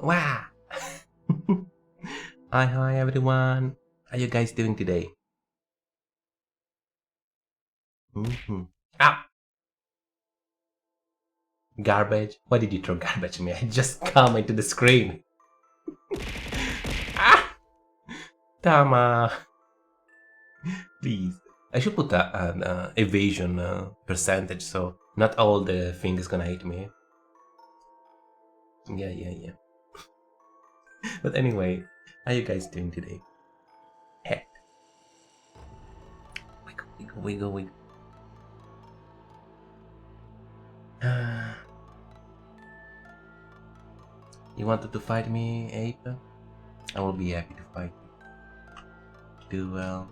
Wow. Hi everyone. How you guys doing today? Ah, garbage. Why did you throw garbage at me? I just come into the screen. Ah, Tama. Please. I should put an evasion percentage so not all the things gonna hit me. Yeah. But anyway, how you guys doing today? Heck. Wiggle. You wanted to fight me, Ape? I will be happy to fight you. Do well.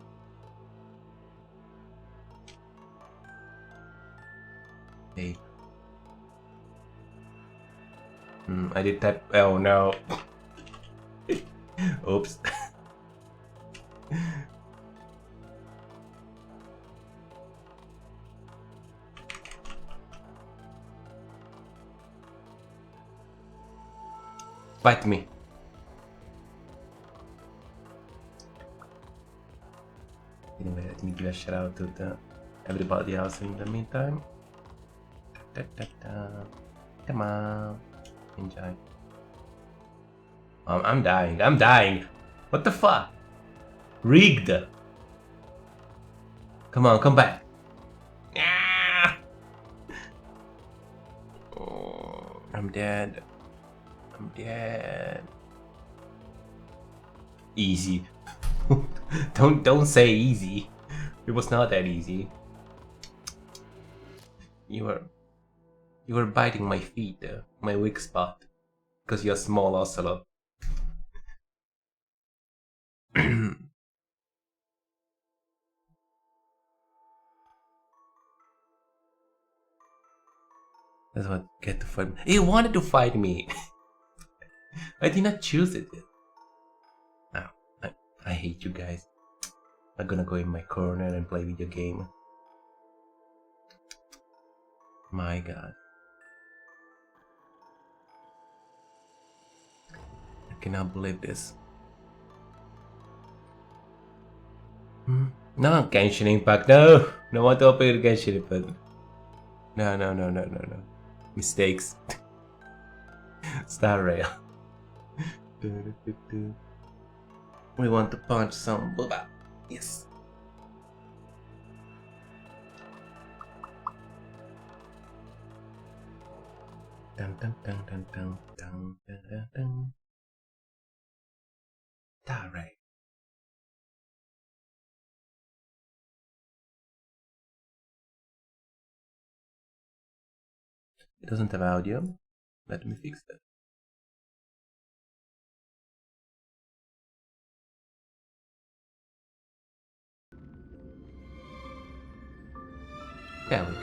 Ape. I did type. Oh no. Oops. Fight me. Anyway, let me give a shout out to everybody else in the meantime. Come on. Enjoy. I'm dying. What the fuck? Rigged. Come on, come back. Ah! Oh, I'm dead. Easy. don't say easy. It was not that easy. You were biting my feet, my weak spot, because you're small, Ocelot. That's what get to fight me. He wanted to fight me. I did not choose it. Oh, I hate you guys. I'm gonna go in my corner and play video game. My god. I cannot believe this. No, Genshin Impact, no! No want to open Genshin Impact. No. Mistakes. Star Rail. We want to punch some booba. Yes. Dun. Star Rail. It doesn't have audio. Let me fix that. There we go.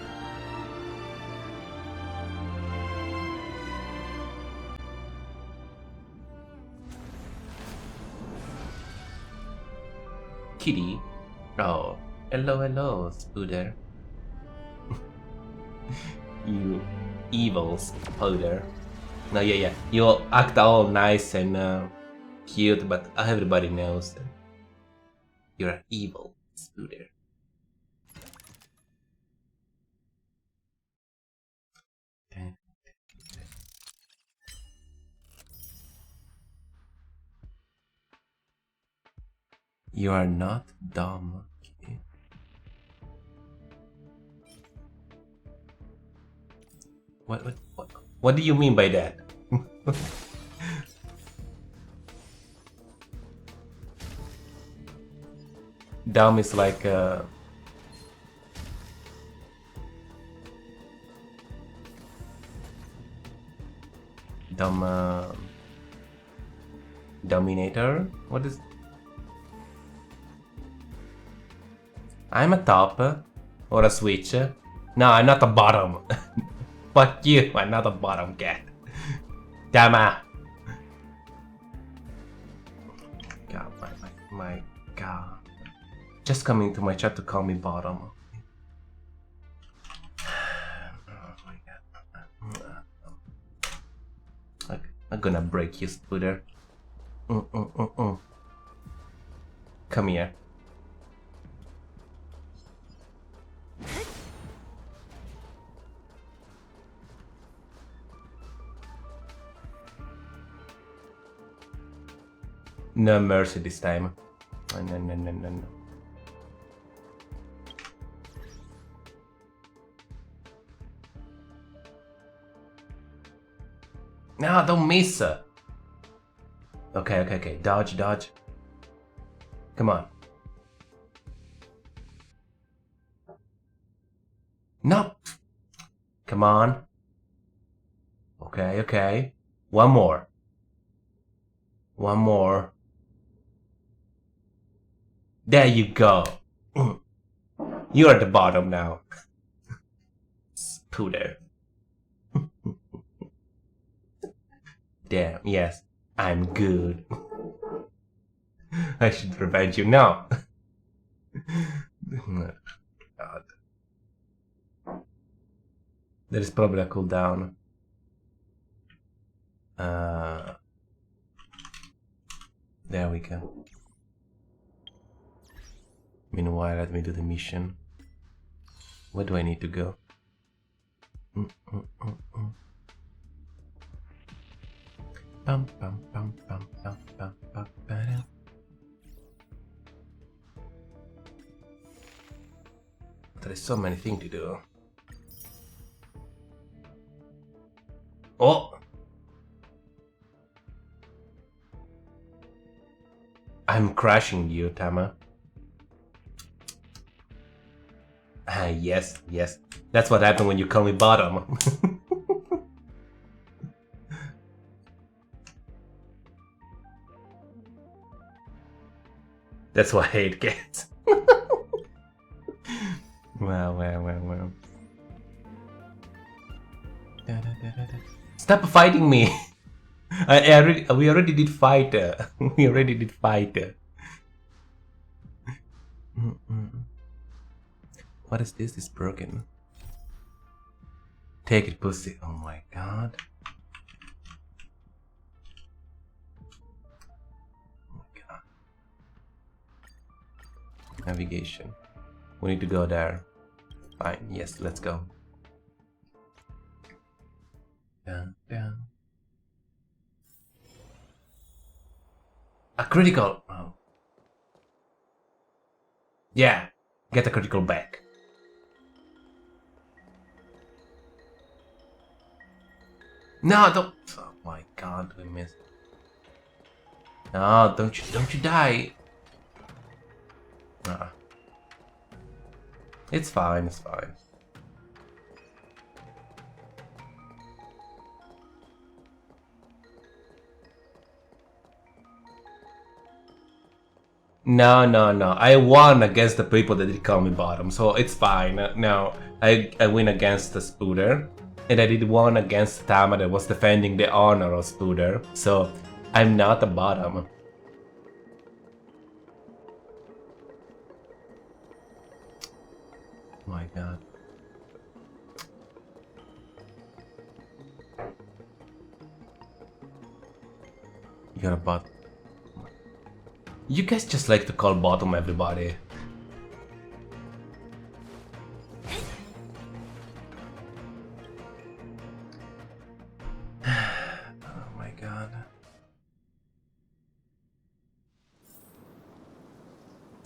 Kitty. Oh, hello, Spooder. You evil Spooder. No, yeah. You act all nice and cute, but everybody knows that you're an evil Spooder. You are not dumb. Okay. What do you mean by that? Dumb is like dumb dominator. What is? I'm a top or a switch. No, I'm not a bottom. Fuck you, I'm not a bottom cat. Damn it. God, my god. Just coming to my chat to call me bottom. Oh my god. Okay. I'm gonna break you, Spooder. Come here. No mercy this time. Oh, no. No, don't miss her. Okay. Dodge. Come on. No. Come on. Okay. One more. There you go. You're at the bottom now. Spooder. Damn, yes, I'm good. I should revenge you now. God. There is probably a cooldown. There we go. Meanwhile, let me do the mission. Where do I need to go? There is so many things to do. Oh! I'm crushing you, Tama. Yes. That's what happened when you call me bottom. That's what hate gets. Well. Stop fighting me! We already did fight. We already did fight. What is this? It's broken. Take it, pussy. Oh my god. Navigation. We need to go there. Fine. Yes, let's go. Down. A critical. Oh. Yeah. Get a critical back. No, don't. Oh my god, we missed. No, don't you die. It's fine. No. I won against the people that did call me bottom, so it's fine. No, I win against the Spooder, and I did one against Tama that was defending the honor of Spooder, so I'm not a bottom. My god. You're a bot. You guys just like to call bottom everybody. Oh my god.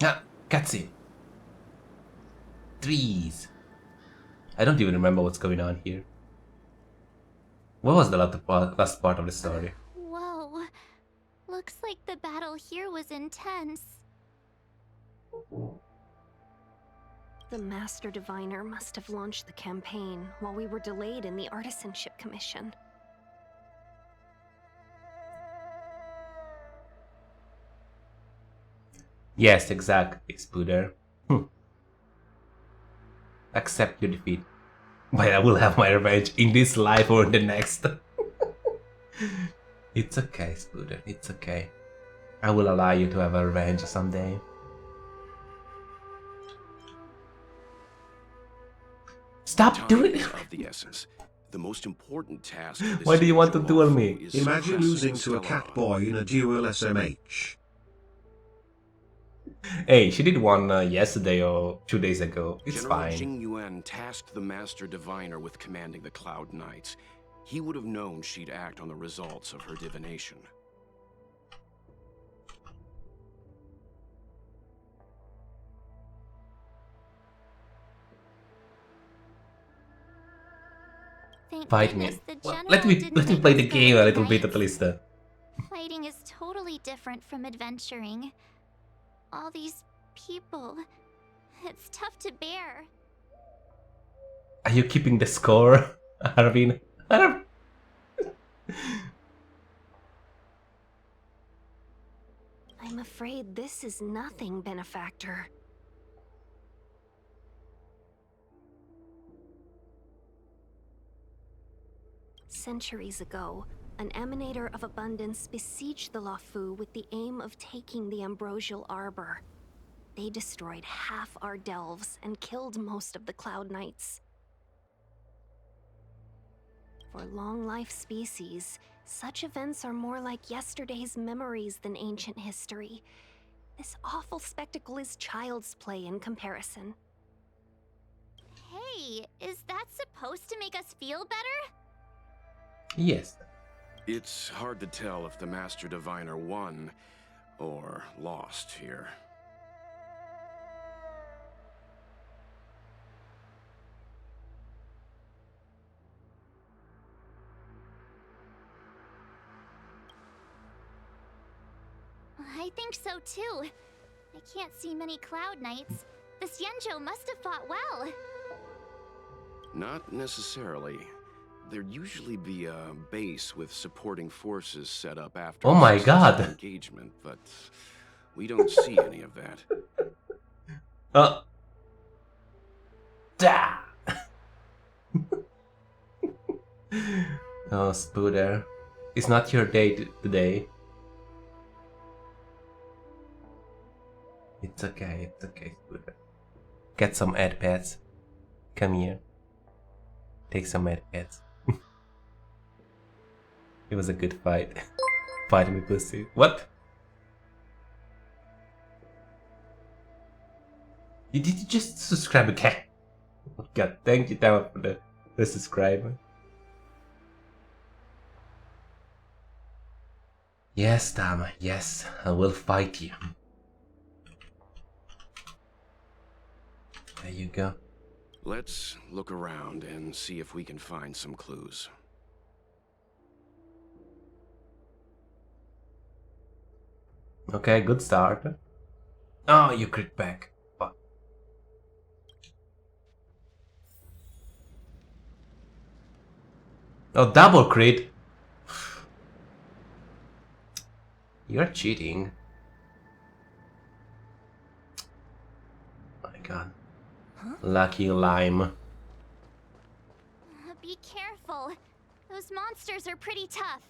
Ah, cutscene. Trees. I don't even remember what's going on here. What was the last part of the story? Whoa. Looks like the battle here was intense. The Master Diviner must have launched the campaign while we were delayed in the Artisanship Commission. Yes, exactly, Spooder. Accept your defeat. But I will have my revenge in this life or in the next. It's okay, Spooder, it's okay. I will allow you to have a revenge someday. Stop doing it! Of the essence. The most important task for this Why do you want to individual duel lawful me? is Imagine suppressing losing to a Stella. cat boy in a duel SMH. Hey, she did one yesterday or 2 days ago. It's General fine. Jing Yuan tasked the Master Diviner with commanding the Cloud Knights. He would have known she'd act on the results of her divination. Thank Fight goodness me. the Well, general let me didn't play make the us game go a to little bit at knights. least. Fighting is totally different from adventuring. All these people. It's tough to bear. Are you keeping the score, Arvin? I'm afraid this is nothing, Benefactor. Centuries ago, an emanator of abundance besieged the Luofu with the aim of taking the ambrosial arbor. They destroyed half our delves and killed most of the Cloud Knights. For long-life species, such events are more like yesterday's memories than ancient history. This awful spectacle is child's play in comparison. Hey, is that supposed to make us feel better? Yes. It's hard to tell if the Master Diviner won or lost here. I think so too. I can't see many Cloud Knights. The Xianzhou must have fought well. Not necessarily. There'd usually be a base with supporting forces set up after Oh a my successful God. engagement, but we don't see any of that. Da! Oh, Spooder. It's not your day today. It's okay, Spooder. Get some ad pads. Come here. Take some ad pads. It was a good fight. Fight me, pussy. What? Did you just subscribe again? Oh God, thank you, Tama, for the subscribe. Yes, Tama, yes, I will fight you. There you go. Let's look around and see if we can find some clues. Okay, good start. Oh, you crit back. Fuck. Oh, double crit. You're cheating. My God. Lucky lime. Be careful. Those monsters are pretty tough.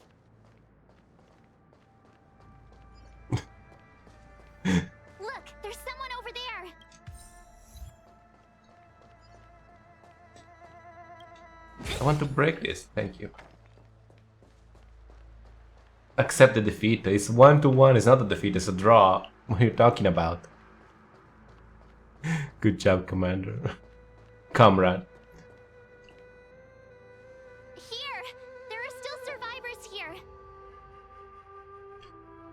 Look, there's someone over there. I want to break this. Thank you. Accept the defeat. It's 1-1. It's not a defeat. It's a draw. What are you talking about? Good job, Commander. Comrade. Here! There are still survivors here!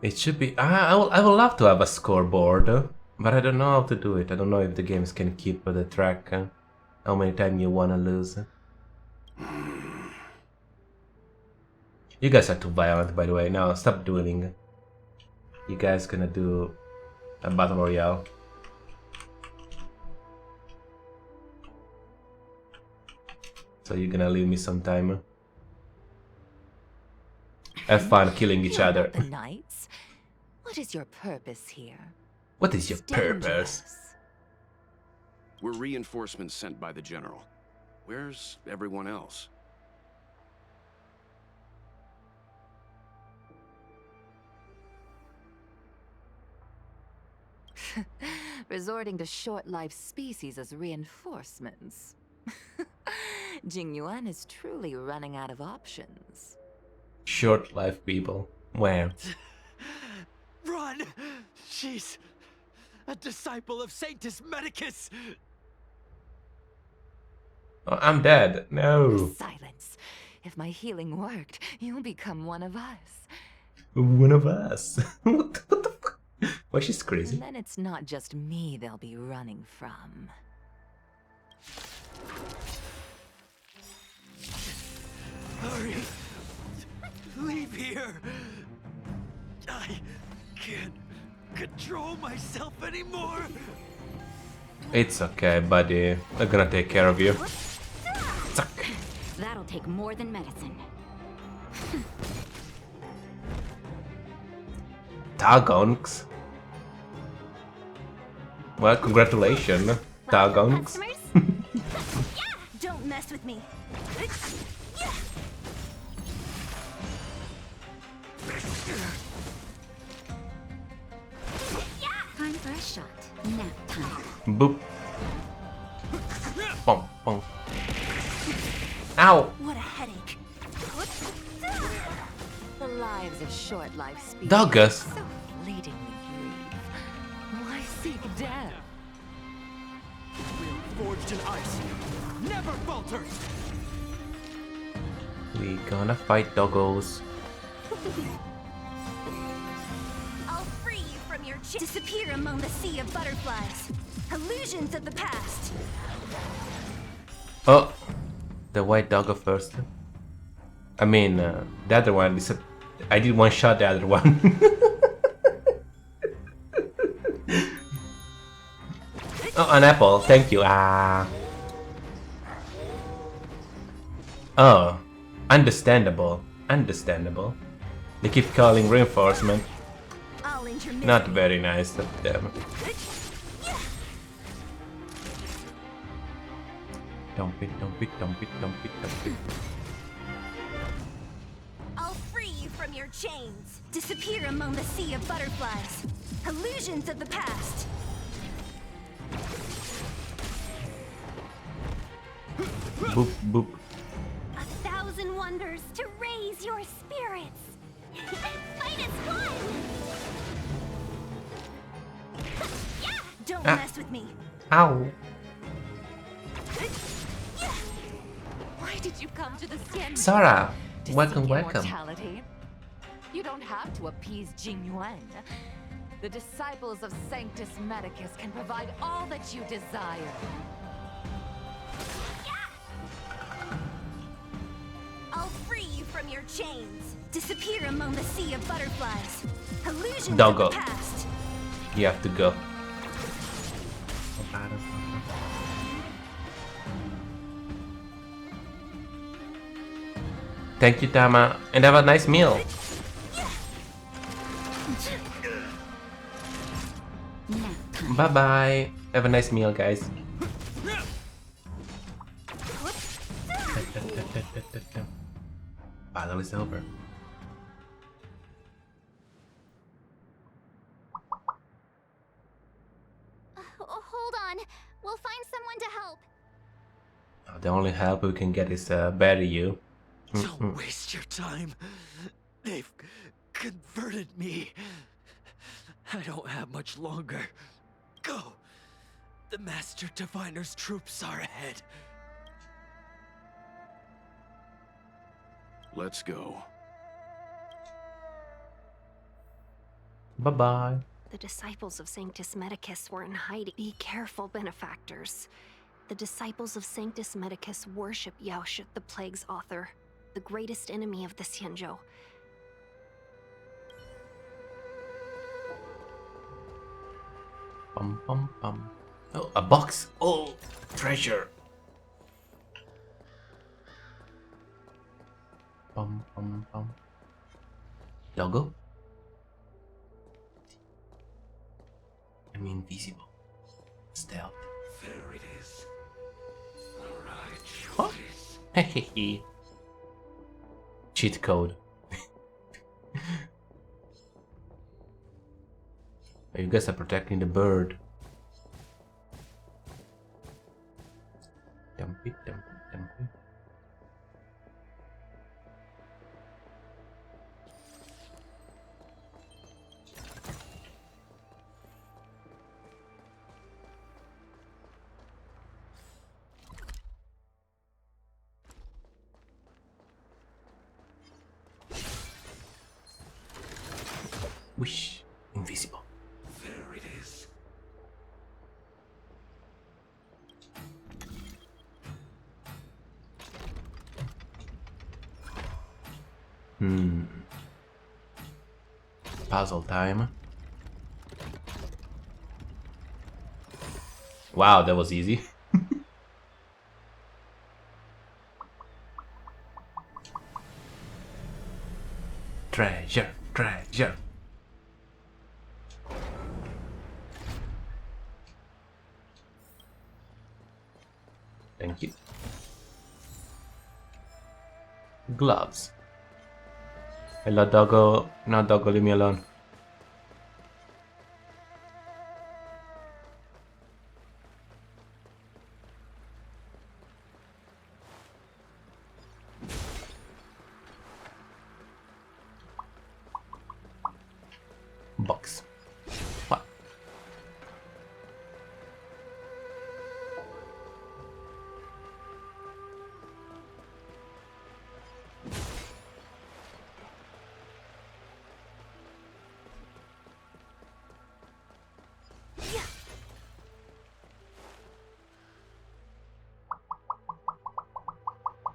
It should be. I would love to have a scoreboard, but I don't know how to do it. I don't know if the games can keep the track. How many times you wanna lose. You guys are too violent, by the way. Now stop dueling. You guys gonna do a battle royale. So you're gonna leave me some time. Have fun killing each You're other. not the knights. What is your purpose here? What is your It's purpose? dangerous. We're reinforcements sent by the General. Where's everyone else? Resorting to short-lived species as reinforcements. Jingyuan is truly running out of options. Short life people. Where? Run! She's a disciple of Sanctus Medicus! Oh, I'm dead. No. Silence. If my healing worked, you'll become one of us. One of us. What the fuck? Why she's crazy? And then it's not just me they'll be running from. Hurry! Leave here! I can't control myself anymore! It's okay, buddy. I'm gonna take care of you. Suck. That'll take more than medicine. Tagonks. Well, congratulations, Tagonks. Don't mess with me. Time for a shot. Nap time. Boop. Bum, bum. Ow! What a headache. The lives of short-life species Douglas. so fleetingly brief. Why seek death? We're forged in ice. Never falters! We gonna fight doggos. I'll free you from your disappear among the sea of butterflies. Illusions of the past. Oh, the white doggo first. I mean, the other one. I did one shot the other one. Oh, an apple. Thank you. Ah. Oh, understandable. Understandable. They keep calling reinforcement. I'll intermit. Not very nice of them. Dump it, dump it, dump it, dump it, dump it. I'll free you from your chains. Disappear among the sea of butterflies. Illusions of the past. Boop, boop. 1,000 wonders to raise your spirits. Fight is fun. Don't mess with me. Ow. Why did you come to the Xian? Sarah, To welcome, seek welcome. immortality? You don't have to appease Jingyuan. The disciples of Sanctus Medicus can provide all that you desire. I'll free you from your chains. Disappear among the sea of butterflies. Illusions Doggo. of the past. You have to go. Thank you, Tama, and have a nice meal. Bye bye. Have a nice meal, guys. Battle is over. Hold on. We'll find someone to help. The only help we can get is bury you. Don't waste your time. They've converted me. I don't have much longer. Go. The Master Diviner's troops are ahead. Let's go. Bye bye. The disciples of Sanctus Medicus were in hiding. Be careful, benefactors. The disciples of Sanctus Medicus worship Yaoshut, the Plague's author, the greatest enemy of the Xianzhou. Bum bum bum. Oh, a box. Oh, treasure. Bum bum bum. Doggo. I'm invisible. Stealth. There it is. What? Hehehe. Cheat code. You guys are protecting the bird. Dump it, dump it, dump it. Whoosh. Invisible. There it is. Puzzle time. Wow, that was easy. Treasure, treasure. Thank you. Gloves. Hello, doggo. No, doggo, leave me alone. Box. What?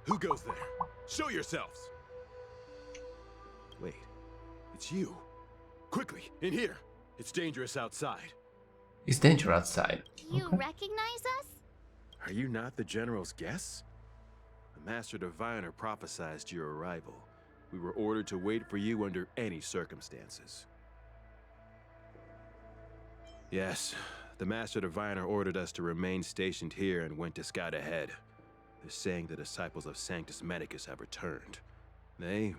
Who goes there? Show yourselves! Wait, it's you. Quickly, in here. It's dangerous outside. It's danger outside. You Okay. recognize us? Are you not the General's guests? The Master Diviner prophesized your arrival. We were ordered to wait for you under any circumstances. Yes, the Master Diviner ordered us to remain stationed here and went to scout ahead. They're saying the disciples of Sanctus Medicus have returned. They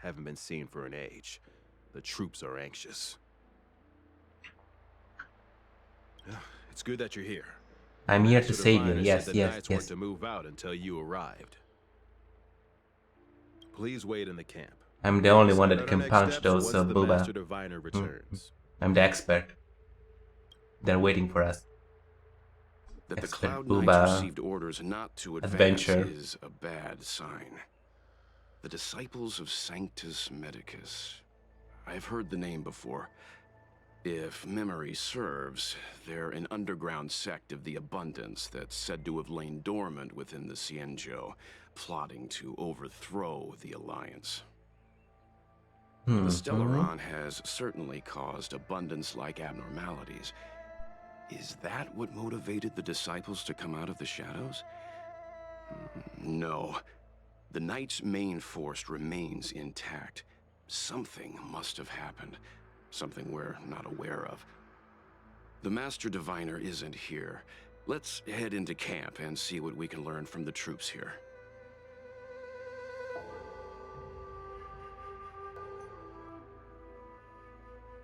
haven't been seen for an age. The troops are anxious. It's good that you're here. I'm here to Master save you. Diviner Yes, said the yes, Knights yes. weren't to move out until you arrived. Please wait in the camp. I'm the only one Decide that on can our next punch steps those once the booba. Master Diviner returns. I'm the expert. They're waiting for us. That the Expert Cloud Booba Knights received orders not to advance adventure. is a bad sign. The disciples of Sanctus Medicus. I've heard the name before. If memory serves, they're an underground sect of the Abundance that's said to have lain dormant within the Cienjo, plotting to overthrow the Alliance. The Stellaron has certainly caused Abundance-like abnormalities. Is that what motivated the disciples to come out of the shadows? No. The Knight's main force remains intact. Something must have happened. Something we're not aware of. The Master Diviner isn't here. Let's head into camp and see what we can learn from the troops here.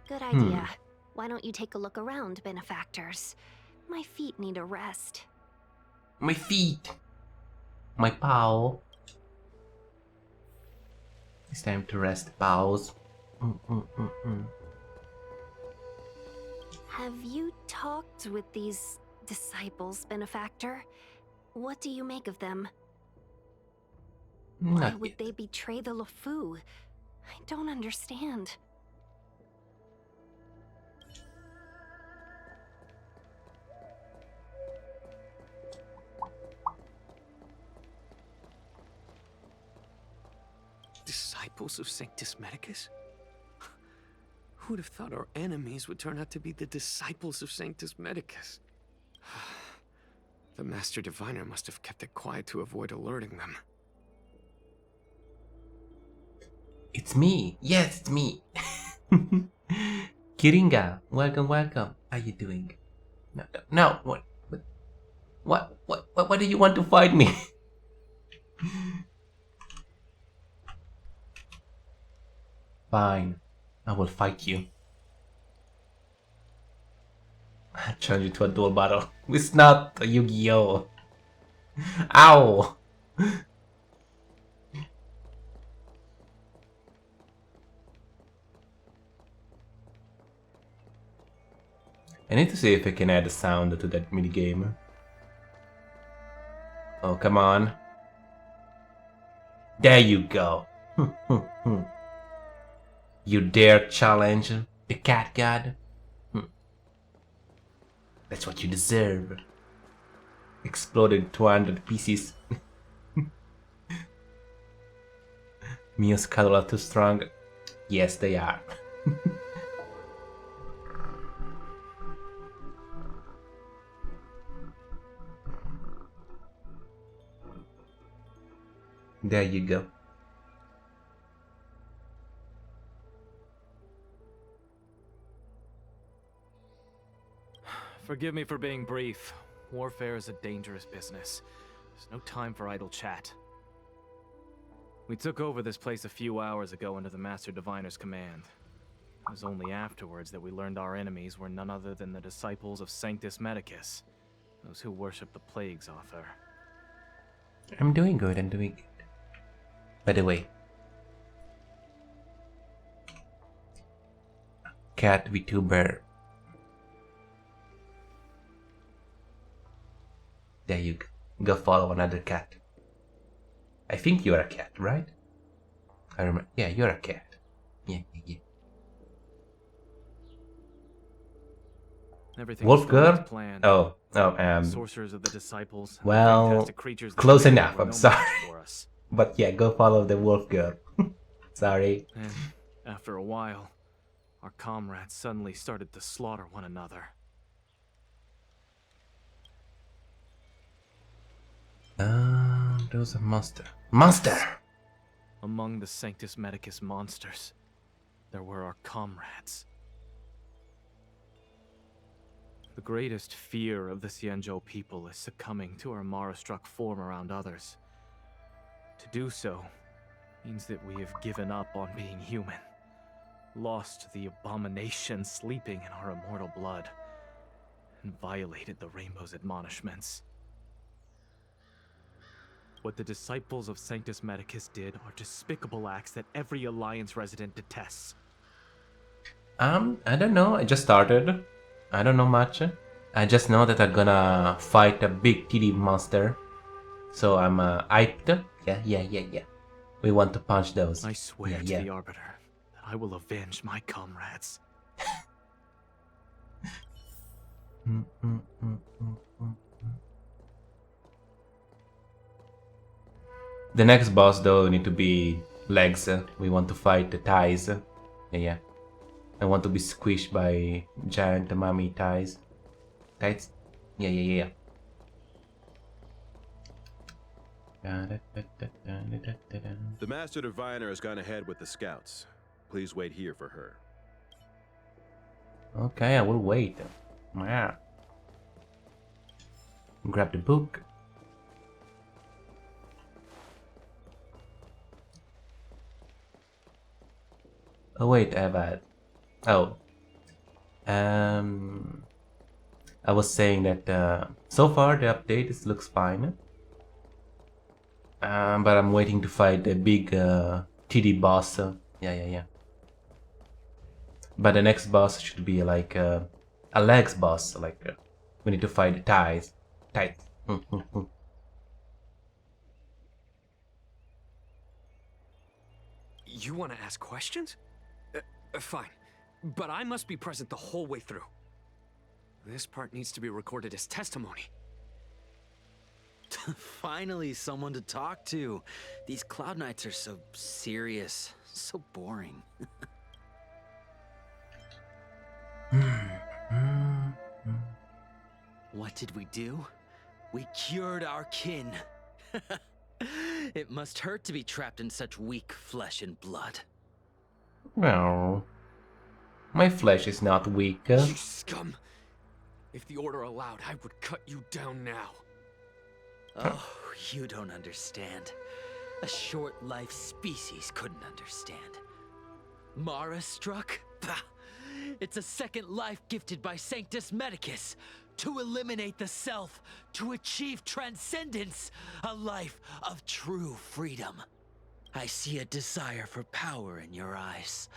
Good idea. Why don't you take a look around, benefactors? My feet need a rest. My feet. My paw. It's time to rest, paws. Have you talked with these disciples, benefactor? What do you make of them? Why Not would yet. they betray the LeFou? I don't understand. Disciples of Sanctus Medicus? Who'd have thought our enemies would turn out to be the disciples of Sanctus Medicus? The Master Diviner must have kept it quiet to avoid alerting them. It's me. Yes, it's me. Kiringa, welcome, welcome. How you doing? No, no, no. What do you want to fight me? Fine, I will fight you. I challenge you to a duel battle. It's not a Yu-Gi-Oh! Ow! I need to see if I can add a sound to that minigame. Oh, come on. There you go. You dare challenge The cat god. That's what you deserve. Exploded 200 pieces. Mihos cuddle are too strong. Yes, they are. There you go. Forgive me for being brief. Warfare is a dangerous business. There's no time for idle chat. We took over this place a few hours ago under the Master Diviner's command. It was only afterwards that we learned our enemies were none other than the disciples of Sanctus Medicus, those who worship the Plague's author. I'm doing good, I'm doing good. By the way, cat VTuber. There you go. Go follow another cat. I think you're a cat, right? I remember. Yeah, you're a cat. Yeah. Everything Wolf girl? planned. Oh, sorcerers of the disciples. well, fantastic creatures that close created enough, were I'm no sorry. match for us. But yeah, go follow the wolf girl. Sorry. And after a while, our comrades suddenly started to slaughter one another. There was a monster. Monster! Among the Sanctus Medicus monsters, there were our comrades. The greatest fear of the Xianzhou people is succumbing to our Mara-struck form around others. To do so means that we have given up on being human, lost to the abomination sleeping in our immortal blood, and violated the Rainbow's admonishments. What the disciples of Sanctus Medicus did are despicable acts that every Alliance resident detests. I don't know. I just started. I don't know much. I just know that I'm gonna fight a big TD monster. So I'm hyped. Yeah. We want to punch those. I swear to the Arbiter that I will avenge my comrades. The next boss though need to be legs. We want to fight the thighs. Yeah. I want to be squished by giant mummy thighs. Thighs? Yeah. The Master Diviner has gone ahead with the scouts. Please wait here for her. Okay, I will wait. Yeah. Grab the book. Oh wait, Avad. Oh. I was saying that so far the update looks fine. But I'm waiting to fight the big TD boss. Yeah. But the next boss should be like a legs boss. Like we need to fight the thighs. You want to ask questions? Fine. But I must be present the whole way through. This part needs to be recorded as testimony. Finally, someone to talk to. These Cloud Knights are so serious, so boring. What did we do? We cured our kin. It must hurt to be trapped in such weak flesh and blood. No. My flesh is not weak. You scum! If the Order allowed, I would cut you down now. Oh, you don't understand. A short-life species couldn't understand. Mara struck? Bah! It's a second life gifted by Sanctus Medicus. To eliminate the self, to achieve transcendence, a life of true freedom. I see a desire for power in your eyes.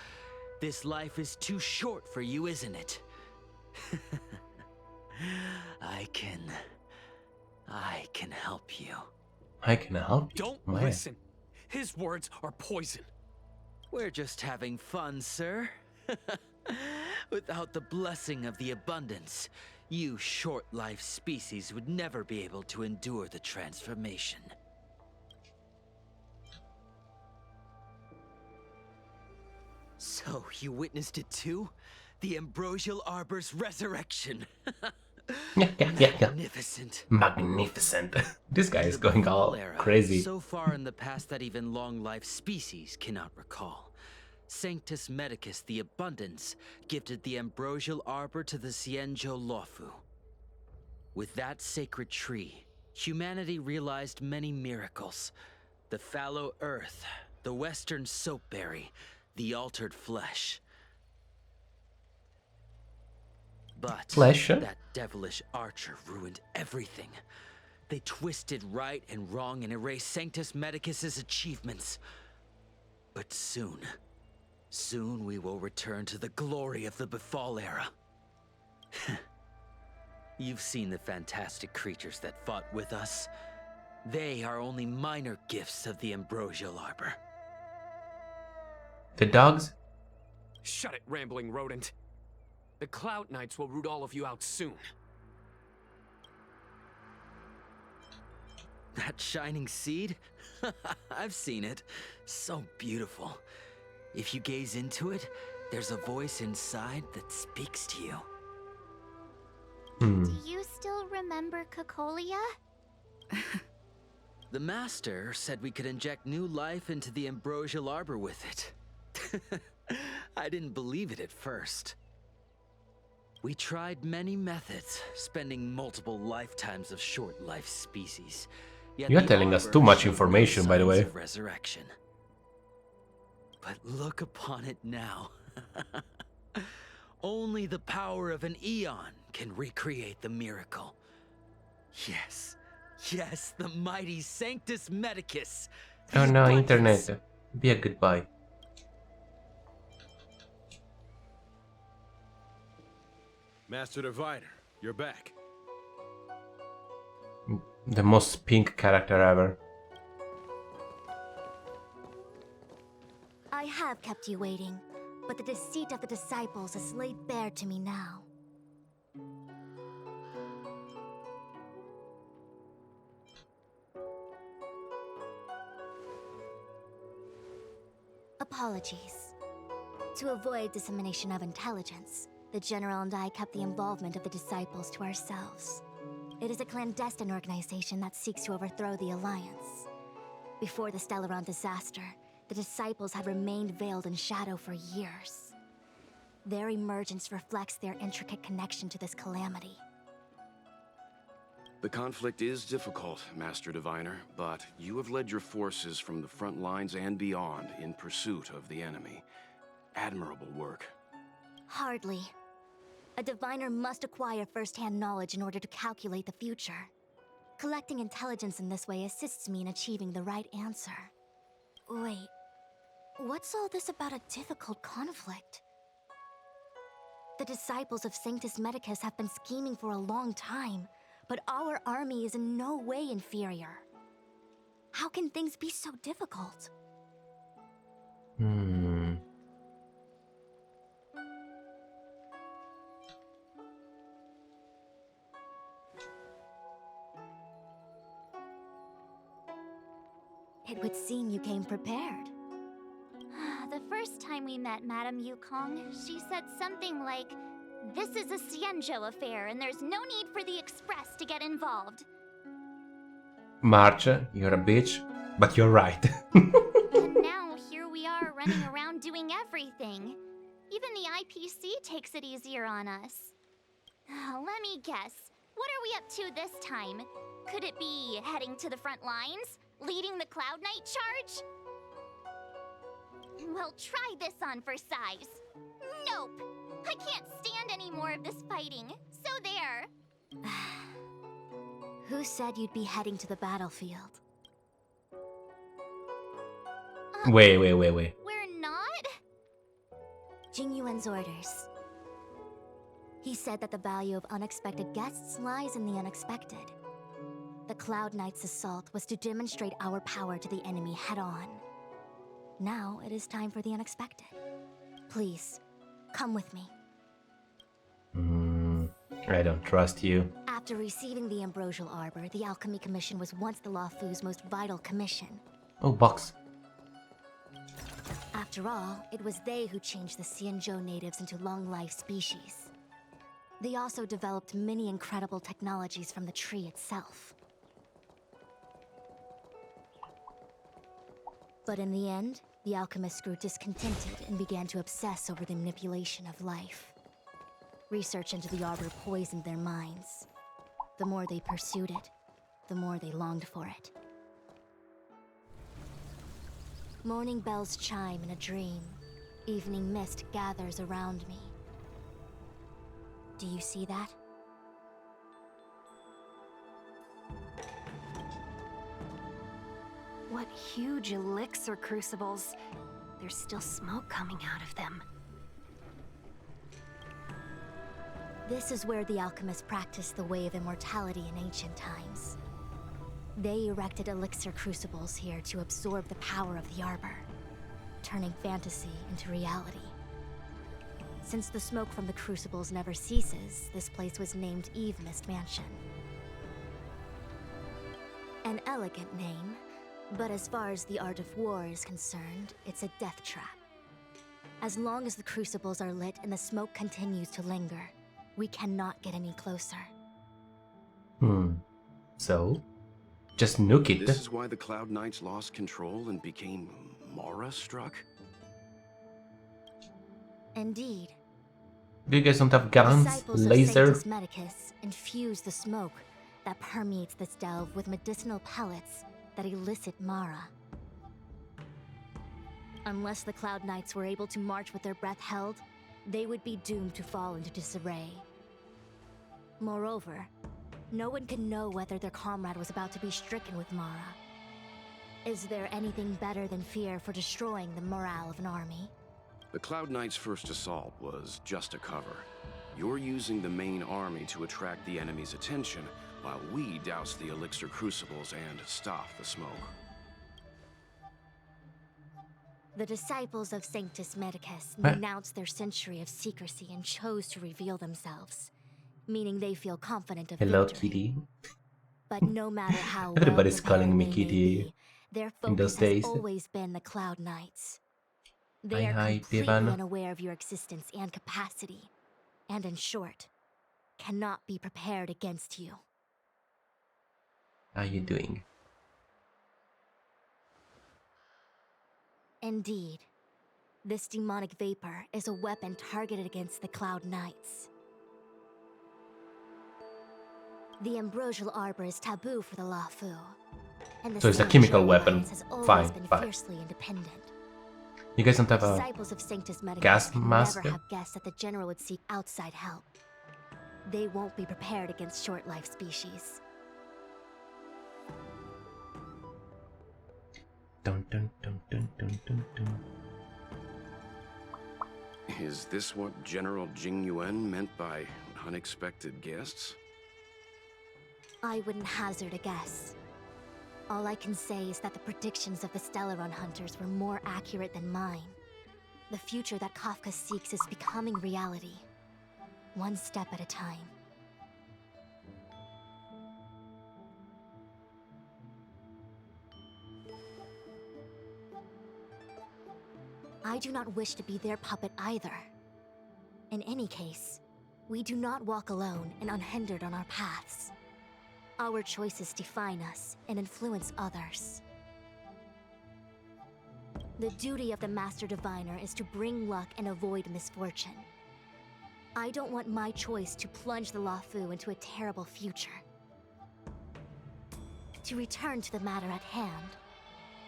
This life is too short for you, isn't it? I can help you. I can help you. Don't listen. His words are poison. We're just having fun, sir. Without the blessing of the abundance, you short-life species would never be able to endure the transformation. So, you witnessed it too? The Ambrosial Arbor's resurrection. Yeah. Magnificent. Magnificent. This guy is The going all Fall era, crazy. So far in the past that even long-life species cannot recall. Sanctus Medicus the Abundance gifted the Ambrosial Arbor to the Xianzhou Luofu. With that sacred tree, humanity realized many miracles. The fallow earth, the western soapberry, the altered flesh. But that devilish archer ruined everything. They twisted right and wrong and erased Sanctus Medicus's achievements. But soon we will return to the glory of the Befall era. You've seen the fantastic creatures that fought with us. They are only minor gifts of the Ambrosial Arbor. The dogs? Shut it, rambling rodent. The Cloud Knights will root all of you out soon. That shining seed? I've seen it. So beautiful. If you gaze into it, there's a voice inside that speaks to you. Do you still remember Cocolia? The Master said we could inject new life into the Ambrosial Arbor with it. I didn't believe it at first. We tried many methods, spending multiple lifetimes of short-life species. Yet You're the telling us Arbor too much showed no information, by the signs way. of resurrection. But look upon it now. Only the power of an eon can recreate the miracle. Yes, the mighty Sanctus Medicus. Oh no, Abundance. internet. Be a goodbye. Master Diviner, you're back. The most pink character ever. I have kept you waiting, but the deceit of the disciples is laid bare to me now. Apologies. To avoid dissemination of intelligence, the General and I kept the involvement of the disciples to ourselves. It is a clandestine organization that seeks to overthrow the Alliance. Before the Stellaron disaster, the disciples had remained veiled in shadow for years. Their emergence reflects their intricate connection to this calamity. The conflict is difficult, Master Diviner, but you have led your forces from the front lines and beyond in pursuit of the enemy. Admirable work. Hardly. A diviner must acquire first-hand knowledge in order to calculate the future. Collecting intelligence in this way assists me in achieving the right answer. Wait, what's all this about a difficult conflict? The disciples of Sanctus Medicus have been scheming for a long time, but our army is in no way inferior. How can things be so difficult? It would seem you came prepared. The first time we met Madame Yukong, she said something like, "This is a Xianzhou affair, and there's no need for the Express to get involved." March, you're a bitch, but you're right. And now here we are running around doing everything. Even the IPC takes it easier on us. Let me guess, what are we up to this time? Could it be heading to the front lines? Leading the Cloud Knight charge? Well, try this on for size. Nope! I can't stand any more of this fighting, so there. Who said you'd be heading to the battlefield? Wait. We're not? Jing Yuan's orders. He said that the value of unexpected guests lies in the unexpected. The Cloud Knight's assault was to demonstrate our power to the enemy head-on. Now it is time for the unexpected. Please, come with me. I don't trust you. After receiving the Ambrosial Arbor, the Alchemy Commission was once the Luofu's most vital commission. Oh, box. After all, it was they who changed the Xianzhou natives into long-life species. They also developed many incredible technologies from the tree itself. But in the end, the alchemists grew discontented and began to obsess over the manipulation of life. Research into the arbor poisoned their minds. The more they pursued it, the more they longed for it. Morning bells chime in a dream. Evening mist gathers around me. Do you see that? What huge elixir crucibles. There's still smoke coming out of them. This is where the alchemists practiced the way of immortality in ancient times. They erected elixir crucibles here to absorb the power of the arbor, turning fantasy into reality. Since the smoke from the crucibles never ceases, this place was named Eve Mist Mansion. An elegant name, but as far as the art of war is concerned, it's a death trap. As long as the crucibles are lit and the smoke continues to linger, we cannot get any closer. So? Just nuke it. This is why the Cloud Knights lost control and became Mara-struck? Indeed. Do you guys don't have guns? Disciples Laser? of Sanctus Medicus infuse the smoke that permeates this delve with medicinal pellets that elicit Mara. Unless the Cloud Knights were able to march with their breath held, they would be doomed to fall into disarray. Moreover, no one can know whether their comrade was about to be stricken with Mara. Is there anything better than fear for destroying the morale of an army? The Cloud Knights' first assault was just a cover. You're using the main army to attract the enemy's attention, while we douse the elixir crucibles and stop the smoke. The disciples of Sanctus Medicus renounced their century of secrecy and chose to reveal themselves, meaning they feel confident of Hello, victory. Kitty. But no matter how Everybody's well calling me prepared they may Kitty be, their in those focus has days. always been the Cloud Knights. They Hi, are hi, completely Pivan. unaware of your existence and capacity, and in short, cannot be prepared against you. How you doing? Indeed, this demonic vapor is a weapon targeted against the Cloud Knights. The Ambrosial Arbor is taboo for the Luofu, and the So it's a Xianzhou chemical weapon. Alliance has always Fine, been fine. fiercely independent. You guys don't have a Disciples of Sanctus Medicus gas could mask? never have guessed that the General would seek outside help. They won't be prepared against short-life species. Dun, dun, dun, dun, dun, dun, dun. Is this what General Jing Yuan meant by unexpected guests? I wouldn't hazard a guess. All I can say is that the predictions of the Stellaron hunters were more accurate than mine. The future that Kafka seeks is becoming reality, one step at a time. I do not wish to be their puppet either. In any case, we do not walk alone and unhindered on our paths. Our choices define us and influence others. The duty of the Master Diviner is to bring luck and avoid misfortune. I don't want my choice to plunge the Luofu into a terrible future. To return to the matter at hand,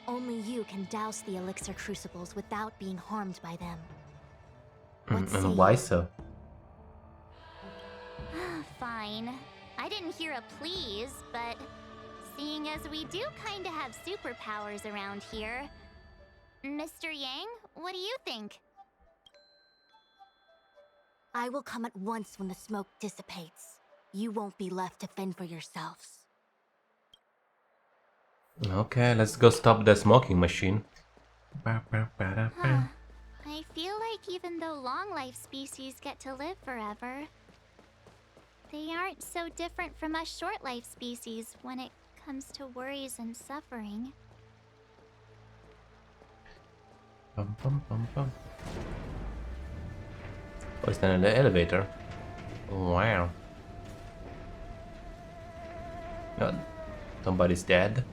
only you can douse the elixir crucibles without being harmed by them. What say And why you? so? Fine. I didn't hear a please, but seeing as we do kinda have superpowers around here, Mr. Yang, what do you think? I will come at once when the smoke dissipates. You won't be left to fend for yourselves. Okay, let's go stop the smoking machine. I feel like even though long life species get to live forever, they aren't so different from us short-life species when it comes to worries and suffering. Bum, bum, bum, bum. Oh, it's in the elevator. Wow. Oh, somebody's dead.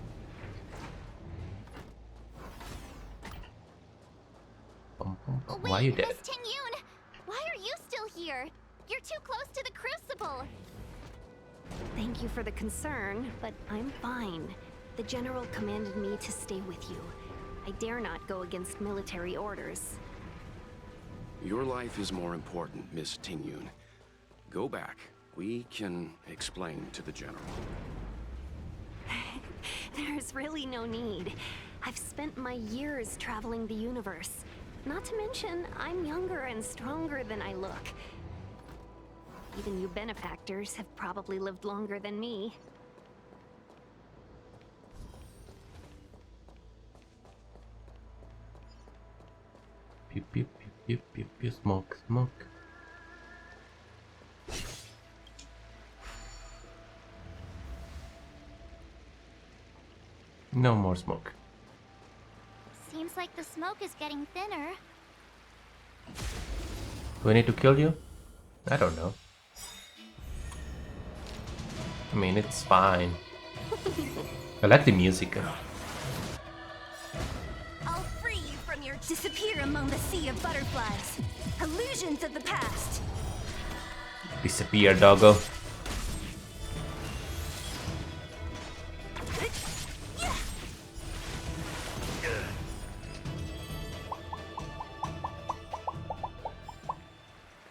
Bum, bum, bum. Wait, Why are you dead? Miss Ting-Yun! Why are you still here? You're too close to the Crucible! Thank you for the concern, but I'm fine. The General commanded me to stay with you. I dare not go against military orders. Your life is more important, Miss Ting-Yun. Go back. We can explain to the General. There's really no need. I've spent my years traveling the universe. Not to mention, I'm younger and stronger than I look. Even you benefactors have probably lived longer than me. Pew, pew, pew, pew, pew, pew. Smoke, smoke. No more smoke. Seems like the smoke is getting thinner. Do I need to kill you? I don't know. I mean, it's fine. I like the music. I'll free you from your disappear among the sea of butterflies. Illusions of the past. Disappear, doggo.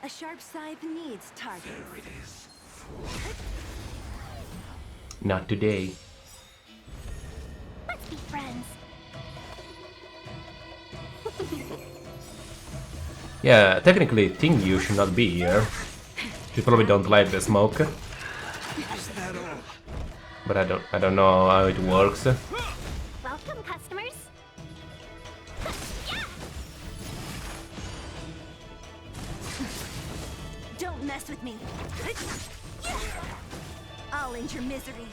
A sharp scythe needs target. There it is. Not today. Let's be friends. Yeah, technically, Ting-Yu should not be here. She probably don't like the smoke. But I don't know how it works. Welcome, customers. Don't mess with me. I'll end your misery.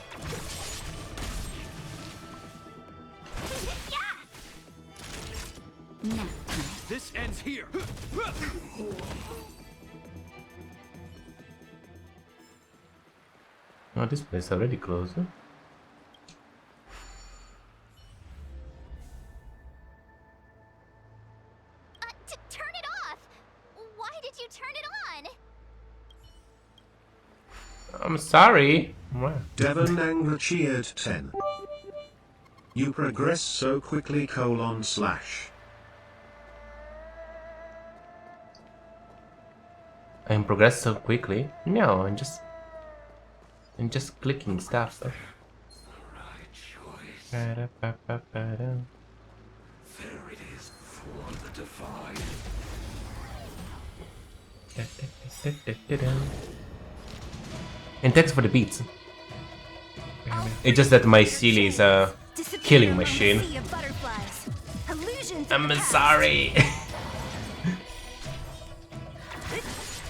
Now, This ends here. Oh, this place is already closed. turn it off! Why did you turn it on? I'm sorry. Wow. Devon Angler cheered 10. You progress so quickly : I'm progress so quickly. No, I'm just clicking stuff. So. Right choice. Ba-da-ba-ba-ba-da. There it is for the divine. Da-da-da-da-da-da. And thanks for the beats. It's just that my silly is a killing machine. I'm sorry.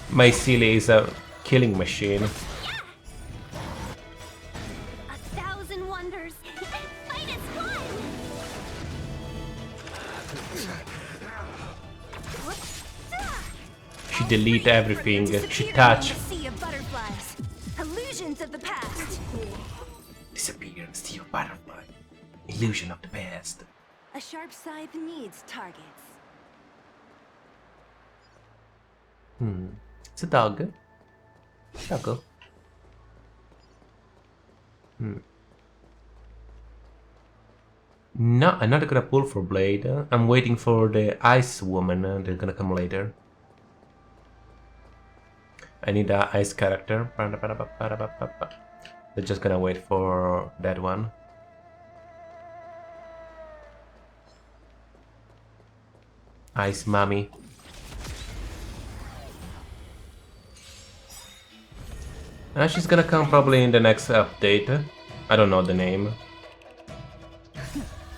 My silly is a killing machine. 1,000 wonders. Minus one! She delete everything she touch. Sea of butterflies. Illusions of the past. Disappear in the sea of butterfly. Illusion of the past. A sharp scythe needs targets. It's a dog. Doggo. No, I'm not gonna pull for Blade. I'm waiting for the Ice Woman. They're gonna come later. I need an ice character. They're just gonna wait for that one. Ice Mommy. She's gonna come probably in the next update. I don't know the name.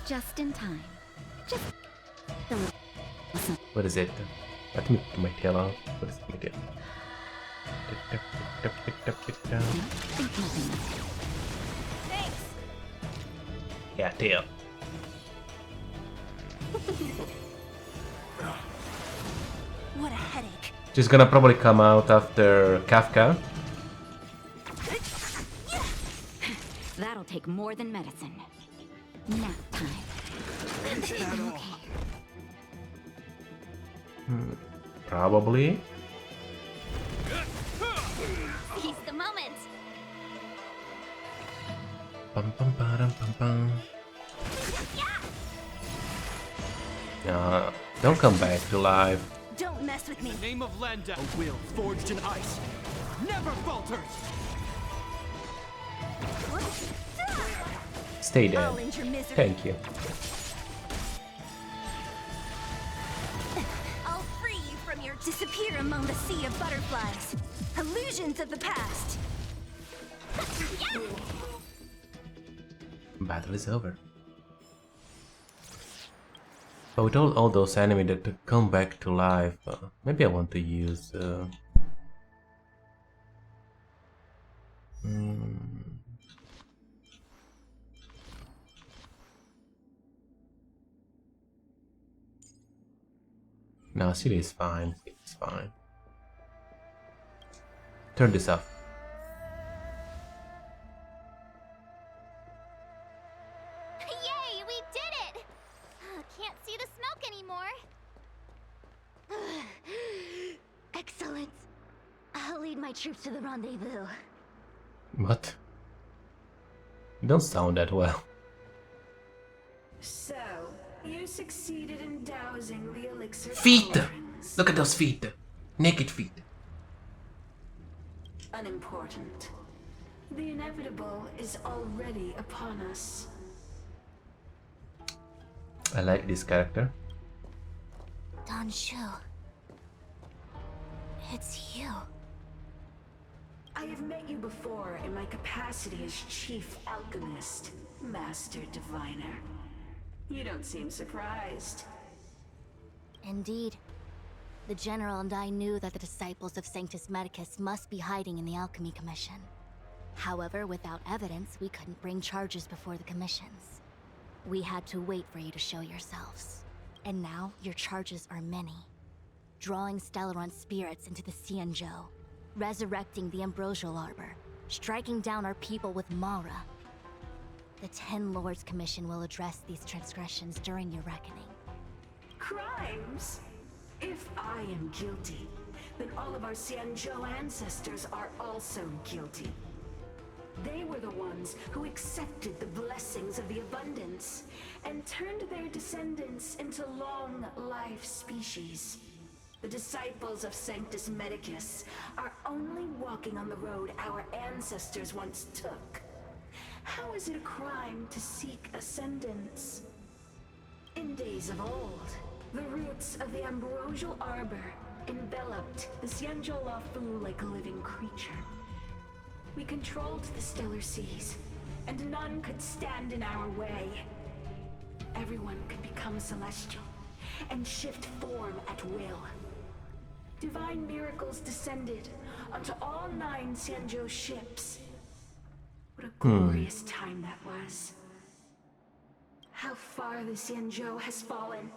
Just in time. What is it? Let me put my tail on. What is my tail? Yeah, tail. What a headache. She's gonna probably come out after Kafka. That'll take more than medicine. Nap time. Probably. Seize the moment. Bum, bum, ba-dum, bum, bum. Don't come back to life. Don't mess with me. The name of Landa, a will forged in ice, never falters. Stay dead. I'll end your misery. Thank you. I'll free you from your disappear among the sea of butterflies. Illusions of the past. Battle is over. But with all those enemies that come back to life, maybe I want to use... No, City is fine. It's fine. Turn this off. Yay, we did it! Can't see the smoke anymore. Excellent. I'll lead my troops to the rendezvous. What? You don't sound that well. So, you succeeded in dousing the elixir. Feet! cauldrons. Look at those feet. Naked feet. Unimportant. The inevitable is already upon us. I like this character. Don Shu. It's you. I have met you before in my capacity as Chief Alchemist, Master Diviner. You don't seem surprised. Indeed. The General and I knew that the disciples of Sanctus Medicus must be hiding in the Alchemy Commission. However, without evidence, we couldn't bring charges before the commissions. We had to wait for you to show yourselves. And now, your charges are many. Drawing Stellaron spirits into the Xianzhou, resurrecting the Ambrosial Arbor, striking down our people with Mara. The Ten Lords Commission will address these transgressions during your reckoning. Crimes? If I am guilty, then all of our Xianzhou ancestors are also guilty. They were the ones who accepted the blessings of the abundance and turned their descendants into long-life species. The disciples of Sanctus Medicus are only walking on the road our ancestors once took. How is it a crime to seek ascendance? In days of old, the roots of the Ambrosial Arbor enveloped the Xianzhou Lafu like a living creature. We controlled the stellar seas, and none could stand in our way. Everyone could become celestial and shift form at will. Divine miracles descended onto all 9 Xianzhou ships. What a glorious time that was. How far the Xianzhou has fallen.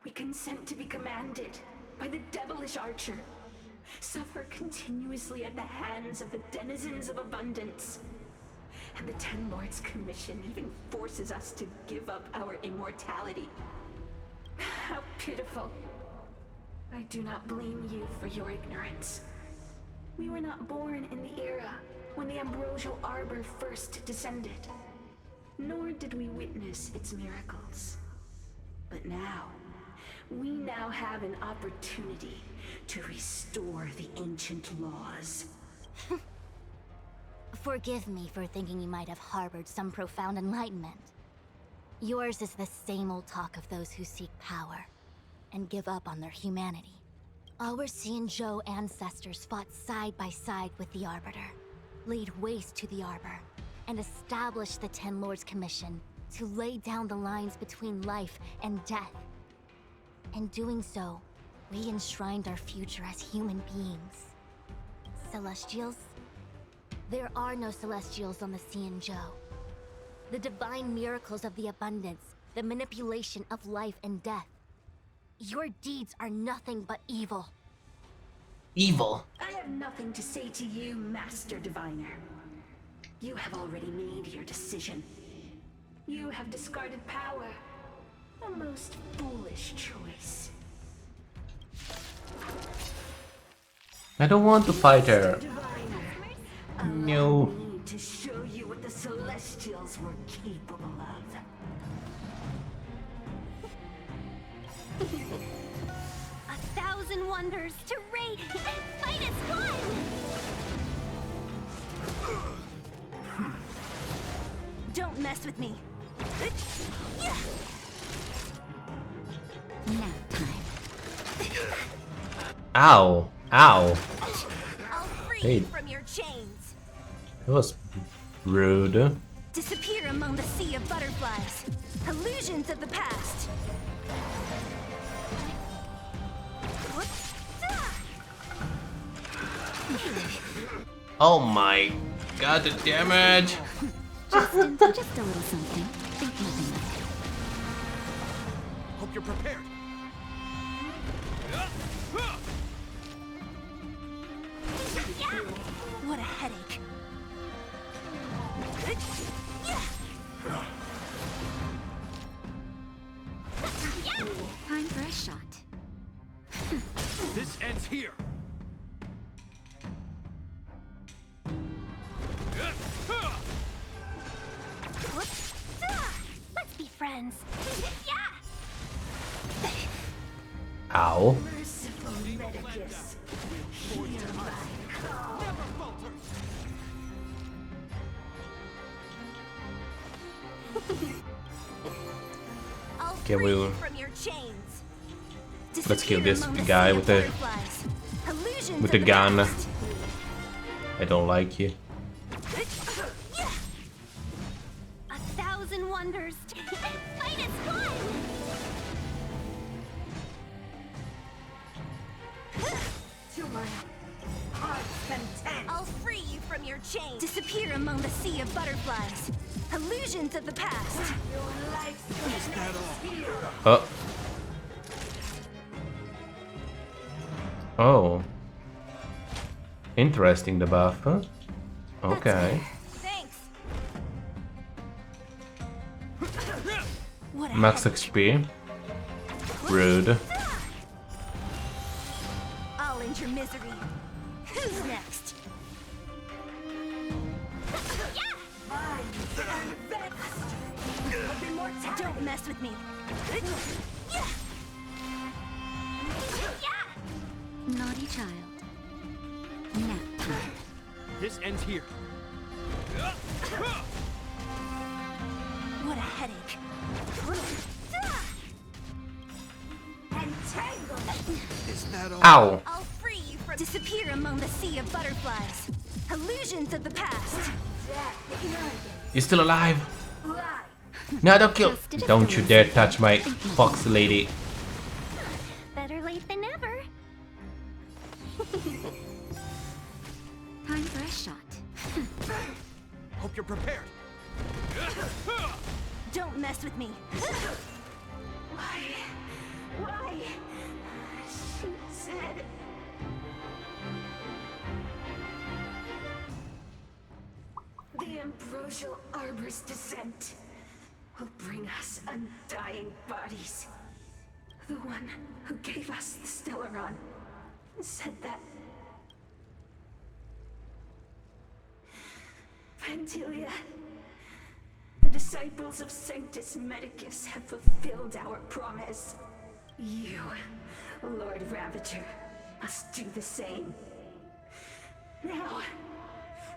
We consent to be commanded by the devilish archer. Suffer continuously at the hands of the denizens of abundance. And the Ten Lords Commission even forces us to give up our immortality. How pitiful. I do not blame you for your ignorance. We were not born in the era when the Ambrosial Arbor first descended, nor did we witness its miracles. But now, we now have an opportunity to restore the ancient laws. Forgive me for thinking you might have harbored some profound enlightenment. Yours is the same old talk of those who seek power and give up on their humanity. Our Xianzhou ancestors fought side by side with the Arbiter, laid waste to the Arbor, and established the Ten Lords Commission to lay down the lines between life and death. In doing so, we enshrined our future as human beings. Celestials? There are no Celestials on the Xianzhou. The divine miracles of the abundance, the manipulation of life and death. Your deeds are nothing but evil. Evil. I have nothing to say to you, Master Diviner. You have already made your decision. You have discarded power. A most foolish choice. I don't want to fight her. Diviner, No. allow me to show you what the Celestials were capable of. A thousand wonders to rate and fight as one! Don't mess with me. Nap time. Ow. Ow. I'll free Hey. you from your chains. That was rude. Disappear among the sea of butterflies. Illusions of the past. Oh my god, the damage! Just a little something. Think nothing of it. Hope you're prepared. What a headache. Time for a shot. This ends here. Let's be friends. Ow. Merciful Medicus, hear my call. Never falter. I'll Okay, free we'll- you from your chains. Let's kill Disappear this among the guy sea with of the- butterflies. Illusions with of the gun. past. I don't like you. A thousand wonders and fight as one. To my heart's content. I'll free you from your chains. Disappear among the sea of butterflies. Illusions of the past. Your life's here. Oh. Oh. Interesting, the buff, huh? Okay. Thanks. What a Max headache. XP. Rude. I'll end your misery. Who's next? Don't mess with me. Naughty child. Nap time. This ends here. What a headache. Ow. I'll free you from disappear among the sea of butterflies. Illusions of the past. You still alive? No, don't kill. Don't you dare touch my fox lady. Better late than never. Time for a shot. Hope you're prepared. Don't mess with me. Why? She said... The ambrosial arbor's descent will bring us undying bodies. The one who gave us the Stellaron said that... Vantilia, the disciples of Sanctus Medicus have fulfilled our promise. You, Lord Ravager, must do the same. Now,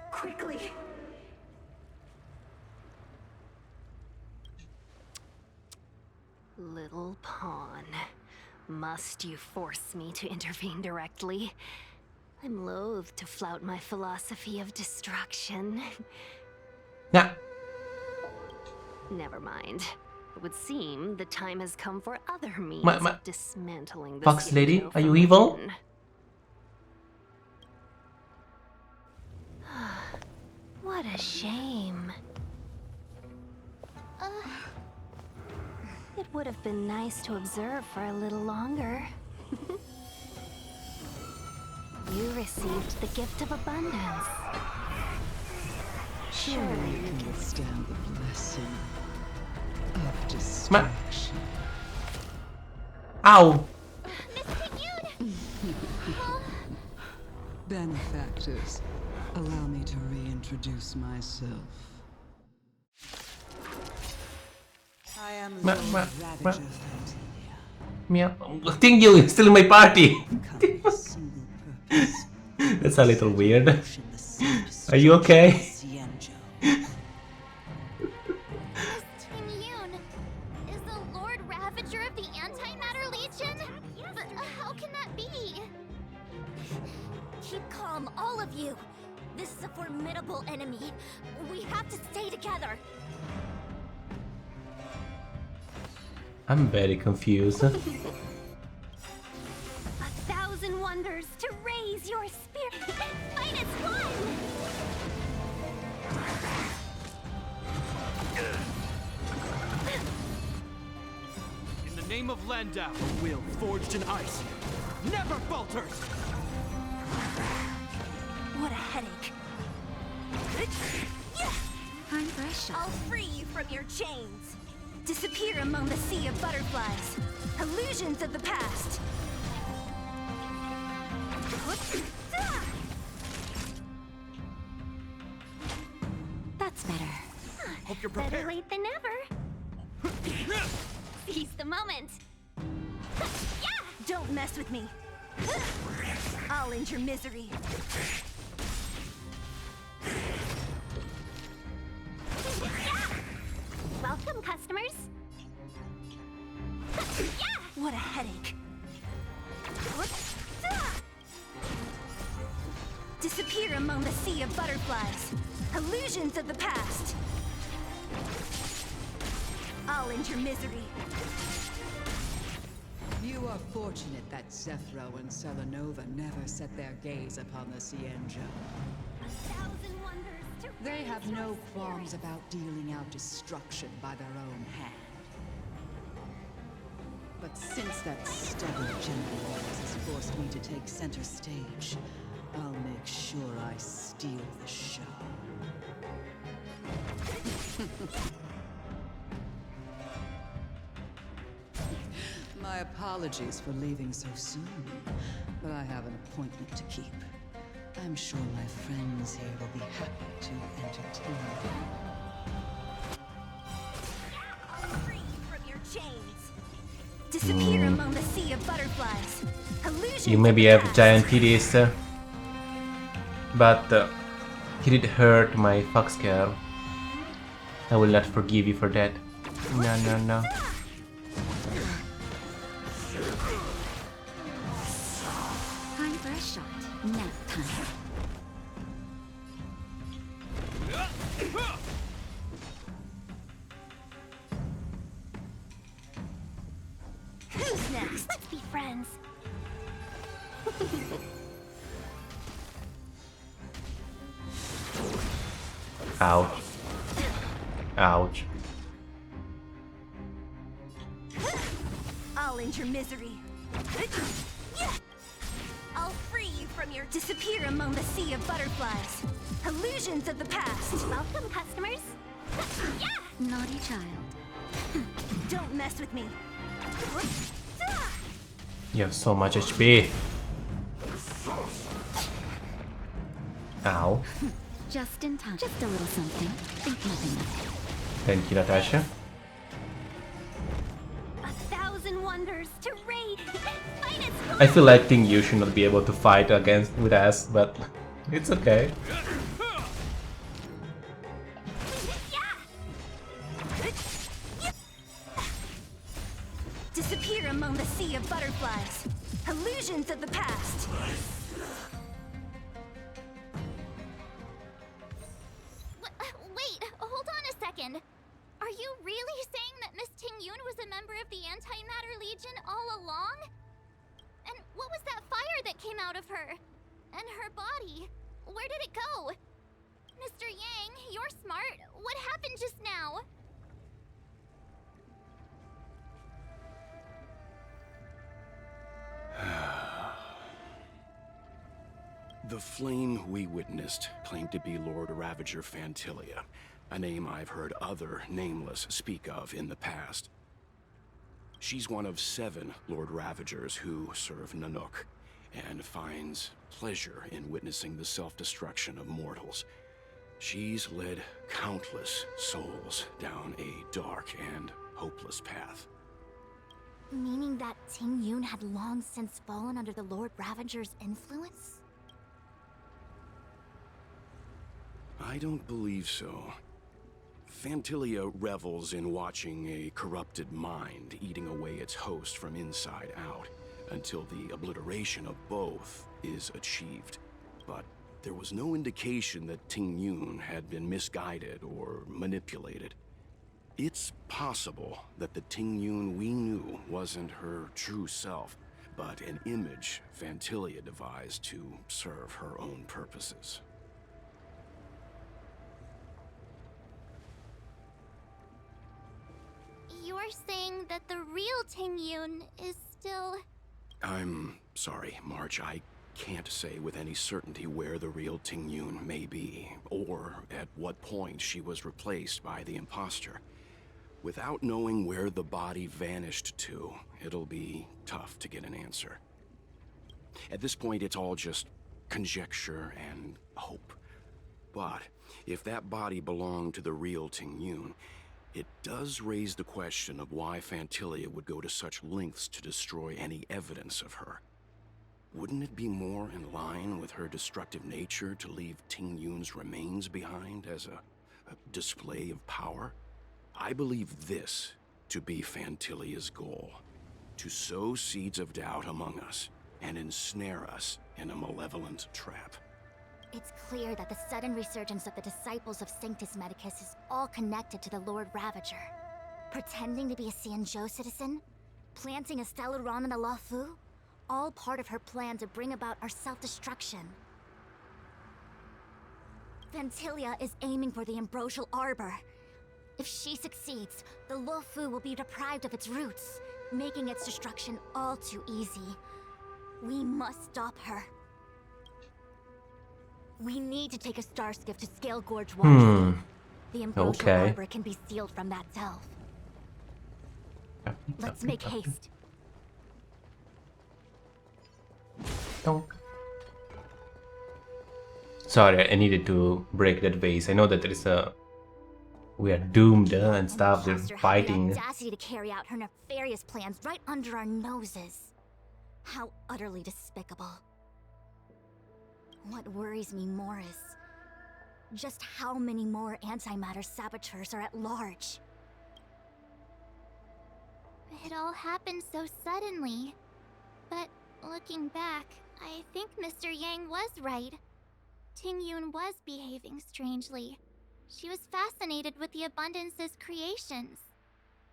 quickly. Little pawn. Must you force me to intervene directly? I'm loath to flout my philosophy of destruction. Nah. Never mind. It would seem the time has come for other means My- of dismantling the Fox lady, Shinjo are you from evil? within. What a shame. It would have been nice to observe for a little longer. You received the gift of abundance. Surely you can withstand the blessing of destruction. Ow! Benefactors, allow me to reintroduce myself. I am Lord Ravager Fantilia. Meow. Ting Yu is still in my party. That's a little weird. Are you okay? Miss Ting-Yun is the Lord Ravager of the Antimatter Legion? But how can that be? Keep calm, all of you. This is a formidable enemy. We have to stay together. I'm very confused. 1,000 wonders to raise your spirit. Fight as one! In the name of Landau, a will forged in ice never falters! What a headache. Time for a shot. I'll free you from your chains. Disappear among the sea of butterflies. Illusions of the past. That's better. Hope you're Better prepared. late than never. Seize the moment. Don't mess with me. I'll end your misery. Welcome, customers. What a headache. Disappear among the sea of butterflies. Illusions of the past. I'll end your misery. You are fortunate that Zephyro and Selenova never set their gaze upon the Cienjo. 1,000 wonders to They raise have your no spirit. qualms about dealing out destruction by their own hand. But since that stubborn General Orders has forced me to take center stage, I'll make sure I steal the show. My apologies for leaving so soon, but I have an appointment to keep. I'm sure my friends here will be happy to entertain you. Free from your chains. Disappear among the sea of butterflies. Illusions You maybe of have the giant past. titties, but he did hurt my fox girl. I will not forgive you for that. No, no, no. Time for a shot. Nap time. Who's next? Let's be friends. Ouch. Ouch. I'll end your misery. I'll free you from your disappear among the sea of butterflies. Illusions of the past. Welcome, customers. Naughty child. Don't mess with me. You have so much HP. Ow. Just in time. Just a little something. Think nothing of it. Thank you, Natasha. 1,000 wonders to raid. Fight as one. I feel like Ting Yu should not be able to fight against with us, but it's okay. Disappear among the sea of butterflies. Illusions of the past. Wait, hold on a second. Are you really saying that Miss Ting-Yun was a member of the Antimatter Legion all along? And what was that fire that came out of her? And her body? Where did it go? Mr. Yang, you're smart. What happened just now? The flame we witnessed claimed to be Lord Ravager Fantilia, a name I've heard other Nameless speak of in the past. She's one of 7 Lord Ravagers who serve Nanook, and finds pleasure in witnessing the self-destruction of mortals. She's led countless souls down a dark and hopeless path. Meaning that Ting Yun had long since fallen under the Lord Ravager's influence? I don't believe so. Fantilia revels in watching a corrupted mind eating away its host from inside out, until the obliteration of both is achieved. But there was no indication that Ting Yun had been misguided or manipulated. It's possible that the Ting Yun we knew wasn't her true self, but an image Fantilia devised to serve her own purposes. You're saying that the real Ting Yun is still... I'm sorry, March. I can't say with any certainty where the real Ting Yun may be, or at what point she was replaced by the imposter. Without knowing where the body vanished to, it'll be tough to get an answer. At this point, it's all just conjecture and hope. But if that body belonged to the real Ting Yun, it does raise the question of why Fantilia would go to such lengths to destroy any evidence of her. Wouldn't it be more in line with her destructive nature to leave Ting Yun's remains behind as a display of power? I believe this to be Fantilia's goal: to sow seeds of doubt among us and ensnare us in a malevolent trap. It's clear that the sudden resurgence of the disciples of Sanctus Medicus is all connected to the Lord Ravager. Pretending to be a Xianzhou citizen? Planting a Stellaron in the Luofu? All part of her plan to bring about our self-destruction. Fantilia is aiming for the Ambrosial Arbor. If she succeeds, the Luofu will be deprived of its roots, making its destruction all too easy. We must stop her. We need to take a star skiff to Scale Gorge Waterscape. The Ambrosial Arbor can be sealed from that delve. Let's make haste. Donk. Sorry, I needed to break that vase. I know that there is a... We are doomed and stuff. They're fighting. The audacity to carry out her nefarious plans right under our noses. How utterly despicable. What worries me more is just how many more antimatter saboteurs are at large. It all happened so suddenly. But looking back, I think Mr. Yang was right. Ting Yun was behaving strangely. She was fascinated with the Abundance's creations.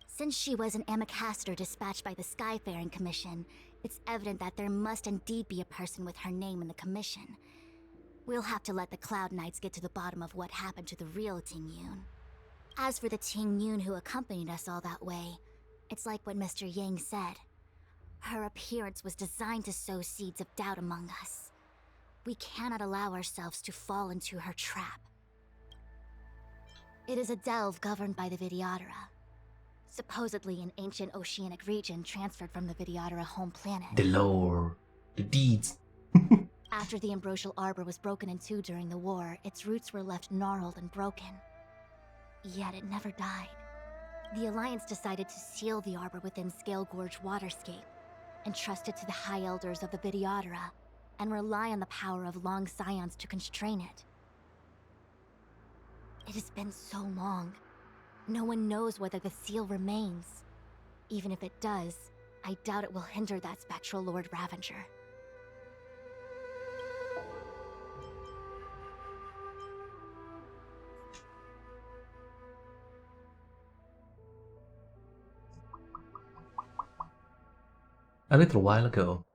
Since she was an Amicastor dispatched by the Skyfaring Commission, it's evident that there must indeed be a person with her name in the commission. We'll have to let the Cloud Knights get to the bottom of what happened to the real Ting Yun. As for the Ting Yun who accompanied us all that way, it's like what Mr. Yang said. Her appearance was designed to sow seeds of doubt among us. We cannot allow ourselves to fall into her trap. It is a delve governed by the Vidyadhara. Supposedly an ancient oceanic region transferred from the Vidyadhara home planet. The lore. The deeds. After the Ambrosial Arbor was broken in two during the war, its roots were left gnarled and broken. Yet it never died. The Alliance decided to seal the Arbor within Scale Gorge Waterscape, entrust it to the High Elders of the Vidyadhara, and rely on the power of Long Scions to constrain it. It has been so long. No one knows whether the seal remains. Even if it does, I doubt it will hinder that spectral Lord Ravager. A little while ago.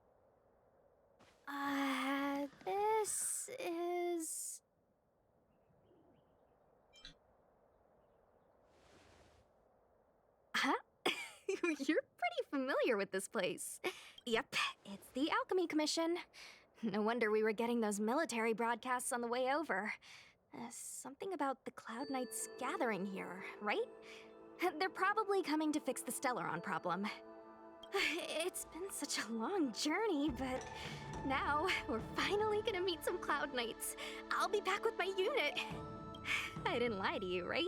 This is... Huh? You're pretty familiar with this place. Yep, it's the Alchemy Commission. No wonder we were getting those military broadcasts on the way over. Something about the Cloud Knights gathering here, right? They're probably coming to fix the Stellaron problem. It's been such a long journey, but now we're finally gonna meet some Cloud Knights. I'll be back with my unit. I didn't lie to you, right?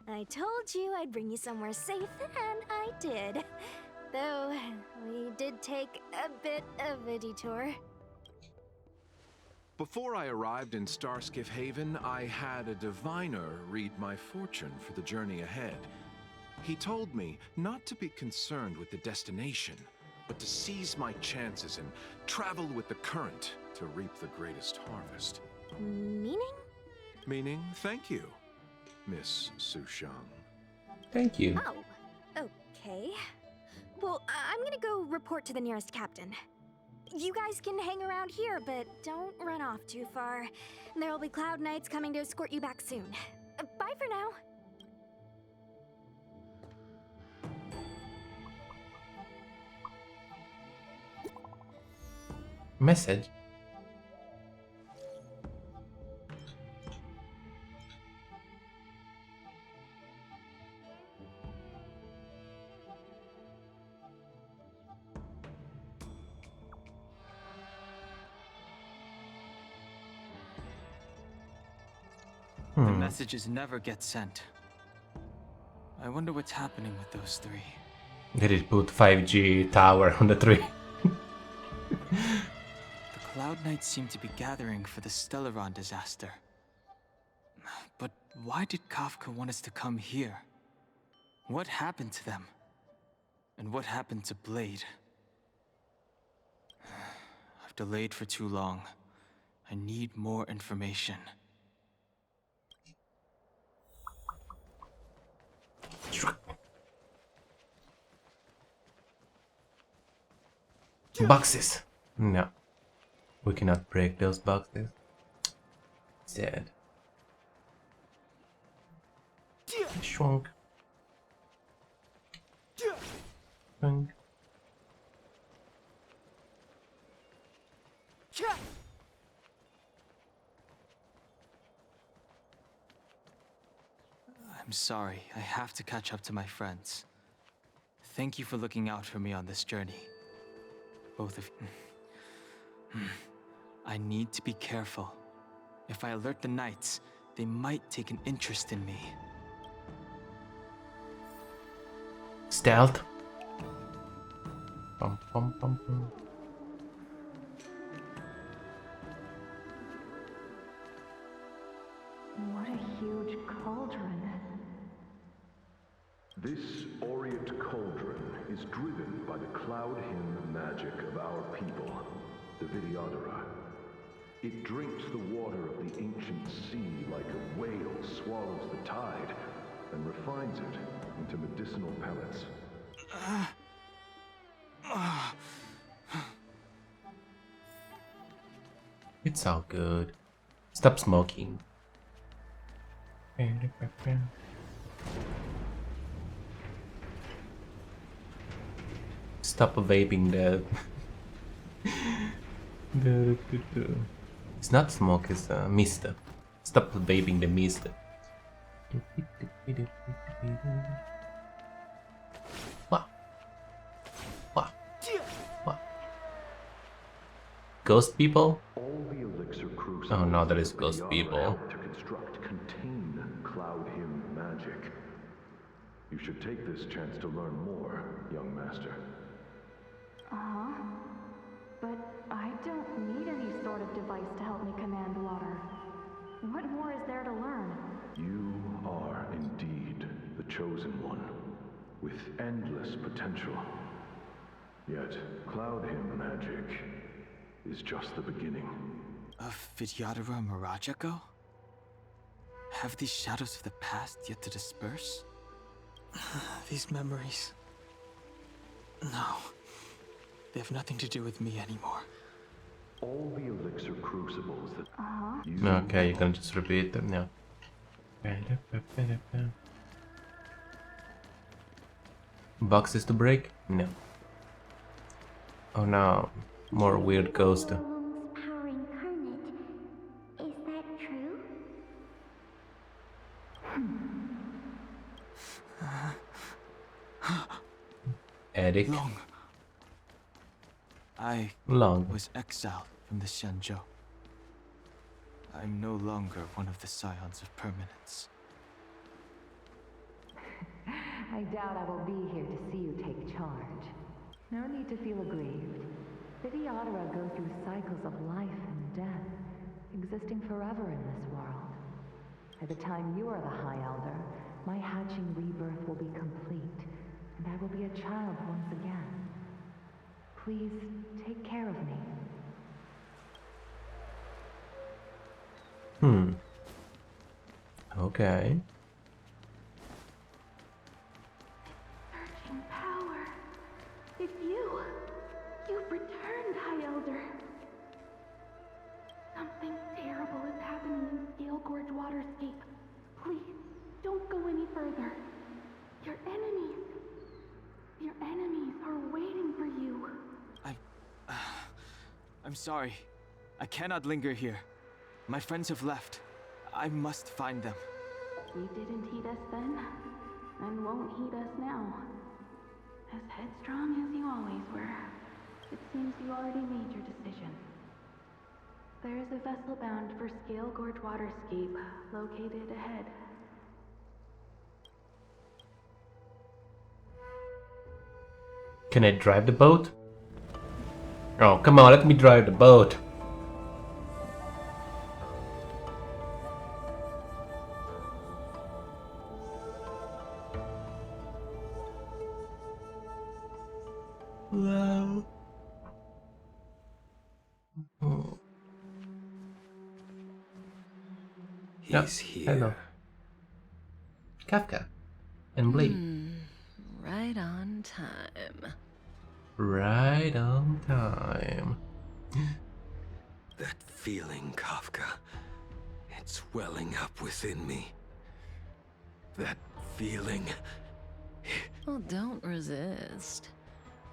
I told you I'd bring you somewhere safe, and I did. Though, we did take a bit of a detour. Before I arrived in Starskiff Haven, I had a diviner read my fortune for the journey ahead. He told me not to be concerned with the destination, but to seize my chances and travel with the current to reap the greatest harvest. Meaning? Meaning, thank you, Miss Sushang. Thank you. Oh, okay. Well, I'm gonna go report to the nearest captain. You guys can hang around here, but don't run off too far. There'll be Cloud Knights coming to escort you back soon. Bye for now. Message. The messages never get sent. I wonder what's happening with those three. They did put 5G tower on the tree. The Cloud Knights seem to be gathering for the Stellaron disaster. But why did Kafka want us to come here? What happened to them? And what happened to Blade? I've delayed for too long. I need more information. Boxes. No. We cannot break those boxes. Sad. Shrunk. Shrunk. I'm sorry, I have to catch up to my friends. Thank you for looking out for me on this journey. Both of you. I need to be careful. If I alert the Knights, they might take an interest in me. Stealth. Bum, bum, bum, bum. What a huge cauldron. This aureate cauldron is driven by the cloud hymn magic of our people, the Vidyadhara. It drinks the water of the ancient sea like a whale swallows the tide and refines it into medicinal pellets. It's all good. Stop smoking. Stop vaping that. It's not smoke, it's mist. Stop vaping the mist. What? What? What? Ghost people? All the elixir crucibles Oh no, that is ghost Vidyadhara people. helped to construct contain cloud hymn magic. You should take this chance to learn more, young master. Uh-huh. But I don't need any sort of device to help me command water. What more is there to learn? You are indeed the chosen one, with endless potential. Yet, cloud hymn magic is just the beginning. Of Vidyadhara Mirajago? Have these shadows of the past yet to disperse? These memories... No. They have nothing to do with me anymore. All the elixir crucibles that Okay, you can just repeat them now. Boxes to break? No. Oh no, more weird ghost. Eric. Long. I was exiled from the Xianzhou. I'm no longer one of the Scions of Permanence. I doubt I will be here to see you take charge. No need to feel aggrieved. Videodora go through cycles of life and death, existing forever in this world. By the time you are the High Elder, my hatching rebirth will be complete, and I will be a child once again. Please take care of me. Okay. Searching power. It's you. You've returned, High Elder. Something terrible is happening in Scale Gorge Waterscape. Please, don't go any further. Your enemies are waiting for you. I'm sorry. I cannot linger here. My friends have left. I must find them. You didn't heed us then, and won't heed us now. As headstrong as you always were, it seems you already made your decision. There is a vessel bound for Scale Gorge Waterscape, located ahead. Can I drive the boat? Oh, come on, let me drive the boat. Wow. He's here. Hello. Kafka and Blade. Right on time. Right on time. That feeling, Kafka. It's welling up within me. That feeling. Well, don't resist.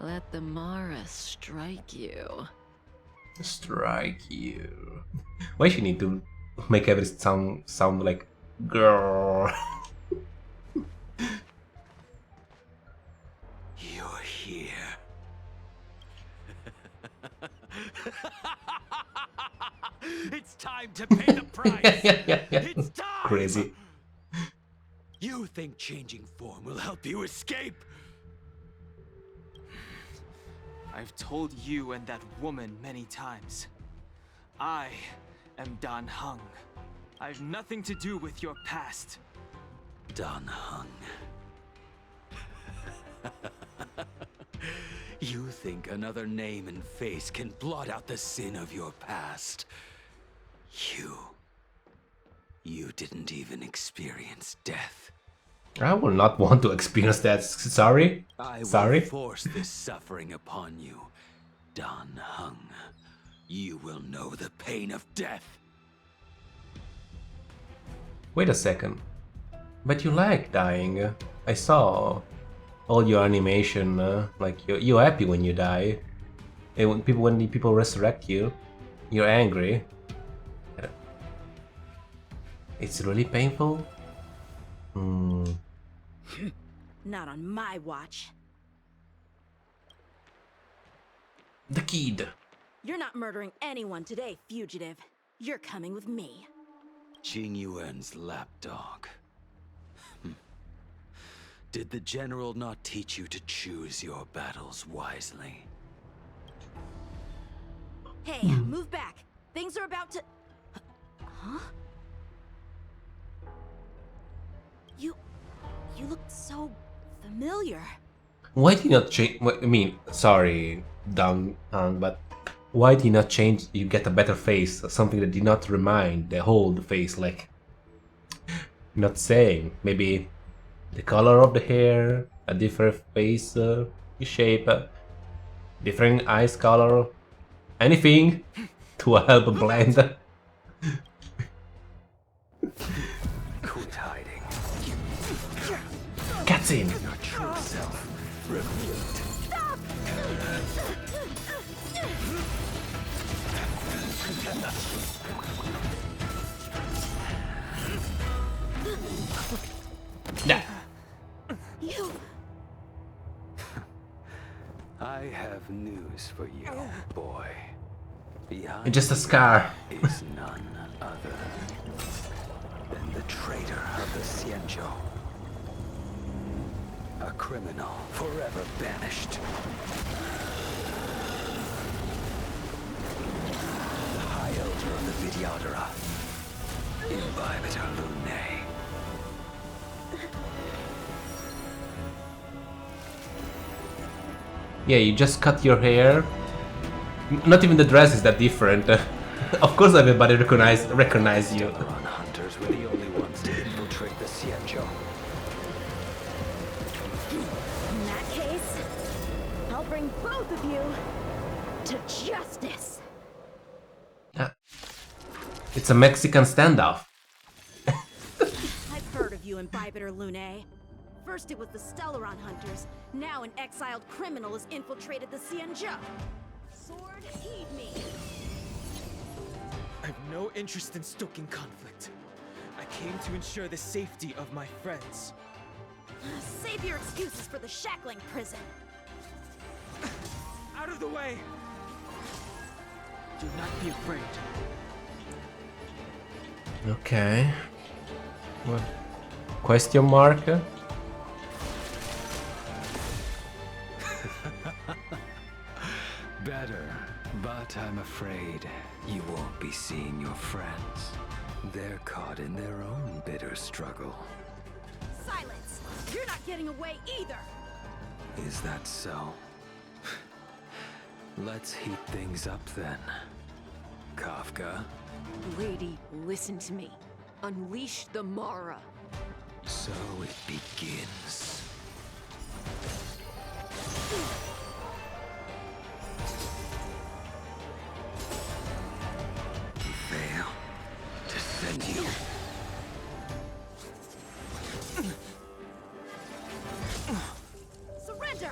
Let the Mara strike you. Strike you. Why she need to make everything sound like girl? You're here. It's time to pay the price. It's time. Crazy. You think changing form will help you escape? I've told you and that woman many times. I am Dan Heng. I've nothing to do with your past. Dan Heng. You think another name and face can blot out the sin of your past? You didn't even experience death. I will not want to experience that. Sorry. I Sorry. will force this suffering upon you, Dan Heng. You will know the pain of death. Wait a second. But you like dying. I saw all your animation. Like you're happy when you die. And when people resurrect you, you're angry. It's really painful. Not on my watch. The kid. You're not murdering anyone today, fugitive. You're coming with me. Jing Yuan's lapdog. Did the general not teach you to choose your battles wisely? Hey, move back. Things are about to... Huh? You look so familiar. Why did you not change? I mean, sorry, Dan, but why did you not change? You get a better face, something that did not remind the whole face. Like, not saying maybe the color of the hair, a different face shape, different eyes color, anything to help blend. Quit hiding. Cutscene. Your true self revealed. Nah. You... I have news for you, boy. Behind It's just a scar. is none other than the traitor of the Xianzhou. A criminal forever banished. The High Elder of the Vidyadhara. Imbibitor Lunae. Yeah, you just cut your hair. Not even the dress is that different. Of course everybody recognize you. Hunters were the only ones to infiltrate the Xianzhou. In that case, I'll bring both of you to justice. It's a Mexican standoff. I've heard of you, Imbibitor Lunae. First it was the Stellaron Hunters, now an exiled criminal has infiltrated the Xianzhou. Sword, heed me. I have no interest in stoking conflict. I came to ensure the safety of my friends. Save your excuses for the shackling prison. Out of the way! Do not be afraid. Okay. What? Question mark? Better, but I'm afraid you won't be seeing your friends. They're caught in their own bitter struggle. Silence! You're not getting away either! Is that so? Let's heat things up then. Kafka? Lady, listen to me. Unleash the Mara. So it begins. Fail to send you. Surrender!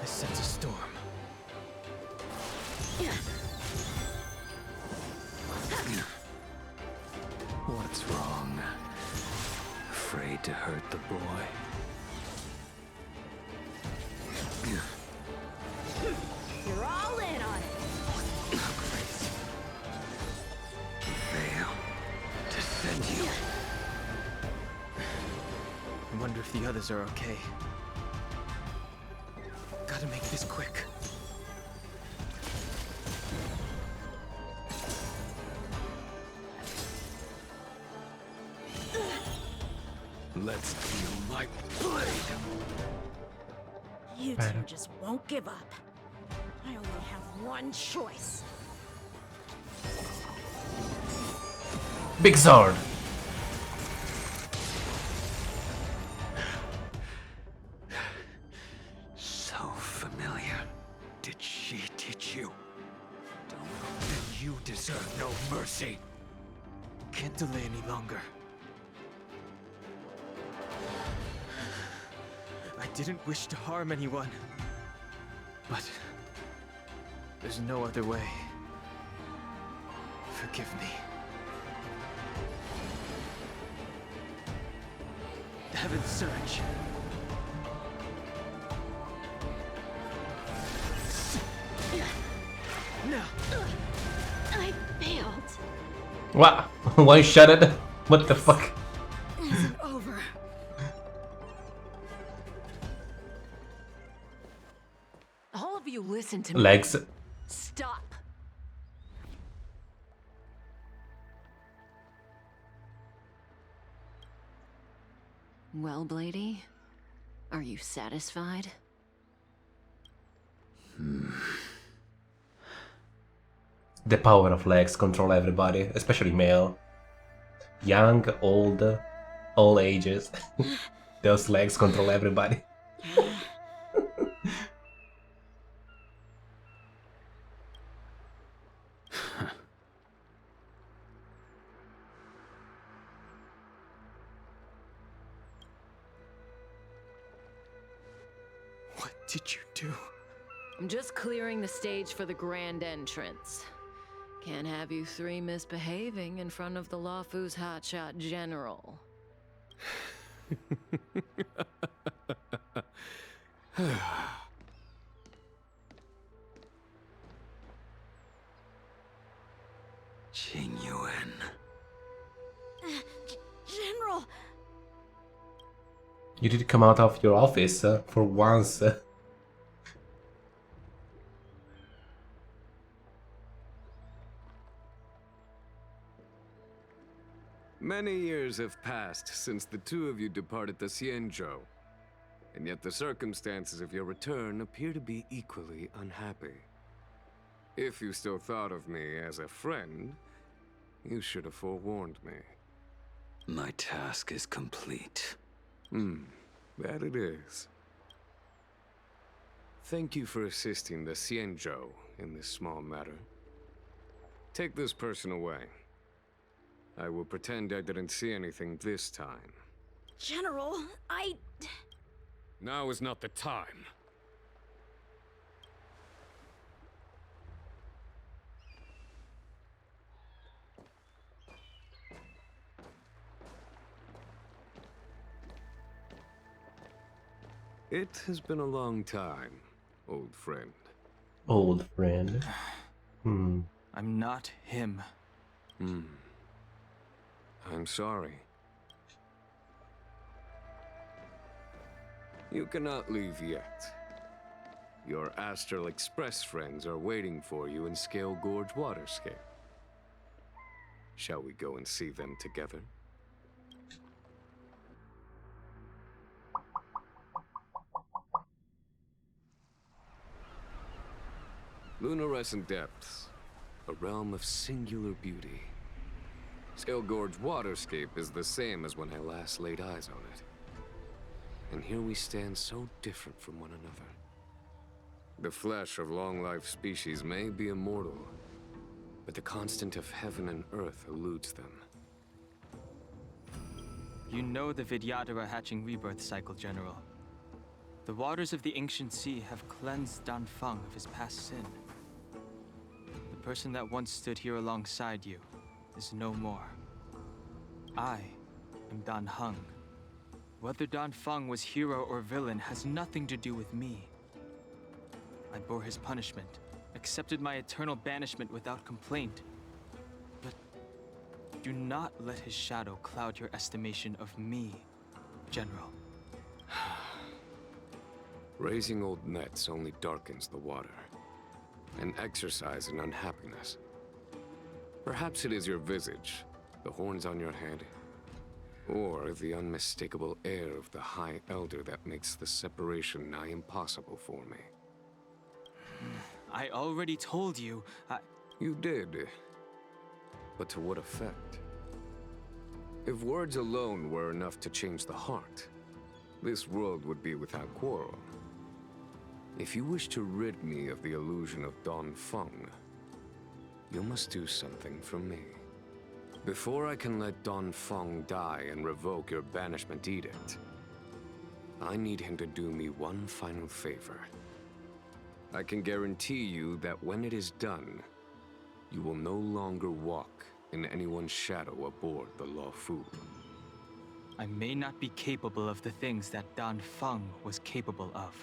I sense a storm. What's wrong? Afraid to hurt the boy? You're all in on it! Fail to send you. I wonder if the others are okay. Gotta make this quick. Let's feel my blade. You two just won't give up. I only have one choice. Big sword. So familiar. Did she teach you? Then you deserve no mercy. Can't delay any longer. I didn't wish to harm anyone. But there's no other way. Forgive me. Heaven's Surge. No. I failed. What? Why shut it? What the fuck? Isn't over. All of you listen to me. Legs. Stop. Well, Blady, are you satisfied? The power of legs control everybody, especially male. Young, old, all ages. Those legs control everybody. What did you do? I'm just clearing the stage for the grand entrance. Can't have you three misbehaving in front of the Lawfu's hotshot general. Qingyuan. General! You did come out of your office for once. Many years have passed since the two of you departed the Xianzhou, and yet the circumstances of your return appear to be equally unhappy. If you still thought of me as a friend, you should have forewarned me. My task is complete. That it is. Thank you for assisting the Xianzhou in this small matter. Take this person away. I will pretend I didn't see anything this time. General, Now is not the time. It has been a long time, old friend. Old friend. I'm not him. I'm sorry. You cannot leave yet. Your Astral Express friends are waiting for you in Scale Gorge Waterscape. Shall we go and see them together? Lunarescent Depths, a realm of singular beauty. Scale Gorge Waterscape is the same as when I last laid eyes on it. And here we stand so different from one another. The flesh of long-life species may be immortal, but the constant of heaven and earth eludes them. You know the Vidyadhara hatching rebirth cycle, General. The waters of the ancient sea have cleansed Dan Feng of his past sin. The person that once stood here alongside you is no more. I am Dan Heng. Whether Dan Feng was hero or villain has nothing to do with me. I bore his punishment, accepted my eternal banishment without complaint. But do not let his shadow cloud your estimation of me, General. Raising old nets only darkens the water, an exercise in unhappiness. Perhaps it is your visage, the horns on your head, or the unmistakable air of the High Elder that makes the separation nigh impossible for me. I already told you, You did. But to what effect? If words alone were enough to change the heart, this world would be without quarrel. If you wish to rid me of the illusion of Dan Feng, you must do something for me. Before I can let Dan Feng die and revoke your banishment edict, I need him to do me one final favor. I can guarantee you that when it is done, you will no longer walk in anyone's shadow aboard the Lawfu. I may not be capable of the things that Dan Feng was capable of.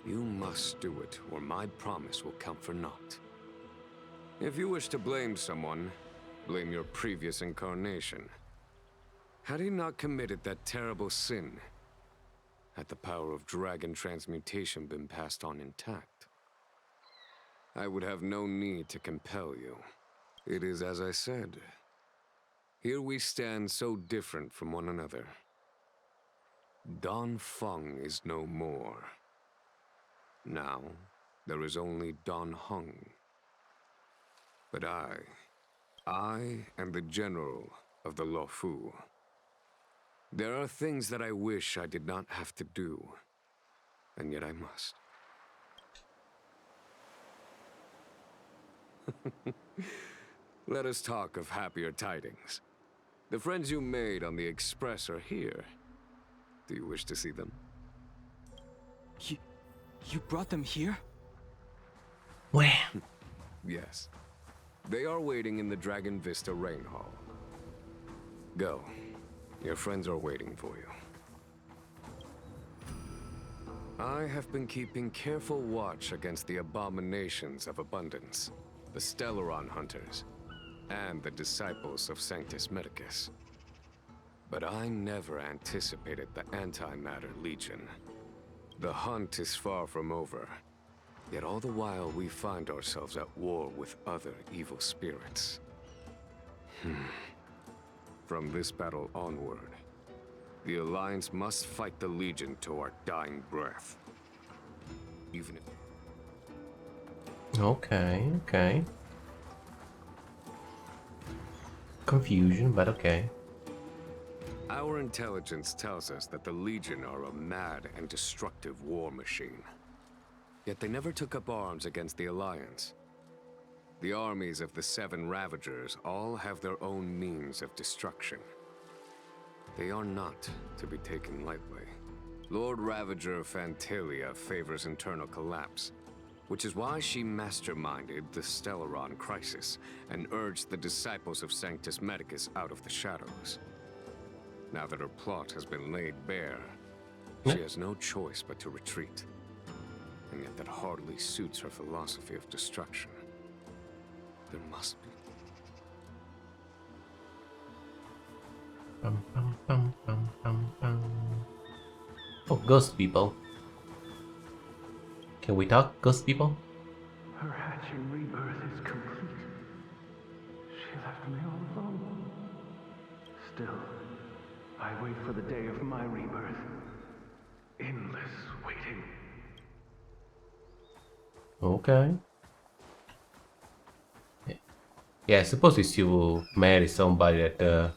You must do it, or my promise will count for naught. If you wish to blame someone, blame your previous incarnation. Had he not committed that terrible sin, had the power of dragon transmutation been passed on intact, I would have no need to compel you. It is as I said. Here we stand so different from one another. Dan Feng is no more. Now, there is only Dan Heng. But I am the general of the Lawfu. There are things that I wish I did not have to do, and yet I must. Let us talk of happier tidings. The friends you made on the Express are here. Do you wish to see them? You brought them here? Where? Yes. They are waiting in the Dragon Vista Rain Hall. Go. Your friends are waiting for you. I have been keeping careful watch against the abominations of abundance, the Stellaron Hunters, and the disciples of Sanctus Medicus. But I never anticipated the Antimatter Legion. The hunt is far from over, yet all the while we find ourselves at war with other evil spirits. From this battle onward, the Alliance must fight the Legion to our dying breath. Even if... Okay. Confusion, but okay. Our intelligence tells us that the Legion are a mad and destructive war machine. Yet they never took up arms against the Alliance. The armies of the Seven Ravagers all have their own means of destruction. They are not to be taken lightly. Lord Ravager Fantalia favors internal collapse, which is why she masterminded the Stellaron crisis and urged the disciples of Sanctus Medicus out of the shadows. Now that her plot has been laid bare, she has no choice but to retreat. And yet that hardly suits her philosophy of destruction. There must be. Oh, ghost people. Can we talk, ghost people? Her hatching rebirth is complete. She left me all alone. Still, I wait for the day of my rebirth. Endless waiting. Okay. Yeah, I suppose if you marry somebody that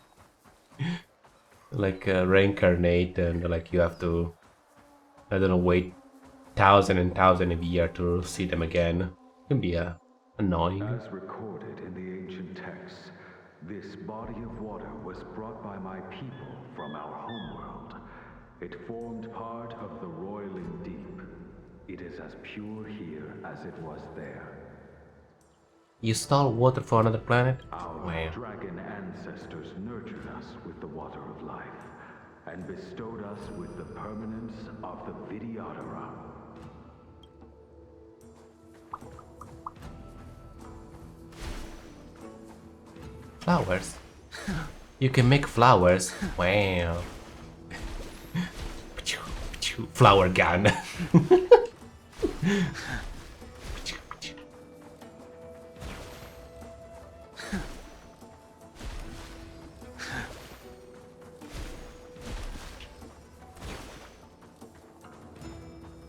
like reincarnate and like you have to, I don't know, wait thousand and thousand of years to see them again. It can be annoying. As recorded in the ancient texts, this body of water was brought by my people from our homeworld. It formed part of the roiling deep. It is as pure here as it was there. You stole water for another planet? Our dragon ancestors nurtured us with the water of life, and bestowed us with the permanence of the Vidyadhara. Flowers? You can make flowers? Wow. Flower gun.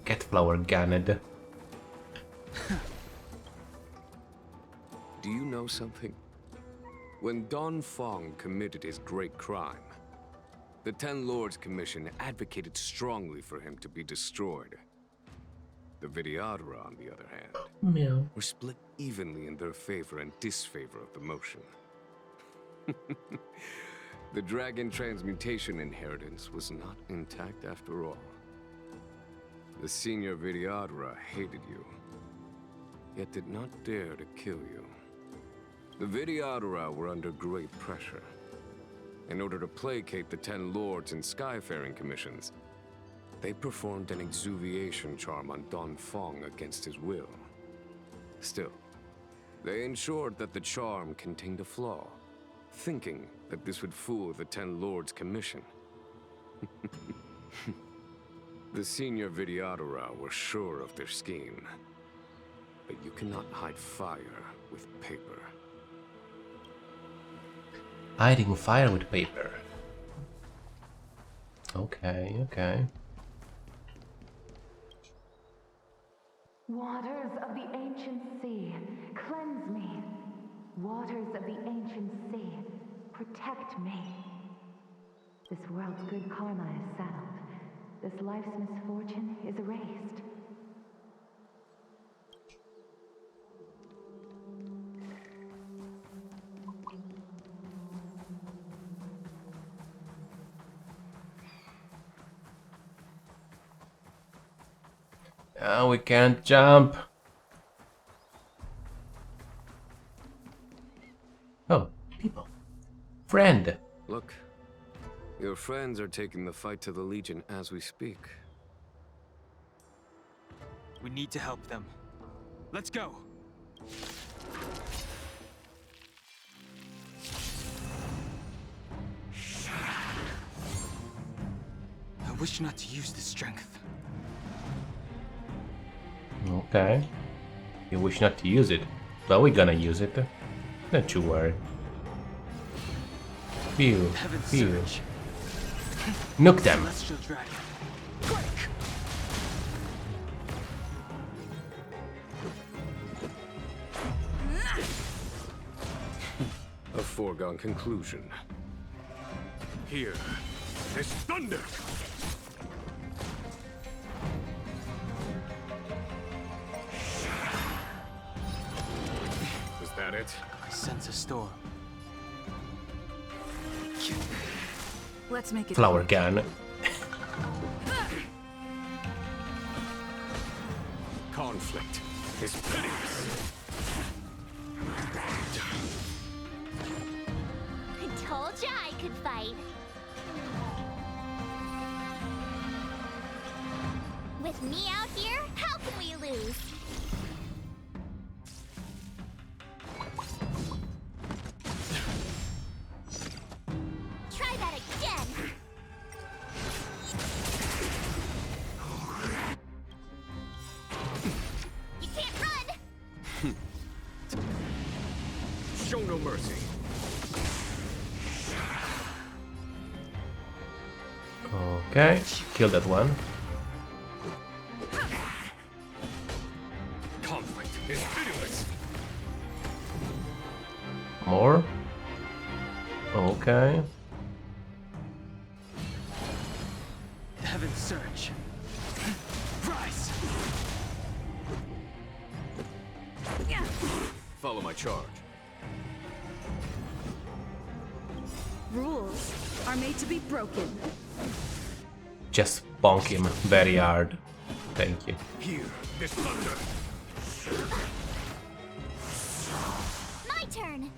Get flower gunned. Do you know something? When Don Fong committed his great crime, the Ten Lords Commission advocated strongly for him to be destroyed. The Vidyadhara, on the other hand, were split evenly in their favor and disfavor of the motion. The dragon transmutation inheritance was not intact after all. The senior Vidyadhara hated you, yet did not dare to kill you. The Vidyadhara were under great pressure. In order to placate the Ten Lords and Skyfaring Commissions, they performed an exuviation charm on Don Fong against his will. Still, they ensured that the charm contained a flaw, thinking that this would fool the Ten Lords Commission. The senior Vidyadhara were sure of their scheme, but you cannot hide fire with paper. Hiding fire with paper. Okay. Waters of the ancient sea, cleanse me. Waters of the ancient sea, protect me. This world's good karma is settled. This life's misfortune is erased. We can't jump. Oh, people. Friend. Look, your friends are taking the fight to the Legion as we speak. We need to help them. Let's go! I wish not to use this strength. Okay. You wish not to use it, but we're gonna use it. Don't you worry. Phew, phew. Nuke them! Celestial dragon. Quick! A foregone conclusion. Here is thunder! Is that it? I sense a storm. Let's make it Flower gun. Conflict is pitiless. I told ya I could fight. With me out here, how can we lose? Try that again. You can't run. Show no mercy. Okay, kill that one. Conflict is pitiless. More. Okay. Heaven surge. Rise! Follow my charge. Rules are made to be broken. Just bonk him very hard. Thank you. Here, this thunder. My turn.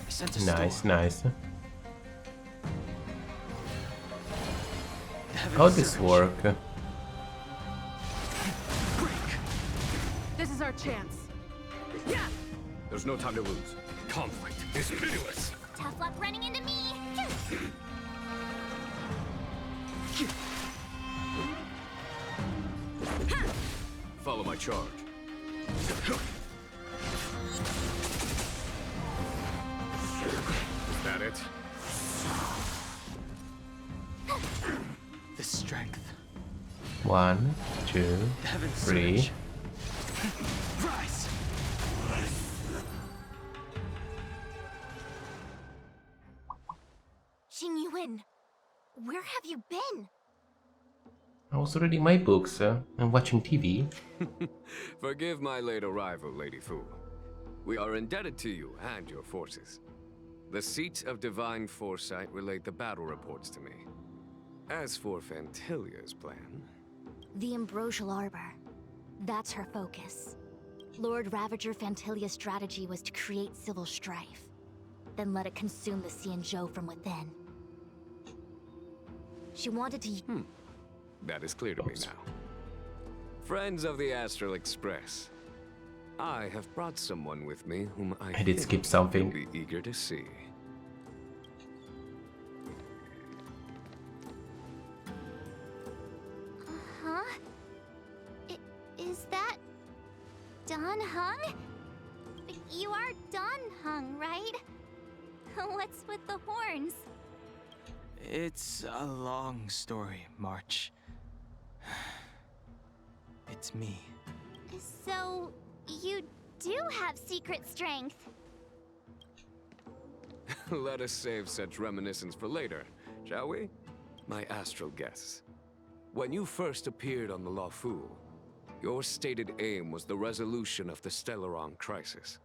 I sense a Nice, storm. nice. Heaven How this surge. work? This is our chance. There's no time to lose. Conflict is pitiless. Tough luck running into me. Follow my charge. Is that it? The strength. 1, 2, Heaven 3. surge. Rise! Xingyuan, where have you been? I was reading my books and watching TV. Forgive my late arrival, Lady Fu. We are indebted to you and your forces. The Seat of Divine Foresight relayed the battle reports to me. As for Fantilia's plan... The Ambrosial Arbor. That's her focus. Lord Ravager Fantilia's strategy was to create civil strife, then let it consume the Xianzhou from within. She wanted to... That is clear to me now. Friends of the Astral Express, I have brought someone with me whom I did skip something. You'll be eager to see. Huh? Is that Dan Heng? You are Dan Heng, right? What's with the horns? It's a long story, March. It's me. So, you do have secret strength. Let us save such reminiscence for later, shall we? My astral guests. When you first appeared on the Luofu, your stated aim was the resolution of the Stellaron crisis.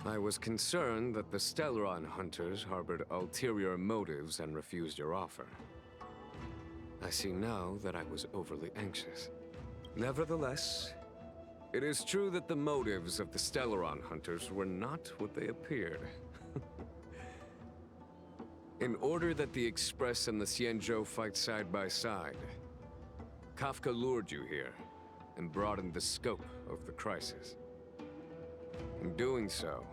I was concerned that the Stellaron hunters harbored ulterior motives and refused your offer. I see now that I was overly anxious. Nevertheless, It is true that the motives of the Stellaron hunters were not what they appeared. In order that the Express and the Xianzhou fight side by side, Kafka lured you here and broadened the scope of the crisis. In doing so,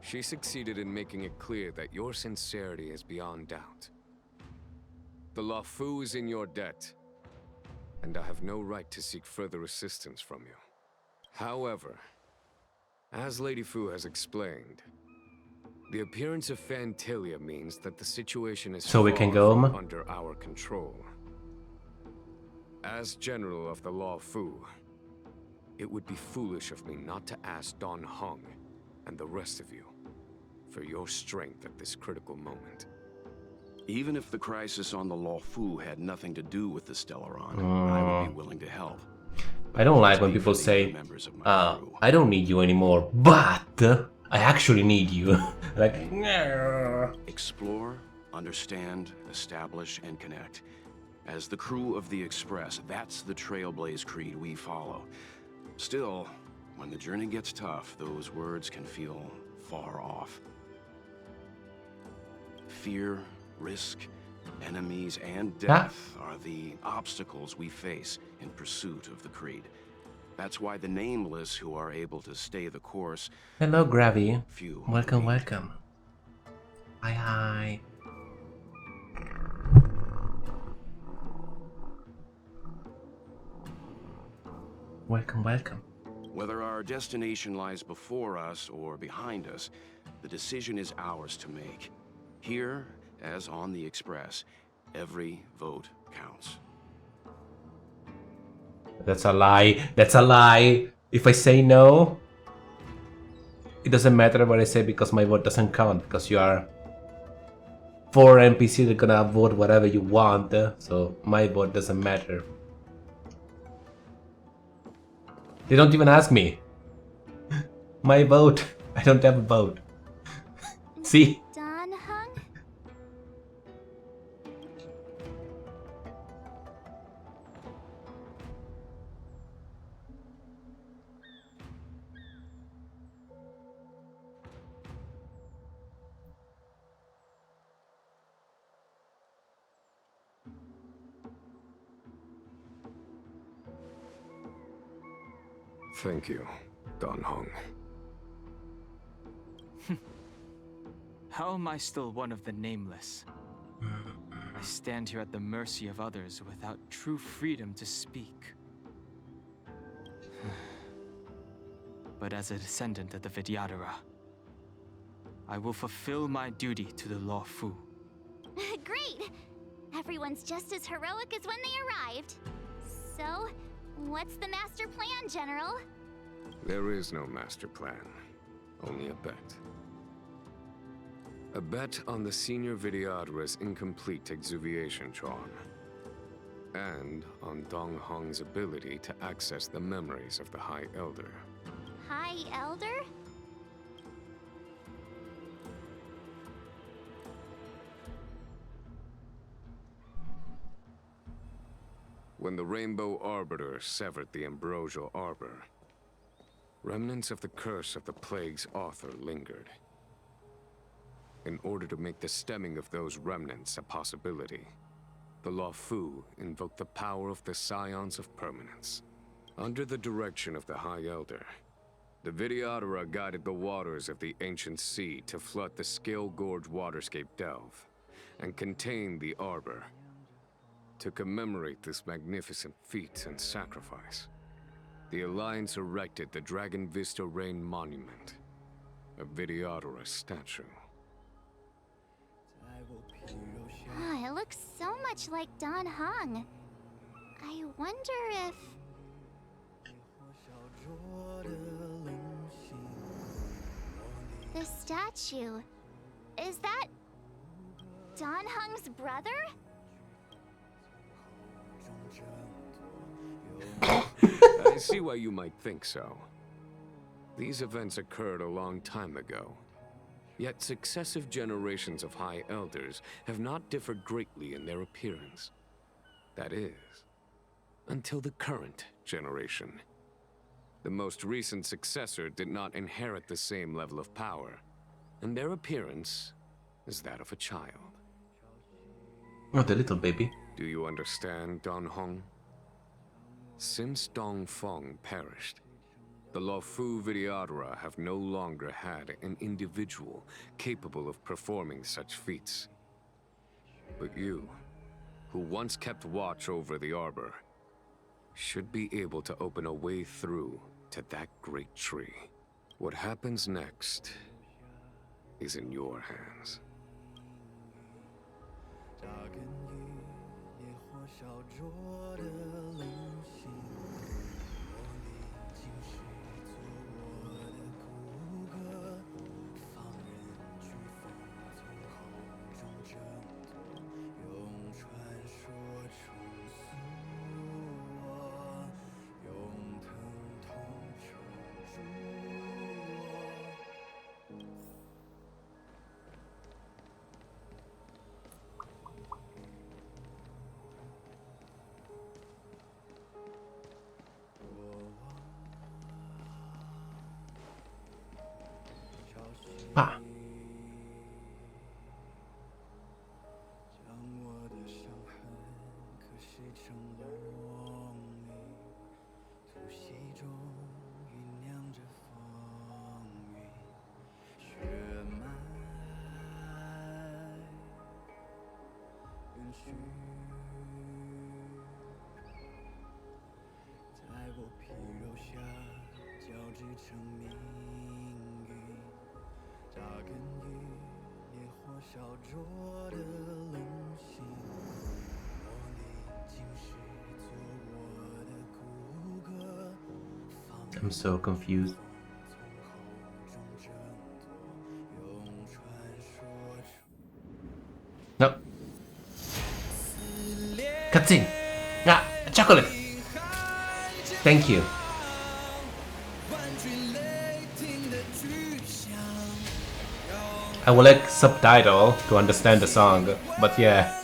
she succeeded in making it clear that your sincerity is beyond doubt. The Luofu is in your debt, and I have no right to seek further assistance from you. However, as Lady Fu has explained, the appearance of Fantilia means that the situation is So we can far go from home? under our control. As General of the Luofu, it would be foolish of me not to ask Dan Heng and the rest of you for your strength at this critical moment. Even if the crisis on the Luofu had nothing to do with the Stellaron, I would be willing to help. I don't like when people say, I don't need you anymore, but I actually need you. Like, no. Explore, understand, establish, and connect. As the crew of the Express, that's the Trailblaze creed we follow. Still, when the journey gets tough, those words can feel far off. Fear, risk, enemies, and death are the obstacles we face in pursuit of the creed. That's why the nameless who are able to stay the course. Hello, Gravy. Few Welcome, welcome. Hi, hi. Welcome, welcome. Whether our destination lies before us or behind us, the decision is ours to make. Here, as on the Express, every vote counts. That's a lie. That's a lie. If I say no, it doesn't matter what I say because my vote doesn't count. Because you are 4 NPCs that are gonna vote whatever you want. So my vote doesn't matter. They don't even ask me. My vote. I don't have a vote. See? Dan Heng? Thank you, Dan Heng. How am I still one of the nameless? I stand here at the mercy of others without true freedom to speak. But as a descendant of the Vidyadhara, I will fulfill my duty to the Luofu. Great! Everyone's just as heroic as when they arrived. So, what's the master plan, General? There is no master plan, only a bet. A bet on the senior Vidyadhara's incomplete exuviation charm, and on Dong Hong's ability to access the memories of the High Elder. High Elder? When the Rainbow Arbiter severed the Ambrosial Arbor, remnants of the curse of the plague's author lingered. In order to make the stemming of those remnants a possibility, the Luofu invoked the power of the Scions of Permanence. Under the direction of the High Elder, the Vidyadhara guided the waters of the ancient sea to flood the Scale Gorge waterscape delve and contain the Arbor. To commemorate this magnificent feat and sacrifice, the Alliance erected the Dragon Vista Rain Monument, a Vidyadhara statue. It looks so much like Dan Heng. I wonder if... The statue... Is that... Dan Heng's brother? I see why you might think so. These events occurred a long time ago. Yet successive generations of High Elders have not differed greatly in their appearance. That is, until the current generation. The most recent successor did not inherit the same level of power, and their appearance is that of a child. Oh, the little baby. Do you understand, Don Hong? Since Dong Feng perished, the Luofu Vidyadhara have no longer had an individual capable of performing such feats. But you, who once kept watch over the arbor, should be able to open a way through to that great tree. What happens next is in your hands. Ah. I'm so confused. No. Cutscene. Ah, chocolate. Thank you. I will like subtitle to understand the song, but yeah.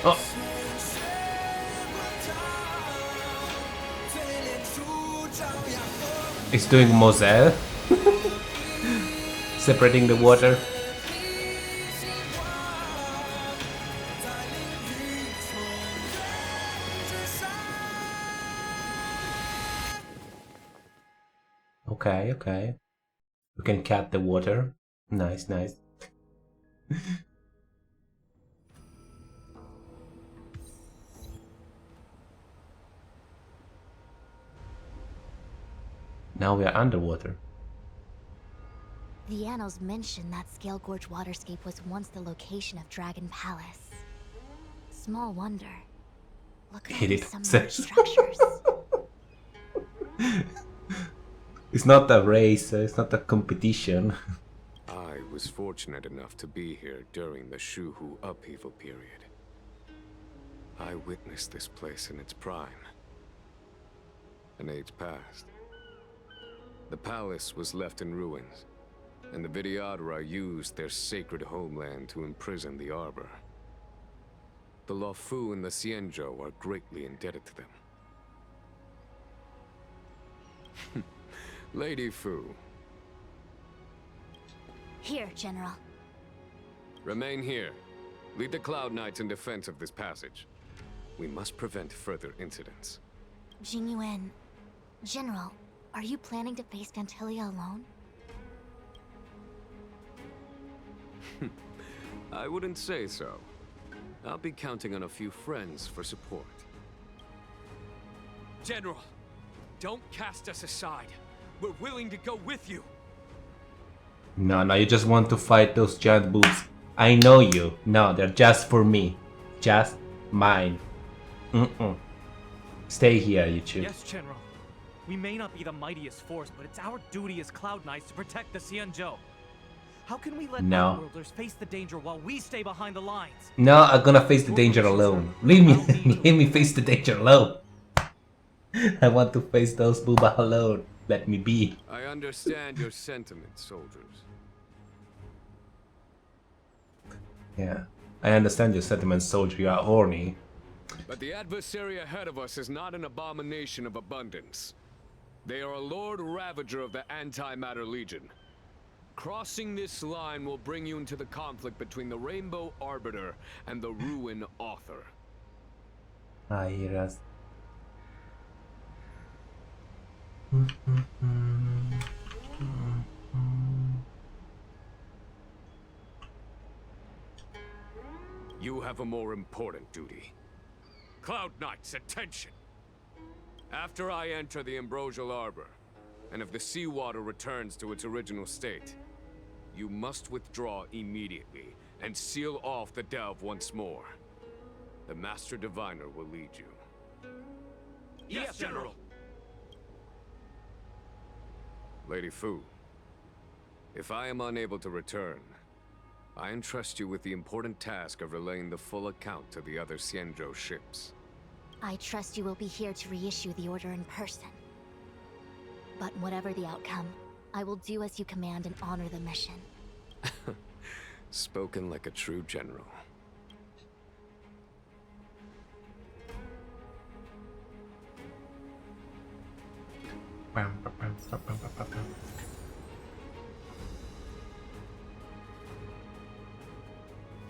Oh. It's doing Moselle. Separating the water. Okay, okay. We can cut the water. Nice, nice. Now we are underwater. The annals mention that Scale Gorge waterscape was once the location of Dragon Palace. Small wonder. Look at these submerged structures. It's not a race, it's not a competition. I was fortunate enough to be here during the Shuhu upheaval period. I witnessed this place in its prime. An age passed. The palace was left in ruins, and the Vidyadhara used their sacred homeland to imprison the arbor. The Luofu and the Xianzhou are greatly indebted to them. Lady Fu. Here, General. Remain here. Lead the Cloud Knights in defense of this passage. We must prevent further incidents. Jingyuan, General, are you planning to face Vantilia alone? I wouldn't say so. I'll be counting on a few friends for support. General, don't cast us aside. We're willing to go with you. No, you just want to fight those giant boobs. I know you. No, they're just for me. Just mine. Stay here, you two. Yes, General. We may not be the mightiest force, but it's our duty as Cloud Knights to protect the Xianzhou. How can we let Outworlders face the danger while we stay behind the lines? No, I'm gonna face the danger alone. Leave me face the danger alone. I want to face those booba alone. Let me be. I understand your sentiments, soldiers. Yeah. I understand your sentiments, soldier. You are horny. But the adversary ahead of us is not an abomination of abundance. They are a Lord Ravager of the Antimatter Legion. Crossing this line will bring you into the conflict between the Rainbow Arbiter and the Ruin Author. Ah, yes. You have a more important duty. Cloud Knights, attention! After I enter the Ambrosial Arbor, and if the seawater returns to its original state, you must withdraw immediately and seal off the delve once more. The Master Diviner will lead you. Yes, General! Lady Fu, if I am unable to return, I entrust you with the important task of relaying the full account to the other Xianzhou ships. I trust you will be here to reissue the order in person. But whatever the outcome, I will do as you command and honor the mission. Spoken like a true general.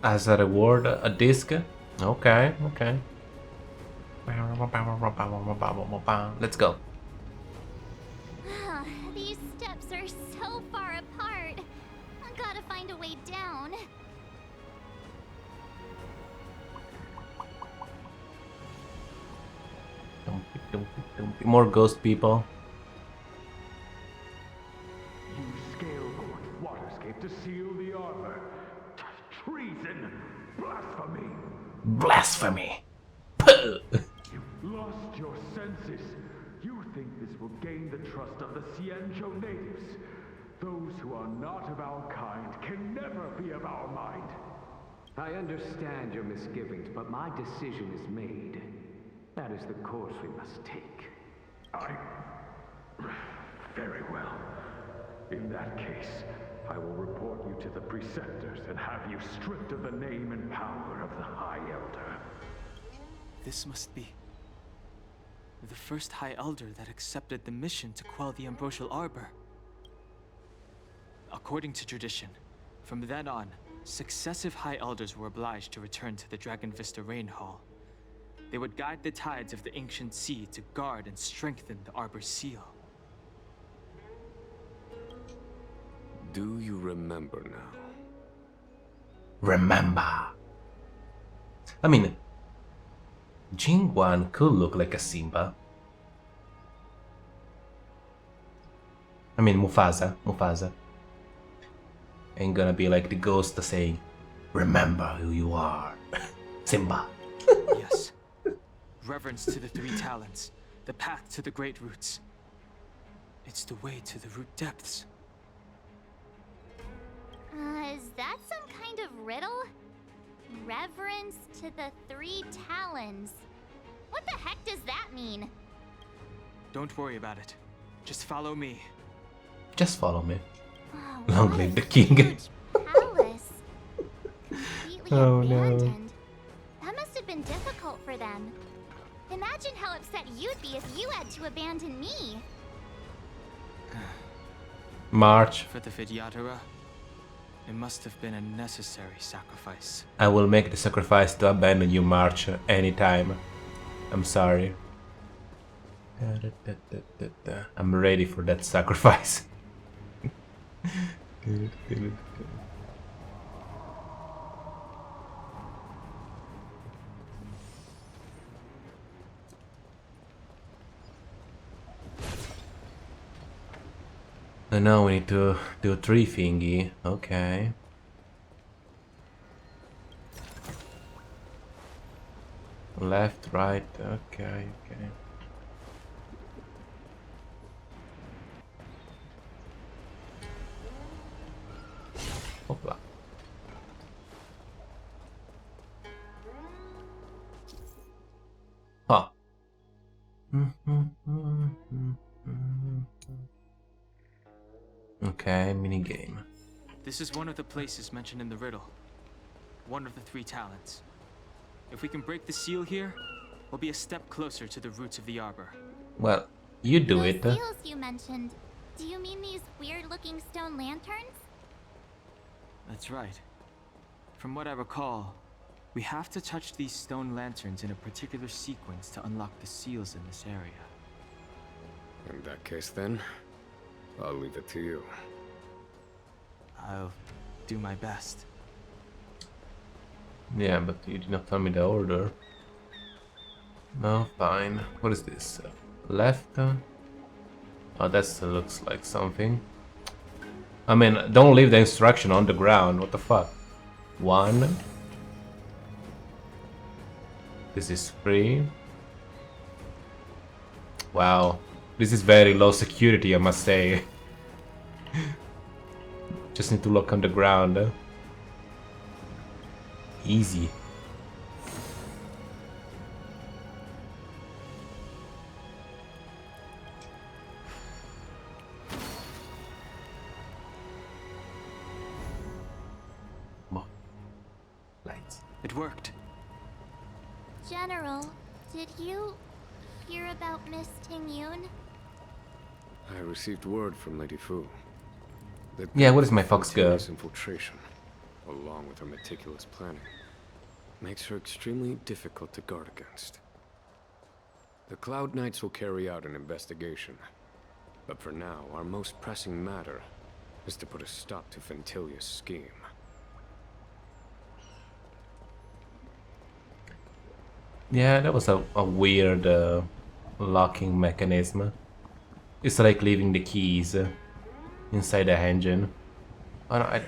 As a reward, a disc? Okay, okay. Let's go. These steps are so far apart. I gotta find a way down. More ghost people. You scaled the waterscape to seal the armor. Treason! Blasphemy! Blasphemy! You've lost your senses. You think this will gain the trust of the Xianzhou natives. Those who are not of our kind can never be of our mind. I understand your misgivings, but my decision is made. That is the course we must take. Very well. In that case, I will report you to the Preceptors and have you stripped of the name and power of the High Elder. This must be the first High Elder that accepted the mission to quell the Ambrosial Arbor. According to tradition, from then on, successive High Elders were obliged to return to the Dragon Vista Rain Hall. They would guide the tides of the ancient sea to guard and strengthen the Arbor's seal. Do you remember now? Remember. I mean, Jingwan could look like a Simba. I mean, Mufasa. Ain't gonna be like the ghost saying, remember who you are. Simba. Yes. Reverence to the three talents, the path to the great roots. It's the way to the root depths. Is that some kind of riddle? Reverence to the three talons. What the heck does that mean? Don't worry about it. Just follow me. Just follow me. Oh, Long live the king. Palace. Completely Oh, abandoned. That must have been difficult for them. Imagine how upset you'd be if you had to abandon me. March. For the Vidyadhara, it must have been a necessary sacrifice. I will make the sacrifice to abandon you, March, anytime. I'm sorry. I'm ready for that sacrifice. So now we need to do a tree thingy. Okay. Left, right, okay. Hopla. Huh. Okay, minigame. This is one of the places mentioned in the riddle. one of the 3 talents. If we can break the seal here, we'll be a step closer to the roots of the arbor. Well, you do Those it. seals you mentioned, do you mean these weird-looking stone lanterns? That's right. From what I recall, we have to touch these stone lanterns in a particular sequence to unlock the seals in this area. In that case, then, I'll leave it to you. I'll do my best. Yeah, but you did not tell me the order. No, fine. What is this? Left? Oh, that looks like something. I mean, don't leave the instruction on the ground. What the fuck? 1. This is 3. Wow. This is very low security, I must say. Just need to look on the ground. Easy. Lights. It worked. General, did you hear about Miss Tingyun? I received word from Lady Fu. That Yeah, what is my fox girl? continuous infiltration, along with her meticulous planning, makes her extremely difficult to guard against. The Cloud Knights will carry out an investigation, but for now, our most pressing matter is to put a stop to Fentilia's scheme. Yeah, that was a weird locking mechanism. It's like leaving the keys inside the engine. Oh no,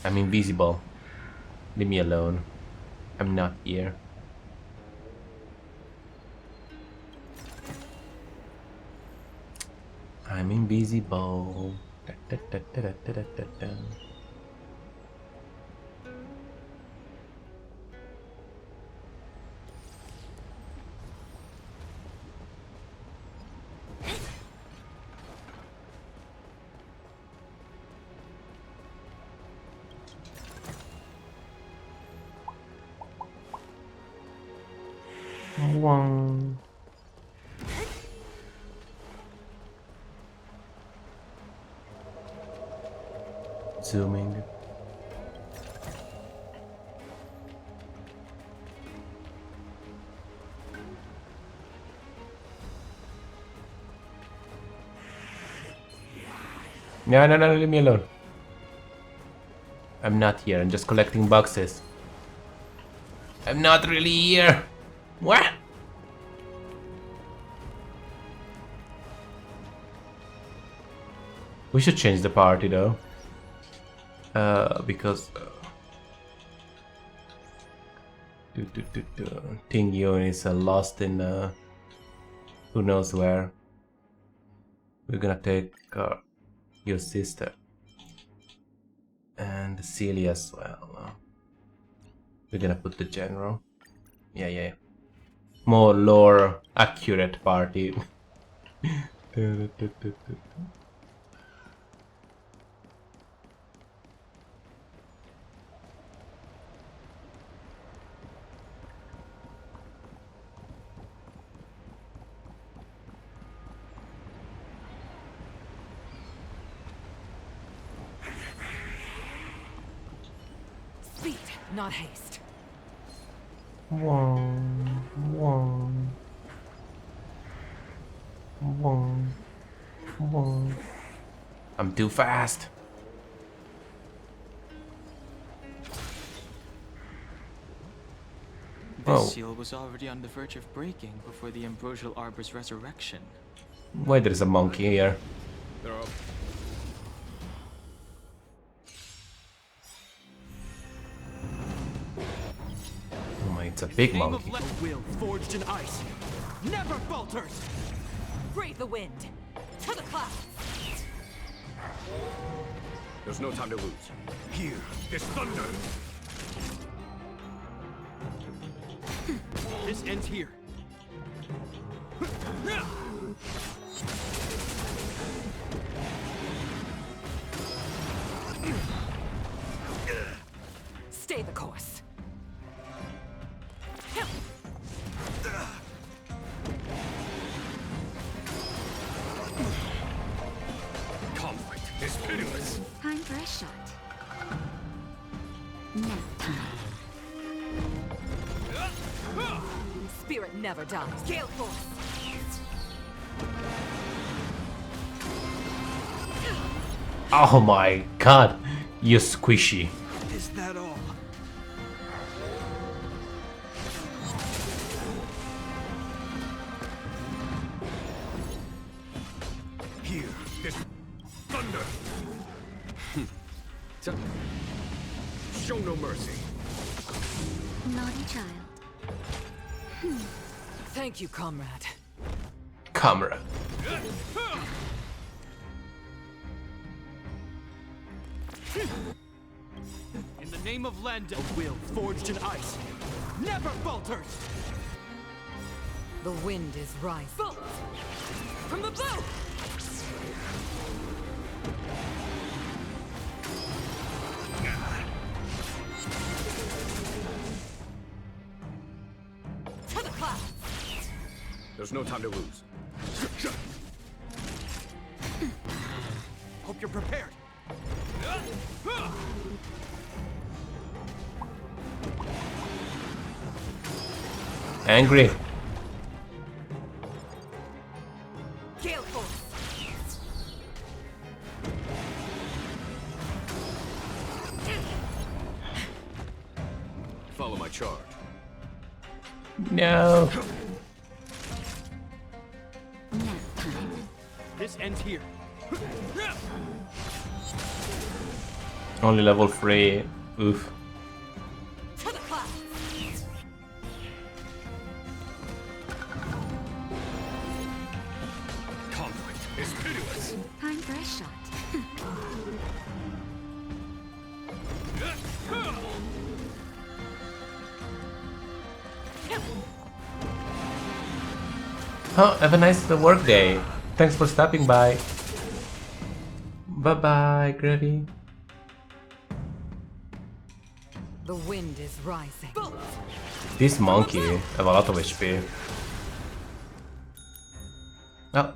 I'm invisible. Leave me alone. I'm not here. I'm invisible. Da, da, da, da, da, da, da, da. One. Zooming. No, leave me alone. I'm not here, I'm just collecting boxes. I'm not really here. What? We should change the party though. Because Tingyun is lost in who knows where. We're gonna take your sister and Celia as well. We're gonna put the general. Yeah. More lore accurate party. Speed, not haste. One. I'm too fast. This seal was already on the verge of breaking before the Ambrosial Arbor's resurrection. Why there's a monkey here? Oh my, it's a big monkey. Will forged in ice never falters. Free the wind. To the clouds. There's no time to lose. Hear this thunder. This ends here. Stay the course. spirit never dies. Gale Force! Oh my god, you're squishy. Is that all? Here, this thunder. Show no mercy. Naughty child. Thank you, comrade. Camera. In the name of Lando, a will forged in ice never falters! The wind is rising. Bolt! From the bow! To the clouds! There's no time to lose. Hope you're prepared. Angry. Gale Force! Follow my charge. No. This ends here. Only level 3. Oof. To the clouds! Conflict is pitiless. Time for a shot. Oh, have a nice work day. Thanks for stopping by. Bye bye, Gravy. The wind is rising. This monkey have a lot of HP. Oh,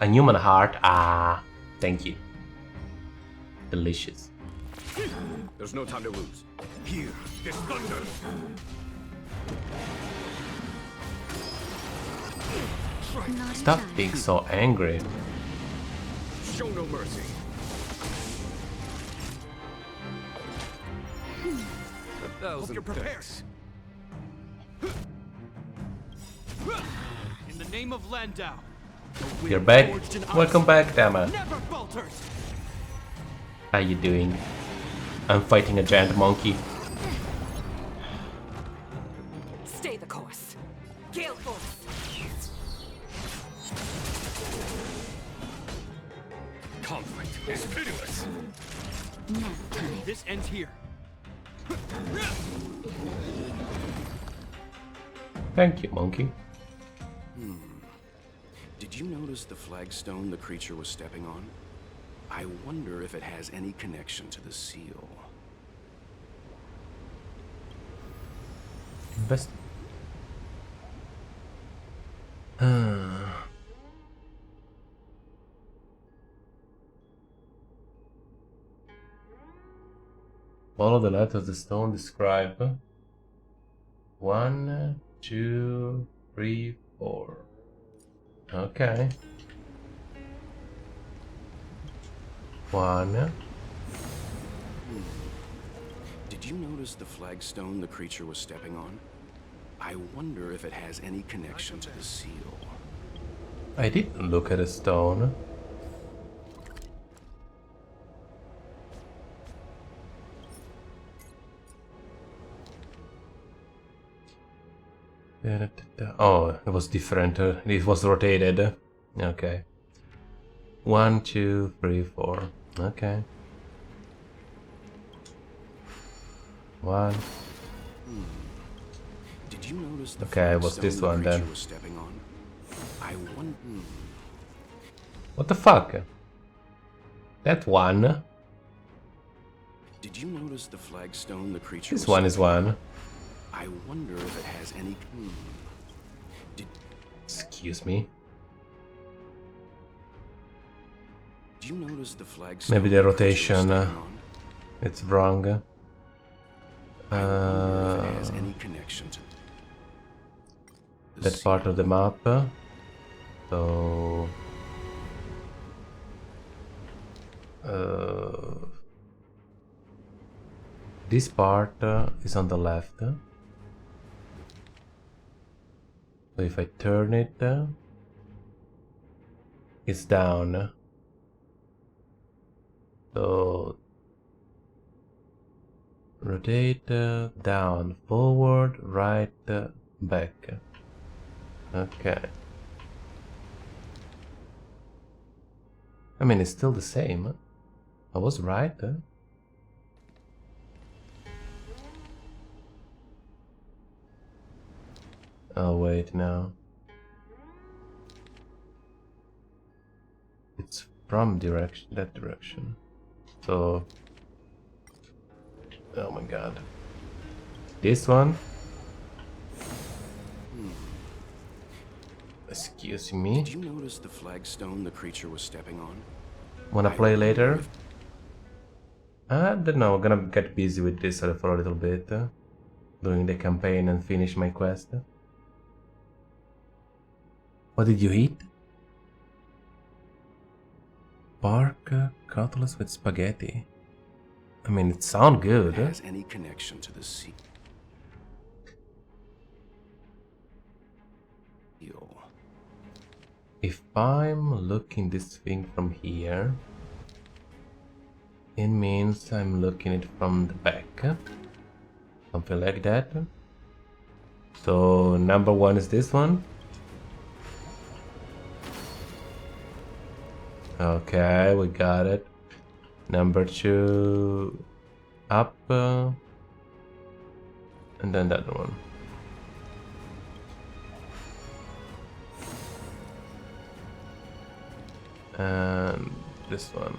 a human heart. Ah, thank you. Delicious. There's no time to lose. Here, this thunder. Stop being so angry. Show no mercy. Hope you're prepared. In the name of Landau. a will You're back. forged in ice Welcome back, Dama. never falters. How you doing? I'm fighting a giant monkey. Stay the course. Gale Force! Conflict is pitiless. This ends here. Thank you, monkey. Did you notice the flagstone the creature was stepping on? I wonder if it has any connection to the seal. Best. Follow the letters the stone describe. 1, 2, 3, 4. Okay. 1. Did you notice the flagstone the creature was stepping on? I wonder if it has any connection to the seal. I didn't look at a stone. Oh, it was different. It was rotated. Okay. 1, 2, 3, 4. Okay. 1. Did you notice the Okay, what's this flagstone one the then? creature was stepping on? I wonder. What the fuck? That one. Did you notice the flagstone the creature This was one is stepping on? 1. I wonder if it has any. Excuse me. Did you notice the flagstone? Maybe the rotation. stepping on? It's wrong. I wonder if it has any connection to. that part of the map. So this part is on the left. So if I turn it, it's down. So rotate down, forward, right, back. Okay. I mean, it's still the same. I was right. Oh wait, no. It's from that direction. So, oh my god. This one? Excuse me. Did you notice the flagstone the creature was stepping on? Wanna play later? I don't know, I'm gonna get busy with this for a little bit. Doing the campaign and finish my quest. What did you eat? Bark cutlass with spaghetti. I mean, it sounds good. Has any connection to the sea? If I'm looking this thing from here, it means I'm looking it from the back. Something like that. So number one is this one. Okay, we got it. Number two, up, and then that one. And this one.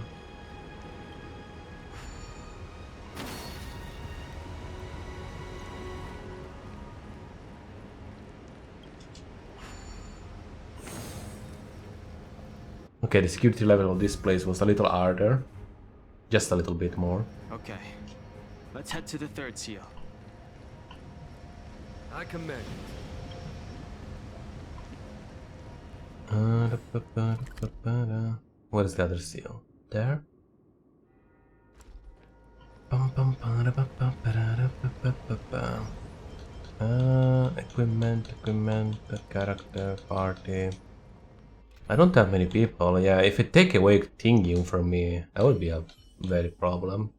Okay, the security level of this place was a little harder. Just a little bit more. Okay. Let's head to the third seal. I commend. What is the other seal? There? Equipment, character, party. I don't have many people. Yeah, if it take away Tingyun from me, that would be a very problem.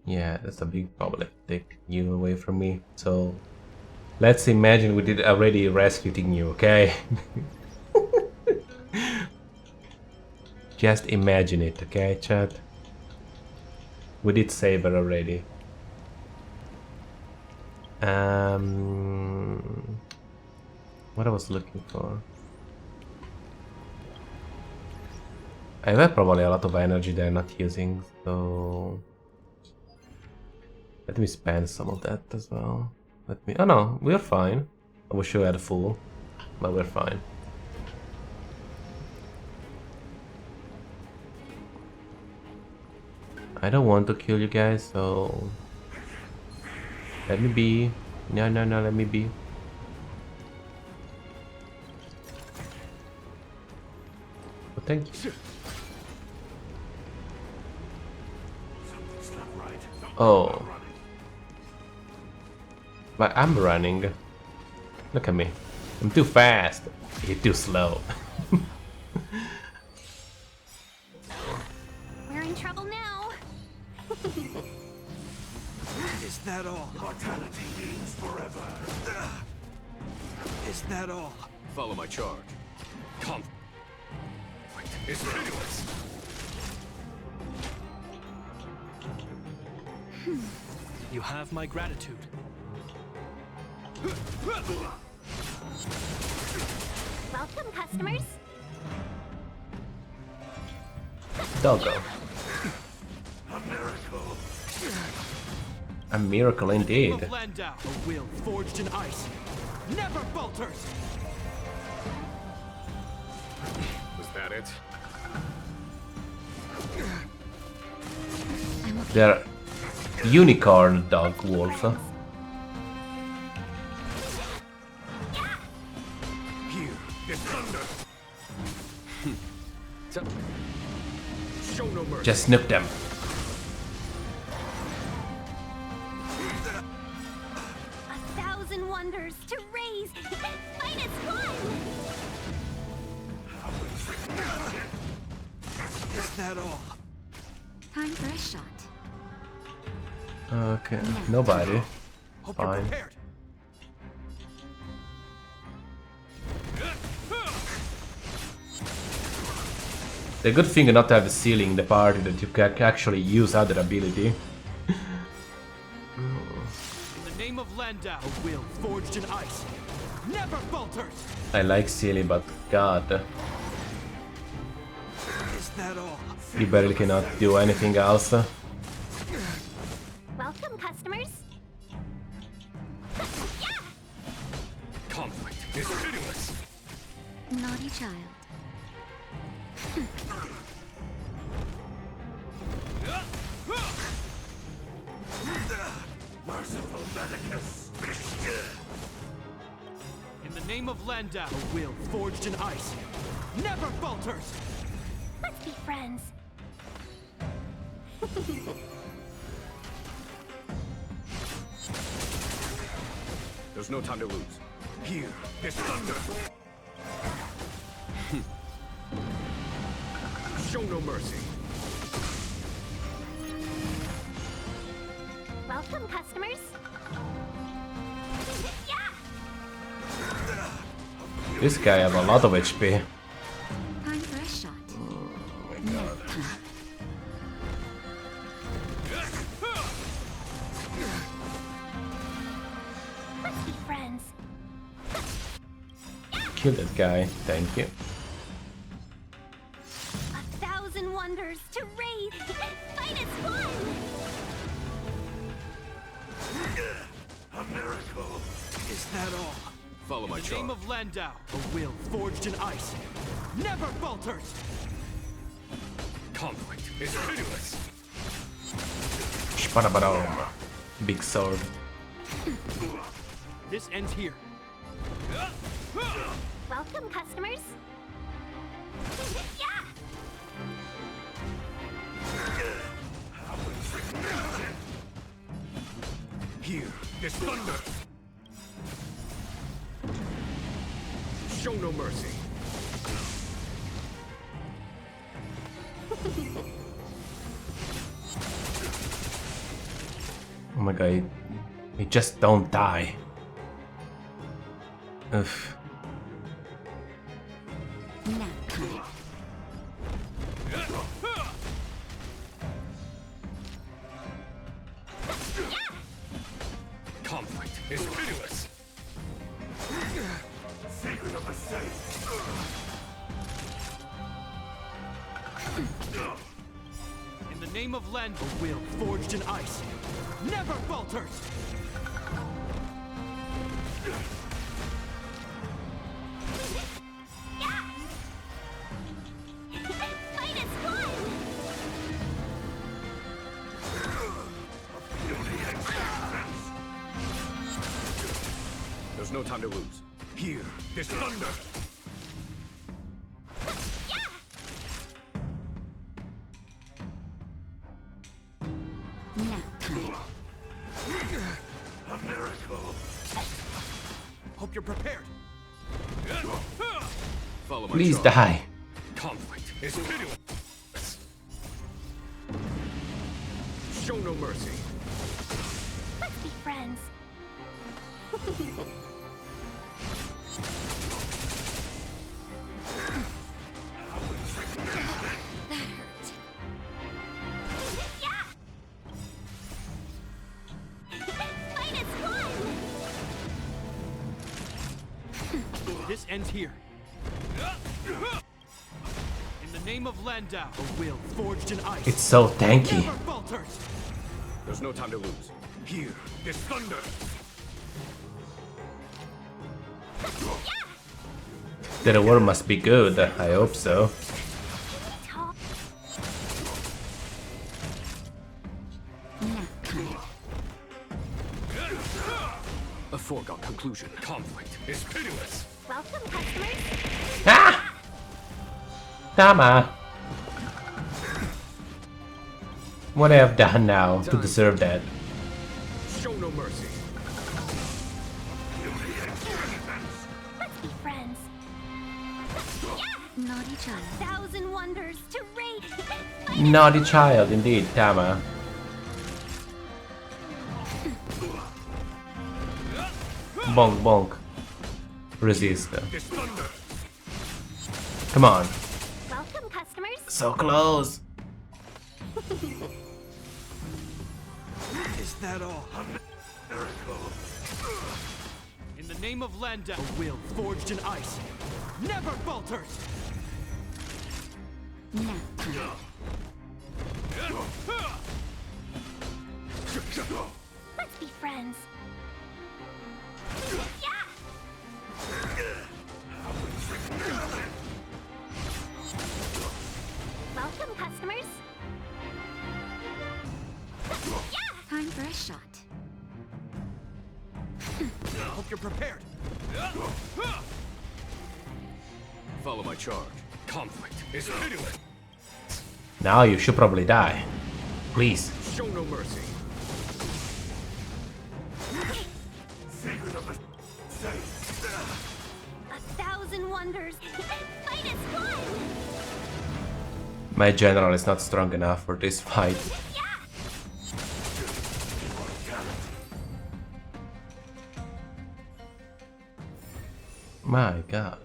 Yeah, that's a big problem if take you away from me. So let's imagine we did already rescue you, okay? Just imagine it, okay, chat? We did save her already. What I was looking for? I have probably a lot of energy they're not using, so let me spend some of that as well. Let me. Oh no, we're fine. I wish we had a full, but we're fine. I don't want to kill you guys, so let me be. No, let me be. Oh, thank you. Oh. But I'm running. Look at me. I'm too fast. You're too slow. We're in trouble now. Is that all? Mortality means forever. Is that all? Follow my charge. Come. It's ridiculous. You have my gratitude. Welcome, customers. Doggo. A miracle. A miracle indeed. Of Landau, a will forged in ice. Never falters. Was that it? They're unicorn dog wolf. Just nuke them. A thousand wonders to raise. Fight as one. Is that all? Time for a shot. Okay, nobody. Hope you're Fine. prepared. The good thing not to have a ceiling in the party that you can actually use other ability. In the name of Landau, a will forged in ice never falters. I like ceiling, but god, Is that all? you barely cannot do anything else. Welcome, customers. Conflict is pitiless. Naughty child. Merciful Medicus. In the name of Landau, a will forged in ice never falters. Let's be friends. There's no time to lose. Here is thunder. Show no mercy. Welcome, customers. This guy has a lot of HP. Time for a shot. Let's be friends. Kill that guy, thank you. A thousand wonders to raise. Fight as one. A miracle. Is that all? Follow my In the name charge. of Landau, a will forged in ice never falters. Conflict is pitiless. Spadabadom. Big sword. This ends here. Welcome, customers. Here is thunder. Show no mercy. Oh my god, he just don't die. Ugh. Nap time. Conflict is pitiless. Sacred of the saints. In the name of Landau, a will forged in ice never falters. Fight as one. There's no time to lose. Here is thunder. Nap time. A miracle. Hope you're prepared. Follow my Please charge. die. Conflict is pitiless. Show no mercy. Let's be friends. Fight as one. This ends here. In the name of Landau, a will forged in ice It's so tanky. never falters. There's no time to lose. Here is thunder. The reward must be good, I hope so. conclusion. Conflict is pitiless. Welcome, customers. Ah! Tama! What I have done now to deserve that? Show no mercy. Let's be friends. Naughty child. Thousand wonders to rate. Naughty child, indeed, Tama. Bonk, bonk. Resist. Come on. Welcome, customers. So close. Is that all? In the name of Landa, a will forged in ice never falters. Let's be friends. Welcome, customers. Time for a shot. Hope you're prepared. Follow my charge. Conflict is pitiless. Now you should probably die. Please. Show no mercy. A thousand wonders. Fight is one. My general is not strong enough for this fight. My god.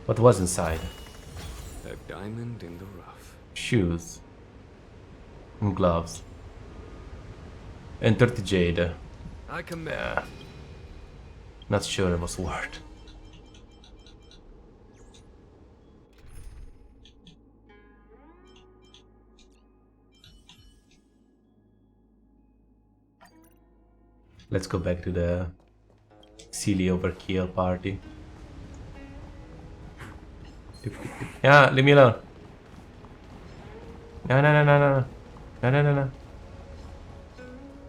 What was inside? A diamond in the rough. Shoes. And gloves. And 30 jade. I command. Yeah. Not sure it was worth. Let's go back to the silly overkill party. Yeah, leave me alone. No, no, no, no, no, no, no, no, no.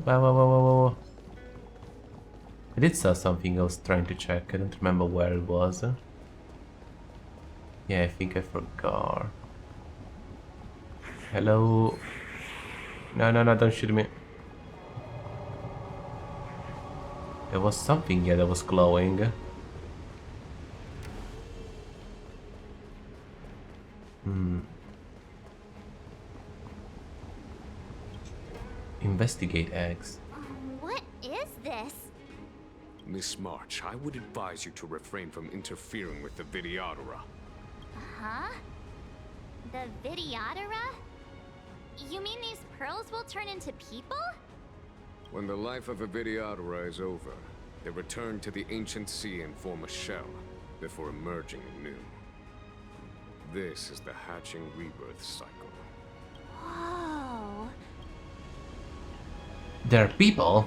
Whoa, whoa, whoa, whoa, whoa. I did saw something I was trying to check. I don't remember where it was. Yeah, I think I forgot. Hello. No, no, no, don't shoot me. There was something here that was glowing. Investigate eggs. What is this? Miss March, I would advise you to refrain from interfering with the Videodora. Huh? The Videodora? You mean these pearls will turn into people? When the life of a Videodora is over, they return to the ancient sea and form a shell, before emerging anew. This is the hatching rebirth cycle. Whoa. They're people?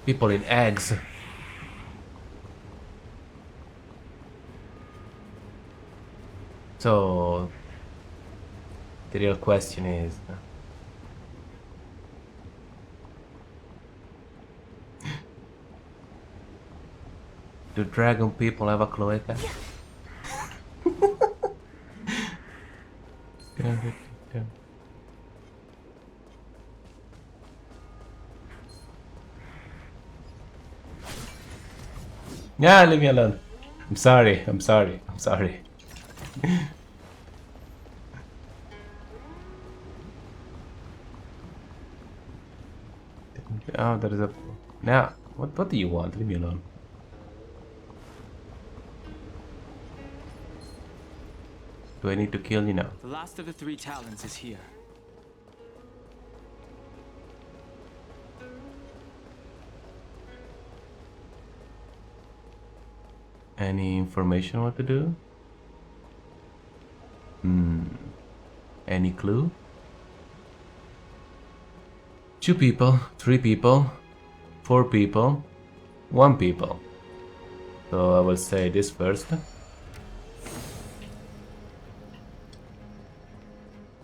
People in eggs. So the real question is, do dragon people have a cloaca? Yeah, leave me alone. I'm sorry, I'm sorry, I'm sorry. Oh, there is a... Now, what do you want? Leave me alone. Do I need to kill you now? The last of the 3 talons is here. Any information what to do? Any clue? 2 people, 3 people, 4 people, 1 people. So I will say this first.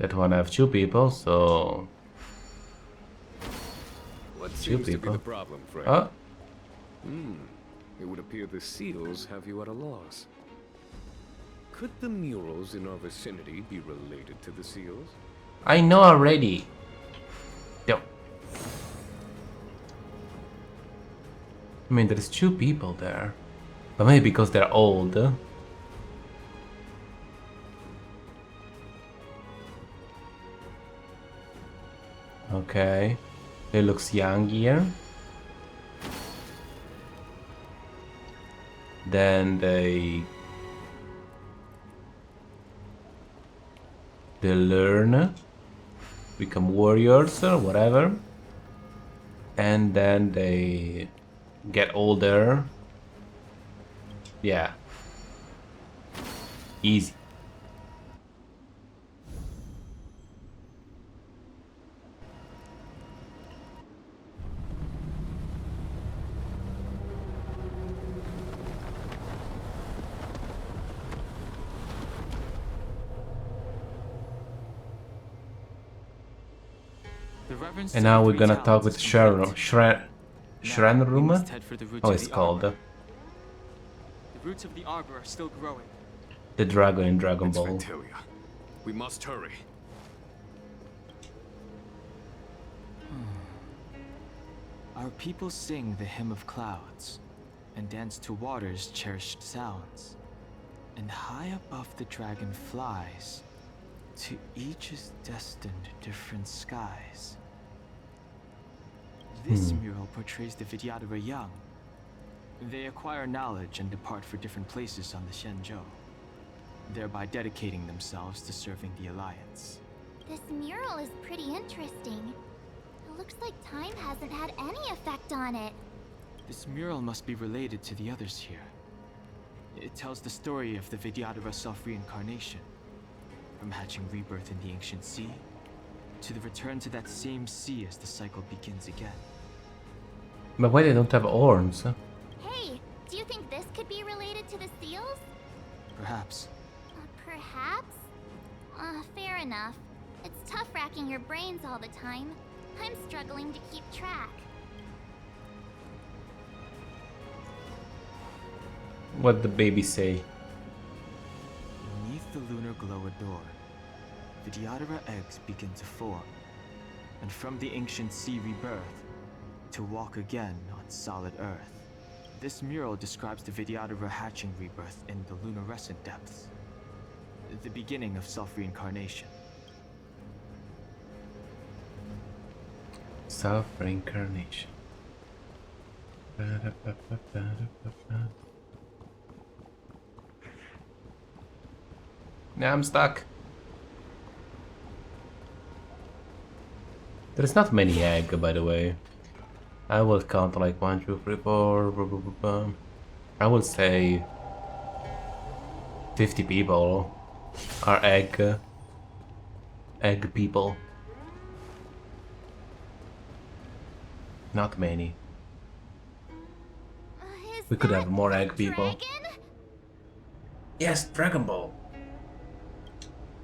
That one I have 2 people, so What 2 seems to be people. the problem, friend? Oh, It would appear the seals have you at a loss. Could the murals in our vicinity be related to the seals? I know already. Yo. I mean, there's 2 people there, but maybe because they're old. Okay, it looks young here. Then they learn, become warriors or whatever, and then they get older. Yeah, easy. And now we're gonna talk with Shrenruma? Oh, it's called. The roots of the arbor are still growing. The dragon in Dragon Ball. We must hurry. Our people sing the hymn of clouds and dance to water's cherished sounds. And high above the dragon flies, to each is destined different skies. This mural portrays the Vidyadhara young. They acquire knowledge and depart for different places on the Xianzhou, thereby dedicating themselves to serving the Alliance. This mural is pretty interesting. It looks like time hasn't had any effect on it. This mural must be related to the others here. It tells the story of the Vidyadhara self-reincarnation, from hatching rebirth in the ancient sea, to the return to that same sea as the cycle begins again. But why they don't have horns? Hey, do you think this could be related to the seals? Perhaps. Perhaps? Fair enough. It's tough racking your brains all the time. I'm struggling to keep track. What the baby say? Beneath the lunar glow adored, Vidyadhara eggs begin to form, and from the ancient sea rebirth, to walk again on solid earth. This mural describes the Vidyadhara hatching rebirth in the lunarescent depths, the beginning of self-reincarnation. Self-reincarnation. Now I'm stuck. There's not many eggs, by the way. I will count like 1, 2, 3, 4. I will say 50 people are egg people. Not many. We could have more egg people. Yes, Dragon Ball.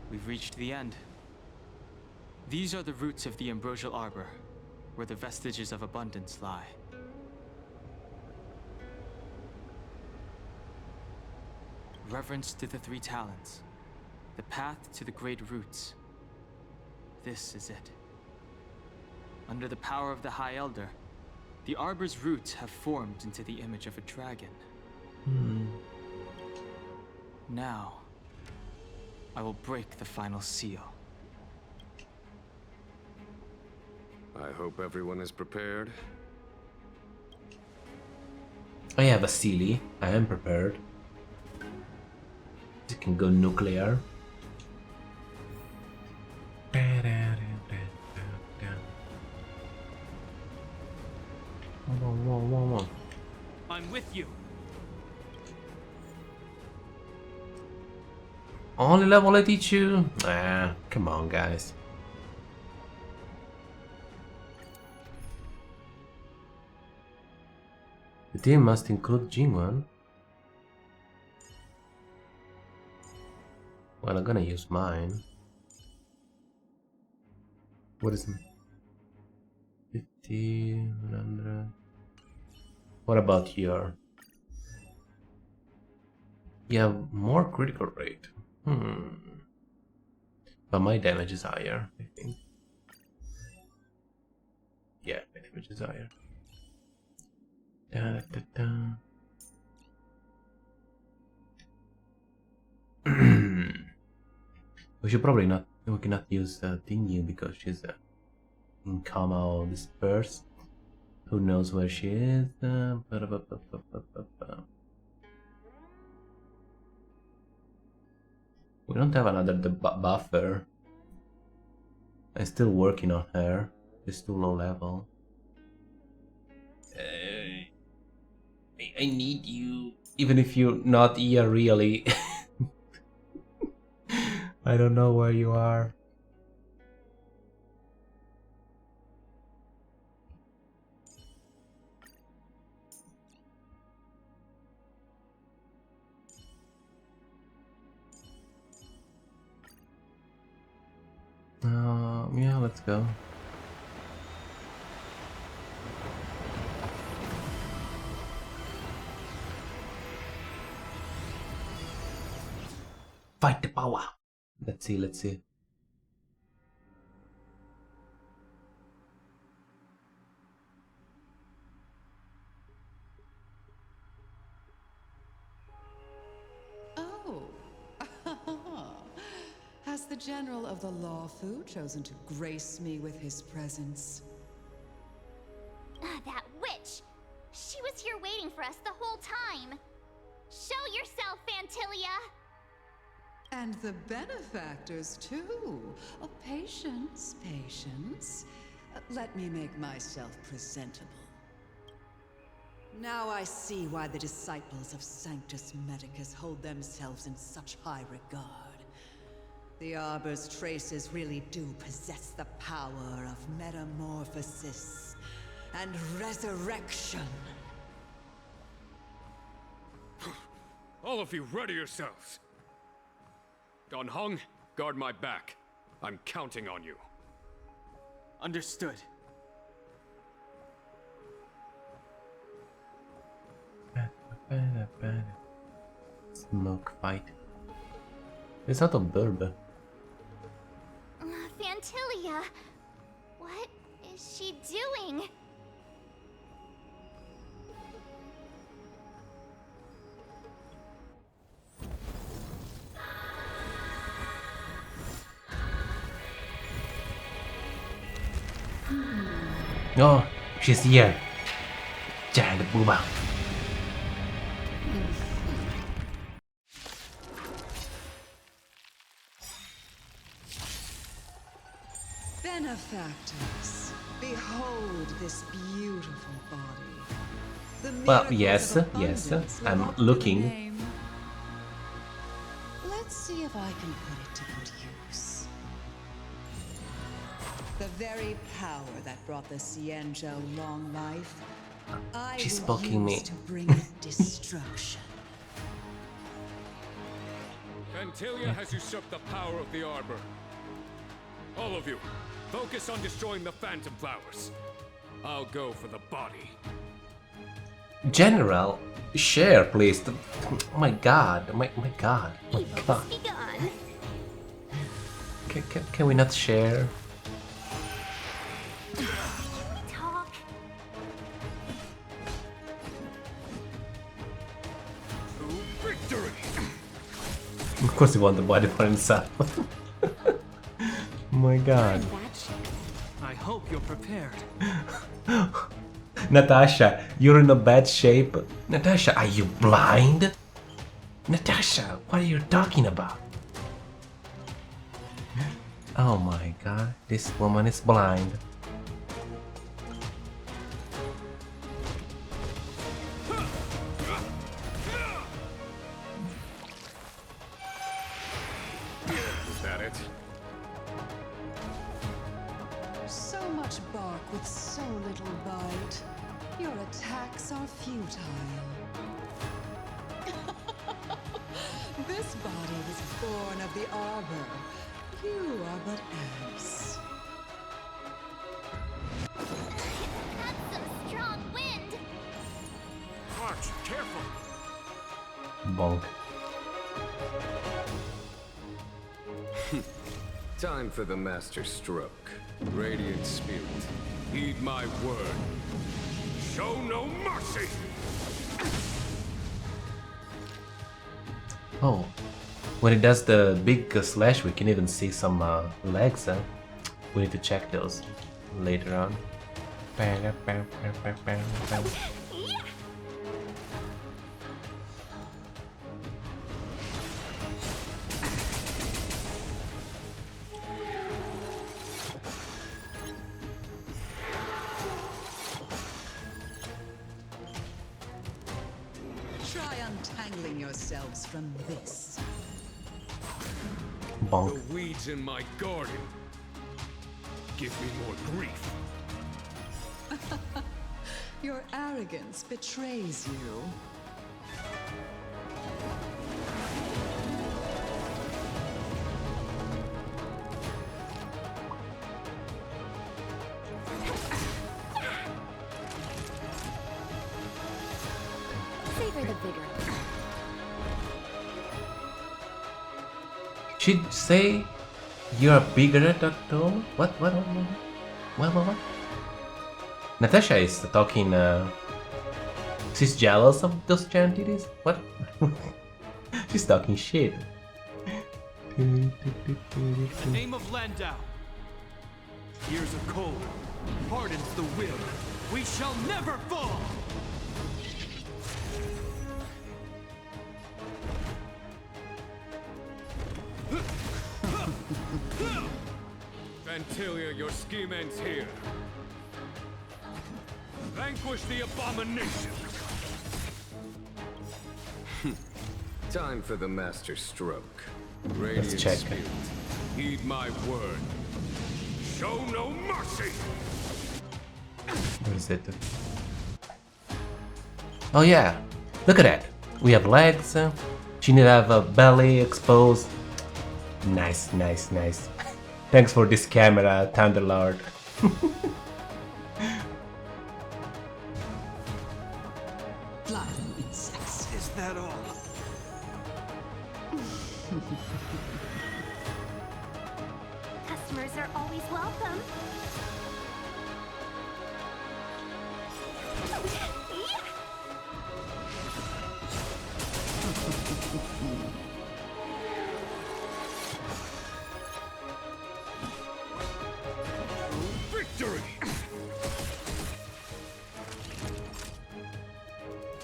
We've reached the end. These are the roots of the ambrosial arbor, where the vestiges of abundance lie. Reverence to the 3 talents, the path to the great roots. This is it. Under the power of the High Elder, the arbor's roots have formed into the image of a dragon. Now, I will break the final seal. I hope everyone is prepared. I have a Sealy. I am prepared. It can go nuclear. I'm with you. Only level 82? Ah, come on, guys. The team must include Jingwan. Well, I'm gonna use mine. What is it? 50, 100. What about here? You have more critical rate. But my damage is higher, I think. Yeah, my damage is higher. Da, da, da. We should probably not. We cannot use Thingy because she's in coma or dispersed. Who knows where she is? We don't have another buffer. I'm still working on her. She's too low level. I need you. Even if you're not here, really. I don't know where you are. Yeah, let's go. Fight the power. Let's see, let's see. Oh. Has the General of the Lawfu chosen to grace me with his presence? That witch! She was here waiting for us the whole time! Show yourself, Fantilia! And the benefactors, too. Oh, patience, patience. Let me make myself presentable. Now I see why the disciples of Sanctus Medicus hold themselves in such high regard. The Arbor's traces really do possess the power of metamorphosis and resurrection. All of you, ready yourselves. Don Hong, guard my back. I'm counting on you. Understood. Smoke fight. It's not a burb. Fantilia! What is she doing? Oh, she's here. Giant booba. Benefactors, behold this beautiful body. The Well, yes, miracles of yes, abundance I'm locked in the looking. name. Let's see if I can put it to good use. The very power that brought the Xianzhou long life, I She's will poking me. use to bring it destruction. Fantilia has usurped the power of the Arbor. All of you, focus on destroying the Phantom Flowers. I'll go for the body. General, share, please. Oh my god, my god, my god. Can we not share? Talk. Victory! Of course he wants the body for himself. Oh my god. I hope you're prepared. Natasha, you're in a bad shape. Natasha, are you blind? Natasha, what are you talking about? Oh my god, this woman is blind. Is that it? So much bark with so little bite. Your attacks are futile. This body was born of the Arbor. You are but ants. Bonk. Time for the master stroke. Radiant Spirit, heed my word. Show no mercy! Oh, when it does the big slash, we can even see some legs. We need to check those later on. Try untangling yourselves from this. Bonk. The weeds in my garden give me more grief. Your arrogance betrays you. Savor the vigor. She'd say you're bigger, Doctor. What? Natasha is talking. She's jealous of those giant titties. What? She's talking shit. In the name of Landau, years of cold hardens the will. We shall never fall. Vantilia, your scheme ends here. Vanquish the abomination! Time for the master stroke. Radiant check. Spirit, heed my word. Show no mercy! Where is it? Oh yeah, look at that. We have legs. She need to have a belly exposed. Nice. Thanks for this camera, Thunderlord. Flying insects. Is that all? Customers are always welcome. Victory!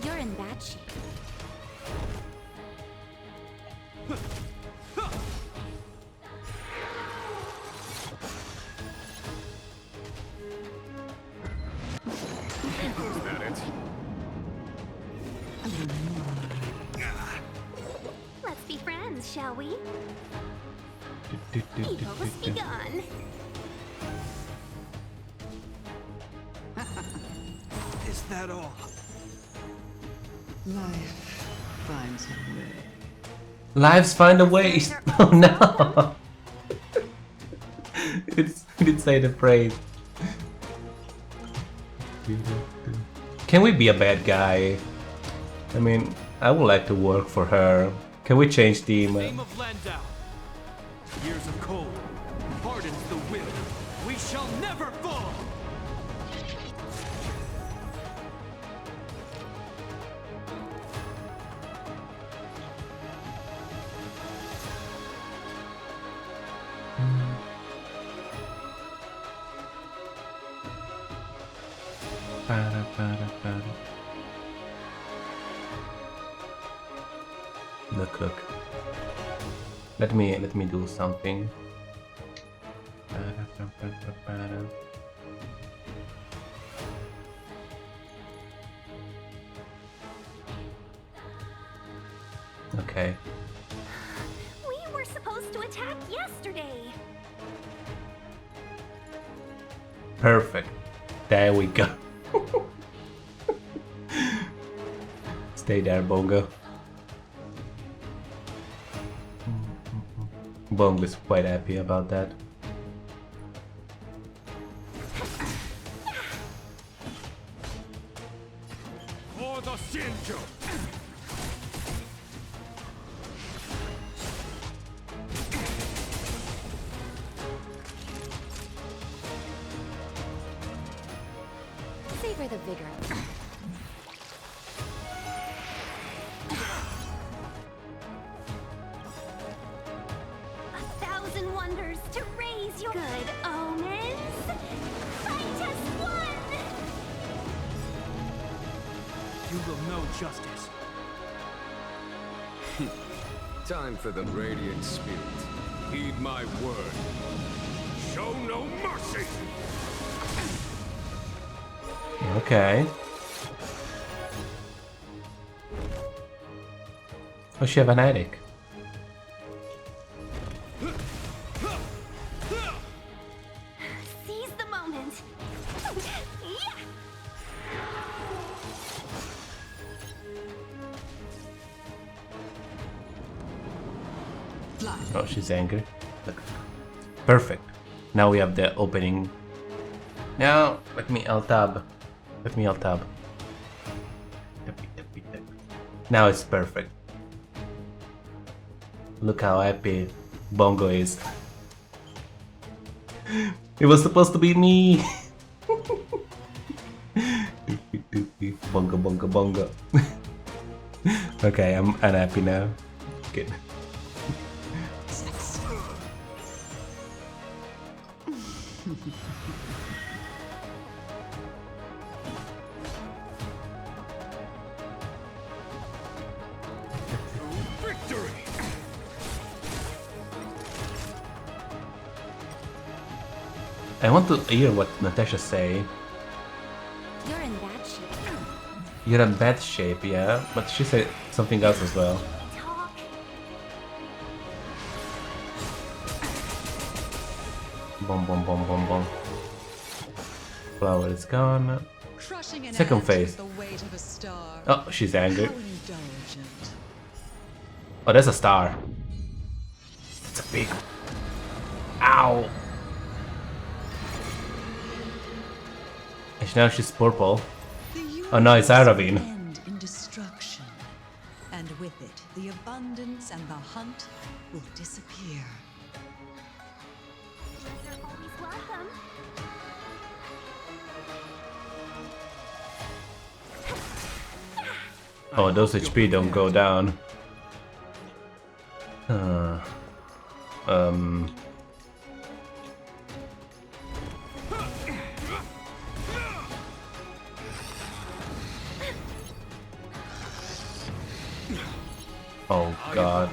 You're in bad shape. Is that it? Let's be friends, shall we? Evil's begun. Is that all? Life finds a way. Lives find a way. Oh no! It did say the phrase. Can we be a bad guy? I mean, I would like to work for her. Can we change the Name of Landau, years of cold hardens the will. We shall never fall. Look. Let me do something. Okay. We were supposed to attack yesterday. Perfect. There we go. Stay there, Bongo. Bongo is quite happy about that. For the Shinjo! Savor the vigor. A thousand wonders to raise your good omens. Fight us one. You will know justice. Time for the Radiant Spirit. Heed my word. Show no mercy! Okay. Oh, she have an attic. Seize the moment. Yeah. Oh, she's angry. Look. Perfect. Now we have the opening. Now, let me alt tab. Let me alt tab. Now it's perfect. Look how happy Bongo is. It was supposed to be me. Bongo, bongo, bongo. Okay, I'm unhappy now. Good. I want to hear what Natasha say. You're in bad shape. You're in bad shape, yeah, but she said something else as well. Boom, boom, boom, boom, boom. Flower is gone. Second phase. Oh, she's angry. Oh, that's a star. It's a big. Ow! And now she's purple. Oh no, it's Aravine. End in destruction, and with it, the abundance and the hunt will disappear. You're always welcome. Oh, those HP don't go down. Oh god.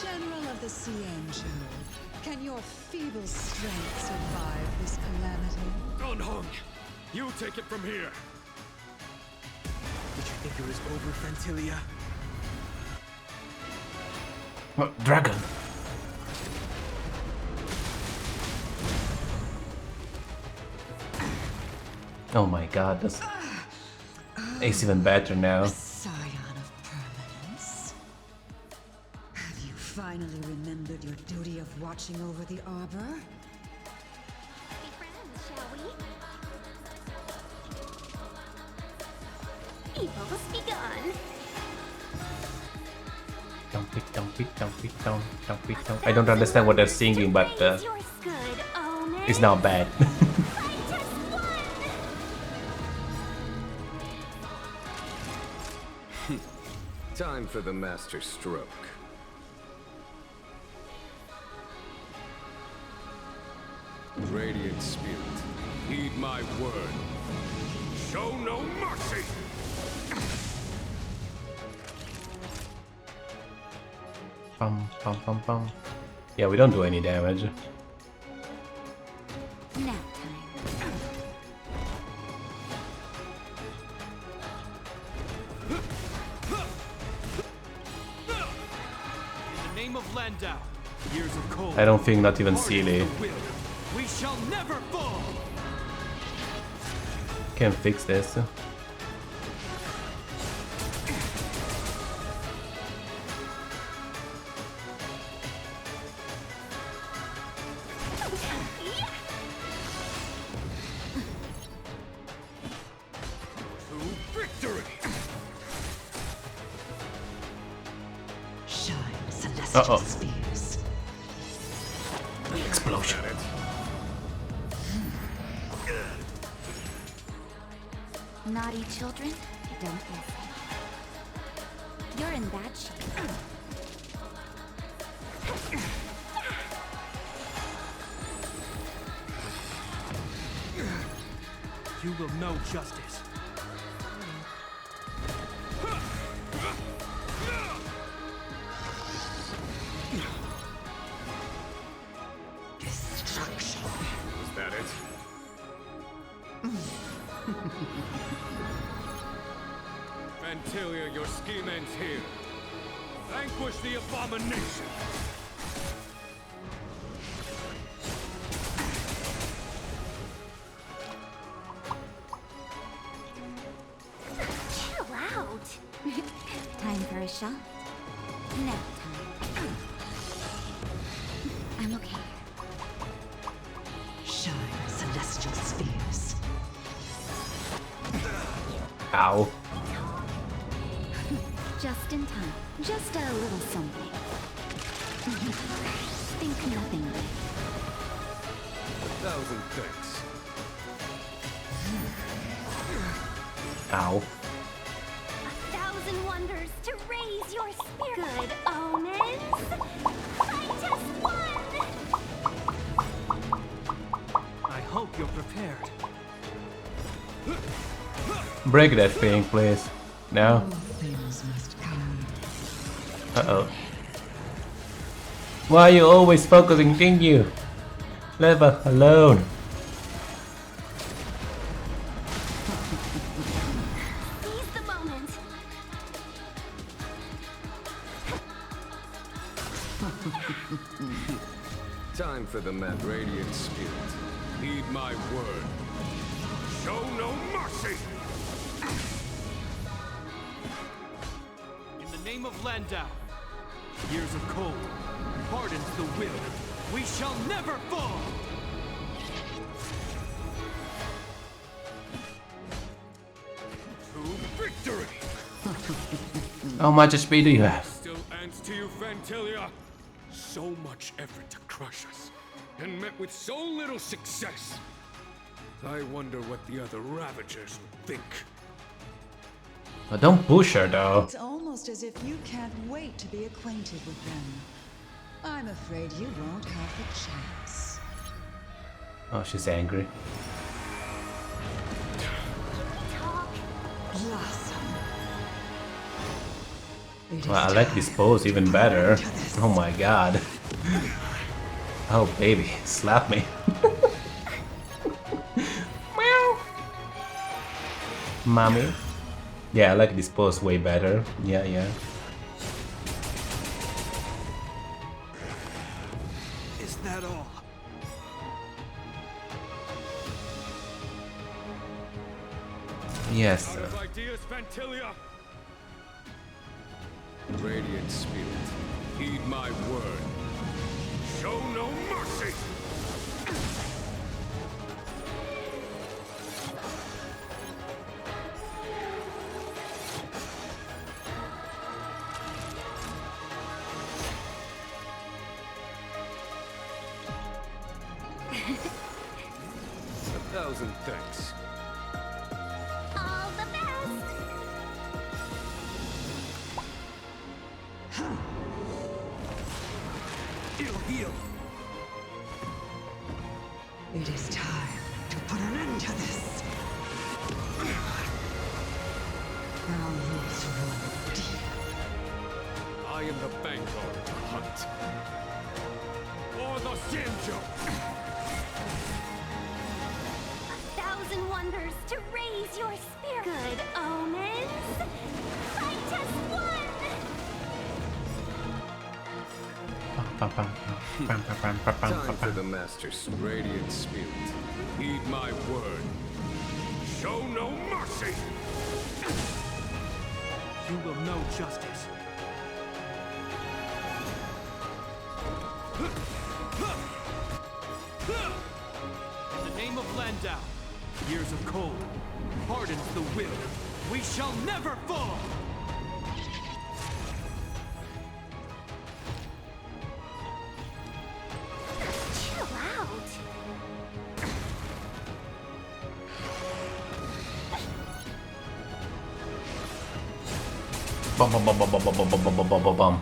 General of the Cienjo, can your feeble strength survive this calamity? Gunhung, you take it from here. Did you think it was over, Fentilia? Oh, dragon. Oh my god, that's it's even better now. Scion of permanence. Have you finally remembered your duty of watching over the arbor? Be friends, shall we? Evil's begun. I don't understand what they're singing, but it's not bad. Time for the master stroke. Radiant Spirit, heed my word. Show no mercy! Pum, pum, pum, pum. Yeah, we don't do any damage. Nap In the name of Landau, years of cold. I don't think not even Sealy We shall never fall. can fix this. Shine, celestial Uh-oh. spheres. explosion. Naughty children, don't listen. You're in bad shape. You will know justice. Destruction. Is that it? Fantilia, your scheme ends here. Vanquish the abomination! Chill out. Time for a shot. Nap time. I'm okay. Shine, celestial spheres. Ow. Just in time. Just a little something. Think nothing of it. 1,000 thanks. Ow. 1,000 wonders to raise your spirit. Good omens. I just won. I hope you're prepared. Break that thing, please. No. Things must come. Uh-oh. Why are you always focusing, didn't you? Leave her alone. Seize the moment. Time for the Mad Radiant Spirit. Heed my word. Show no mercy! In the name of Landau, years of cold hardens the will. We shall never fall! To victory! How much HP do you have? Still ants to you, Fantilia. So much effort to crush us, and met with so little success. I wonder what the other Ravagers would think. Oh, don't push her though. It's almost as if you can't wait to be acquainted with them. I'm afraid you won't have the chance. Oh, she's angry. Blossom. Well, I like this pose even better. Oh my god. Oh baby, slap me. Meow. Mommy. Yeah, I like this pose way better. Yeah, yeah. Is that all? Yes. Out of ideas, Fantilia. Radiant Spirit, heed my word. Show no mercy! A 1,000 thanks. All the best. It'll heal. It is time to put an end to this. Our roots run deep. I am the vanguard of the hunt. For the Sanjo! 1,000 wonders to raise your spirit. Good omens. I just won. Time for the Master's Radiant Spirit. Heed my word. Show no mercy! You will know justice. In the name of Landau, years of cold hardens the will. We shall never fall! Chill Bum bum bum bum bum bum bum bum bum bum bum bum.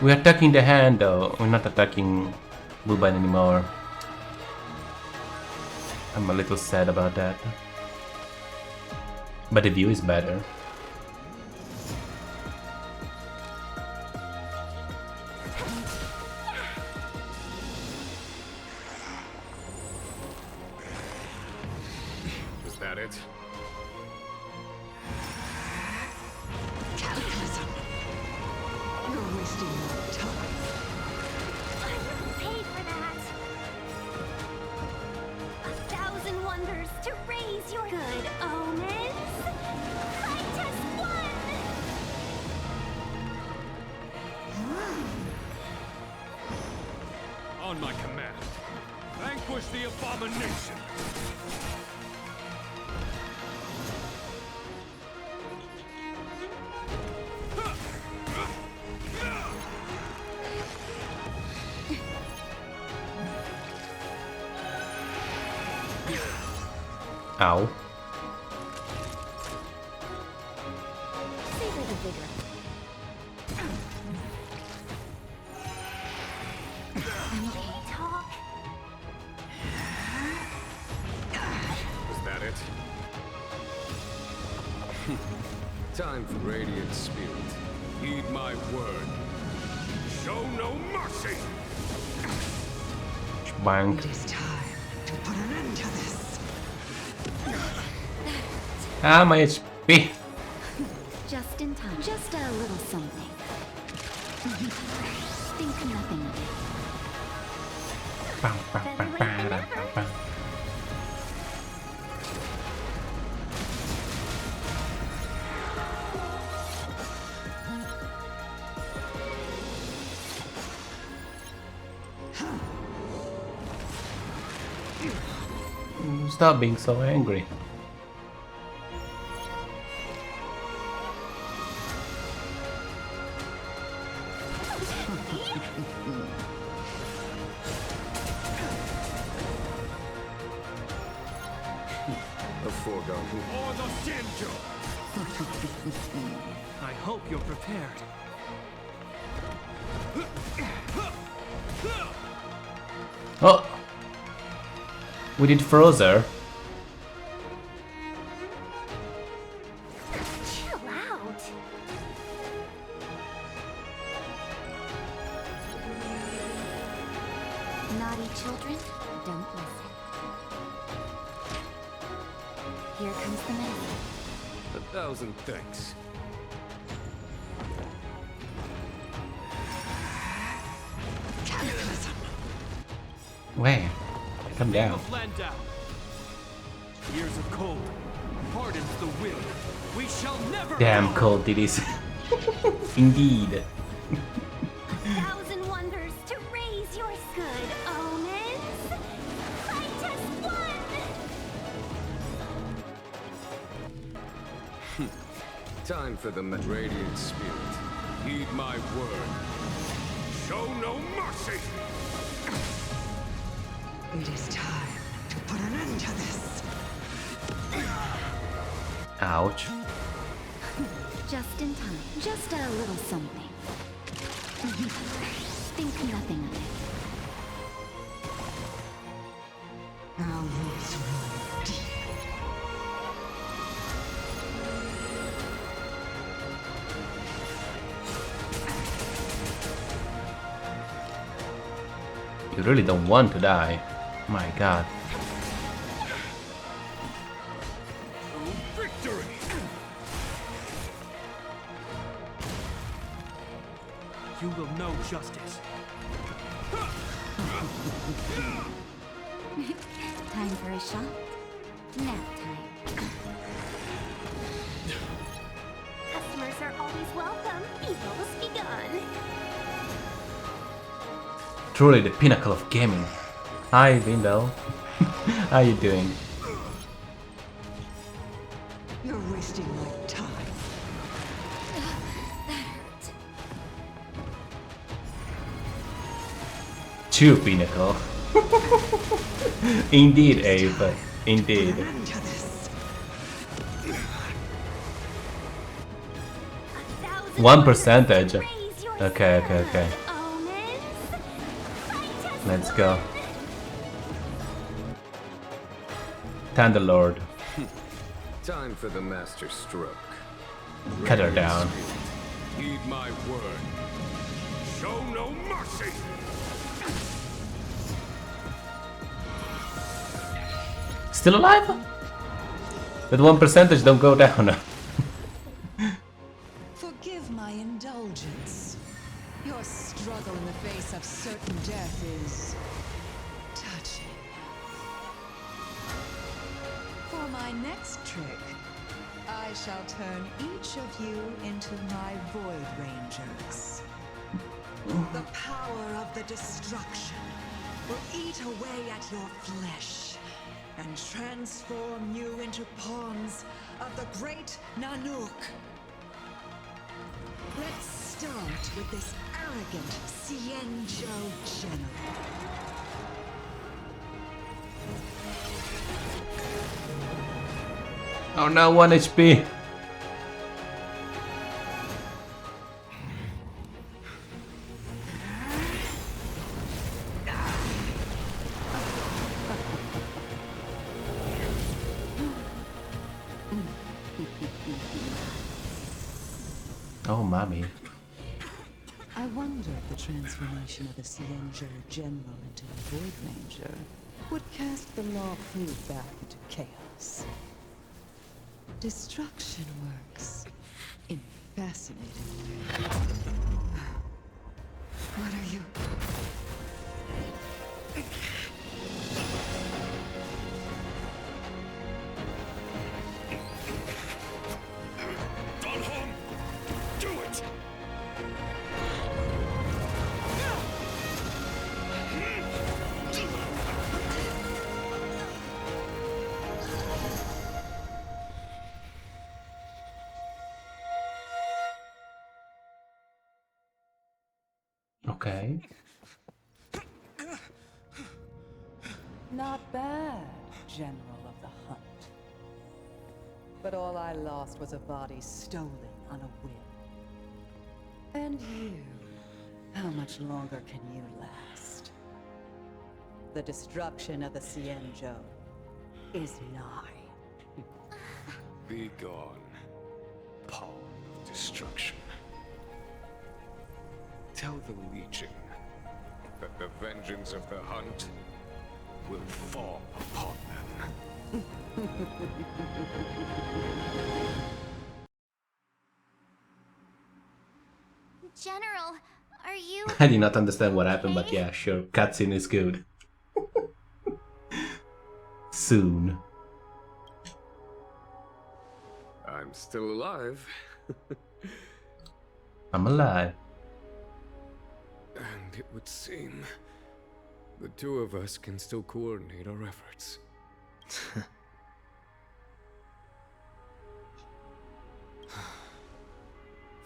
We're attacking the hand though. We're not attacking Buban anymore. I'm a little sad about that. But the view is better. Was that it? Cataclysm. You're wasting your time. I will pay for that. 1,000 wonders to raise your good omens. Titus won! On my command, vanquish the abomination. Ow. Savor the vigor. Talk. Was that it? Time for Radiant Spirit. Heed my word. Show no mercy. Bank. It is time to put an end to this. Ah, my HP. Just in time. Just a little something. Think nothing of it. Bam, bam, bam, bam, bam, bam. Stop being so angry. A foregone. Or the Shinjo. I hope you're prepared. Oh! We did Frozer. Chill out. Naughty children, don't listen. Here comes the medicine. 1,000 thanks. Cataclysm. Wait, calm down. Of Landau. Years of cold hardens the will. We shall never. Damn cold it is. Indeed. 1,000 wonders to raise your good omens. Titus won! Time for the Radiant Spirit. Heed my word. Show no mercy. It is time to put an end to this. Ouch. Just in time. Just a little something. Think nothing of it. Our roots run deep. You really don't want to die. My god. Victory. You will know justice. Time for a shot. Nap time. Customers are always welcome. Evil's begun. Truly the pinnacle of gaming. Hi, Vindel. How you doing? You're wasting my time. True pinnacle. Indeed, Abe. Indeed. 1%. Okay. Let's go. Thunderlord. Time for the master stroke. Cut her down. Heed my word. Show no mercy. Still alive? With 1% don't go down. Forgive my indulgence. Your struggle in the face of certain death is touching. For my next trick, I shall turn each of you into my Void Rangers. The power of the destruction will eat away at your flesh and transform you into pawns of the great Nanook. Let's start with this arrogant Xianzhou general. Oh no, 1 HP. Oh, mommy. I wonder if the transformation of the Xianzhou general into a Void Ranger would cast the Law Fu back into chaos. Destruction works in fascinating ways. What are you? Do it! Okay. Not bad, General of the Hunt. But all I lost was a body stolen on a whim. And you, how much longer can you last? The destruction of the Xianzhou is nigh. Be gone, power of destruction. Tell the Legion that the vengeance of the Hunt will fall upon them. General, are you... I did not understand what happened, but yeah, sure. Cutscene is good. Soon. I'm still alive. I'm alive. And it would seem the two of us can still coordinate our efforts.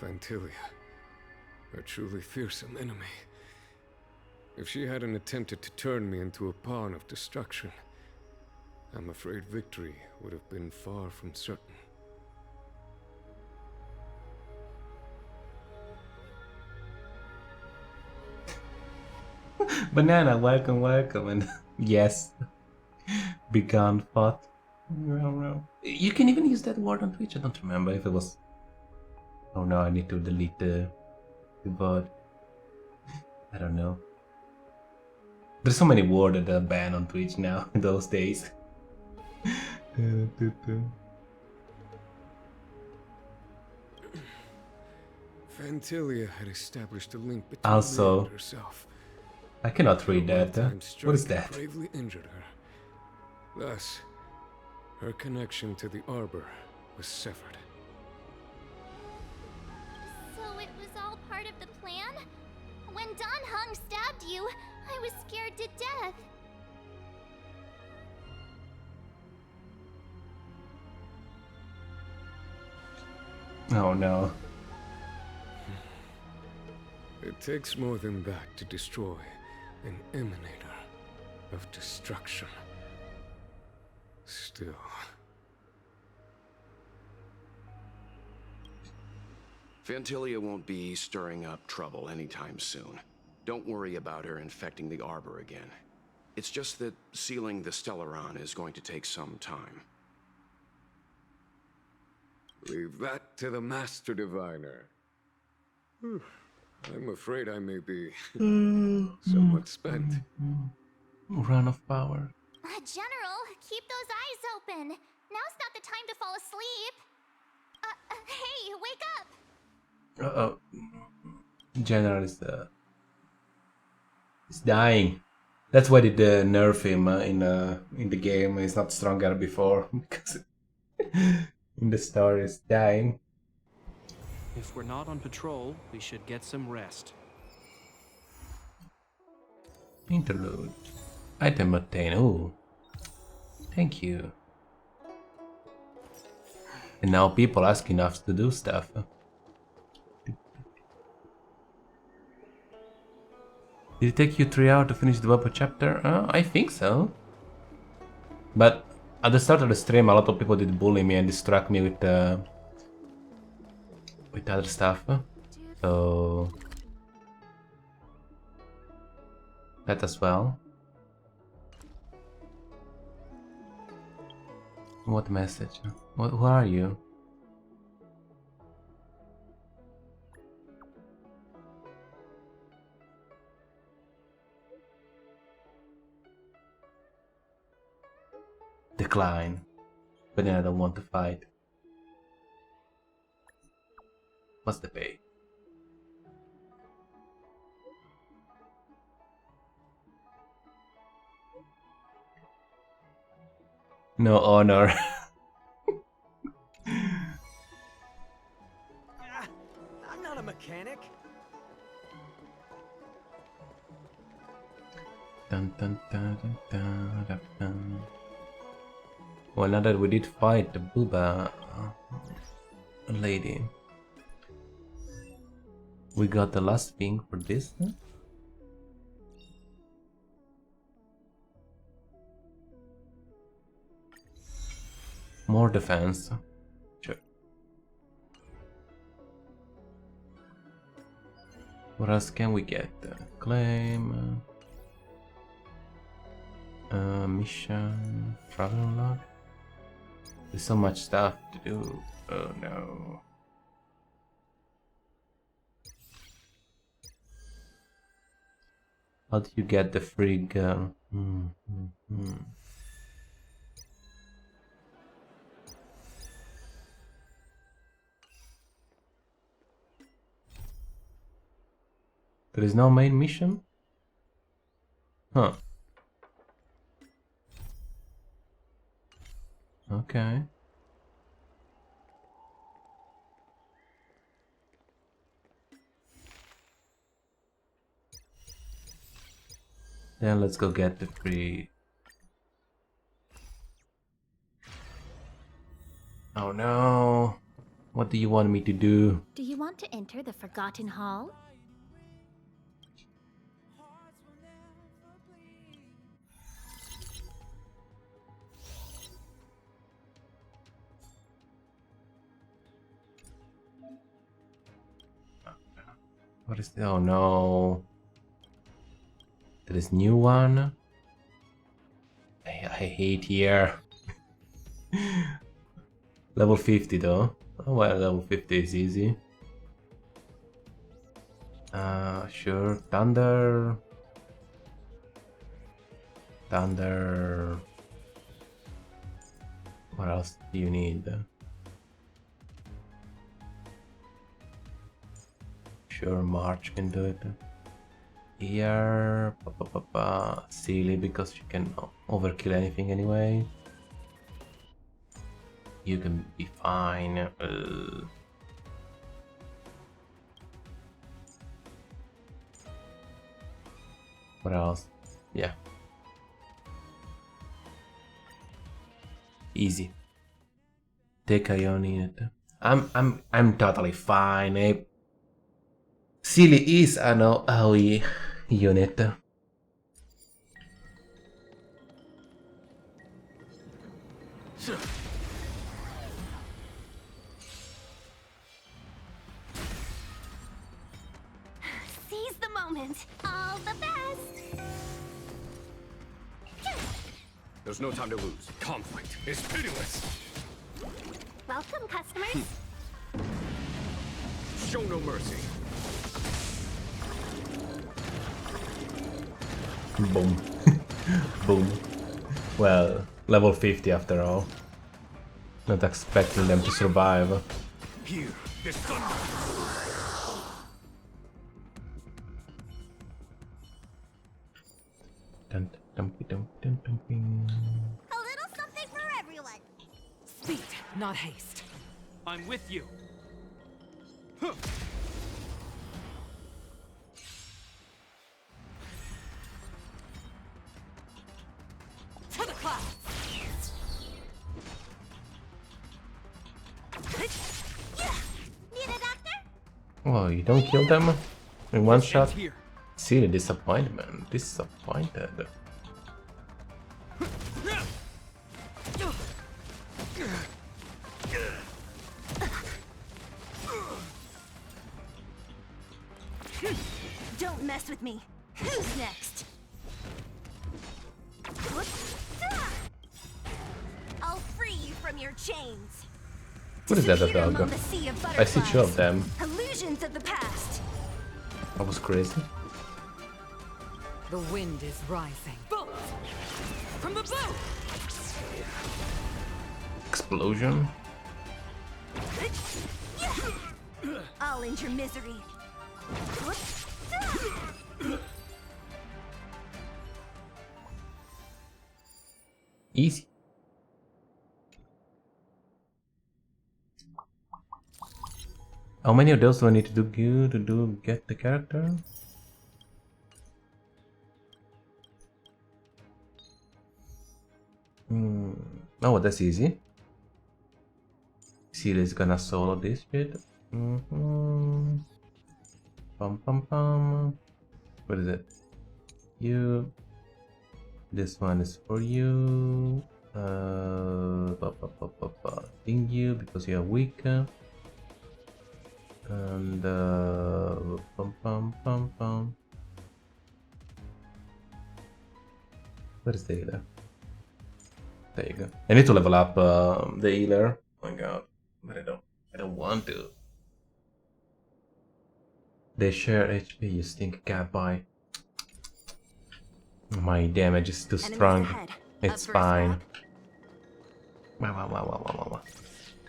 Vantilia, a truly fearsome enemy. If she hadn't attempted to turn me into a pawn of destruction, I'm afraid victory would have been far from certain. Banana, welcome, and yes, begun fought. You can even use that word on Twitch. I don't remember if it was. Oh no, I need to delete the word. I don't know. There's so many words that are banned on Twitch now in those days. Vantilia had established a link between Also, me and herself. I cannot read that. What is Strike that? bravely injured her. Thus, her connection to the Arbor was severed. So it was all part of the plan? When Don Hung stabbed you, I was scared to death. Oh no. It takes more than that to destroy an emanator of destruction. Still. Fantilia won't be stirring up trouble anytime soon. Don't worry about her infecting the Arbor again. It's just that sealing the Stellaron is going to take some time. Leave that to the Master Diviner. I'm afraid I may be somewhat spent. Run of power. General, keep those eyes open. Now's not the time to fall asleep. Hey, wake up! Uh-oh. General is dying. That's why they nerf him in the game. He's not stronger before because in the story he's dying. If we're not on patrol, we should get some rest. Interlude. Item obtained. Ooh. Thank you. And now people asking us to do stuff. Did it take you 3 hours to finish the Bubba chapter? I think so. But at the start of the stream, a lot of people did bully me and distract me with other stuff. So that as well. What message? Who are you? Decline. But then I don't want to fight. What's the pay? No honor. I'm not a mechanic. Dun, dun, dun, dun, dun, dun, dun. Well, now that we did fight the Booba lady, we got the last thing for this. Huh? More defense. Sure. What else can we get? Claim. Mission. Travel log. There's so much stuff to do. Oh no. How do you get the free gun? There is no main mission? Huh. Okay. Then let's go get the free. Oh no. What do you want me to do? Do you want to enter the Forgotten Hall? What is the, oh no. There is new one. I hate here. Level 50 though. Oh well, level 50 is easy. Sure. Thunder. Thunder. What else do you need? Sure, March can do it. Here, silly because you can overkill anything anyway. You can be fine. What else? Yeah. Easy. Take a unit. I'm totally fine. Silly is an AOE unit. Seize the moment. All the best. There's no time to lose. Conflict is pitiless. Welcome, customers. Show no mercy. Boom. Boom. Well, level 50 after all. Not expecting them to survive. Here, this thunder. Dun, dun, dun, dun, dun, dun. A little something for everyone. Speed, not haste. I'm with you. To the clouds. Need a doctor? Oh, you don't kill them in one shot? Here. See the disappointment. Disappointed. Don't mess with me. Who's next? I'll free you from your chains. What is that, a dog? Among the sea of I see two of them. Illusions of the past. That was crazy. The wind is rising. Bolt! From the bow! Explosion. I'll end your misery. Easy. How many of those do I need to do get the character? Oh, that's easy. Sirius gonna solo this bit. Pum pum pum. What is it? You. This one is for you. Sting you because you are weak. And pum pum pum pum. Where is the healer? There you go. I need to level up the healer. Oh my god, but I don't want to. They share HP. You stink cat bye. My damage is too strong. It's fine. Wow.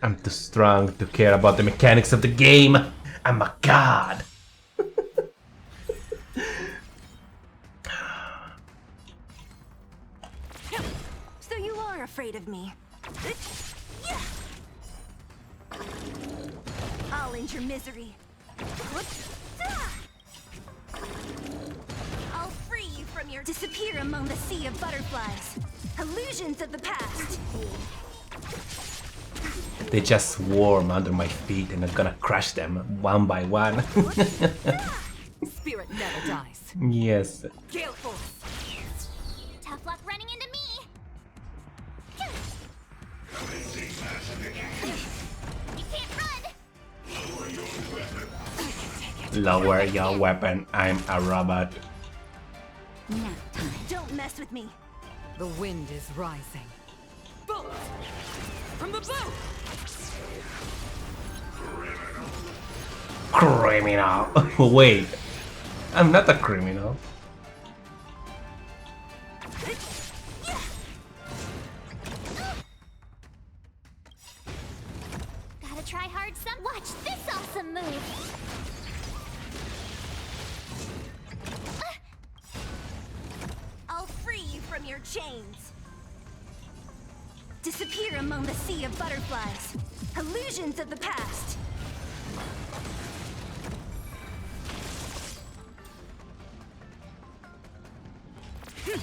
I'm too strong to care about the mechanics of the game. I'm a god. So you are afraid of me. I'll end your misery. I'll free you from your disappear among the sea of butterflies. Illusions of the past. They just swarm under my feet and I'm gonna crush them one by one. Spirit never dies. Yes. Gale force. Tough luck running into me. You can't run. Lower your weapon. I'm a robot. Don't mess with me. The wind is rising. Bolt! From the bow! Criminal. Wait. I'm not a criminal. Gotta try hard some. Watch this awesome move. I'll free you from your chains. Disappear among the sea of butterflies. Illusions of the past. Here.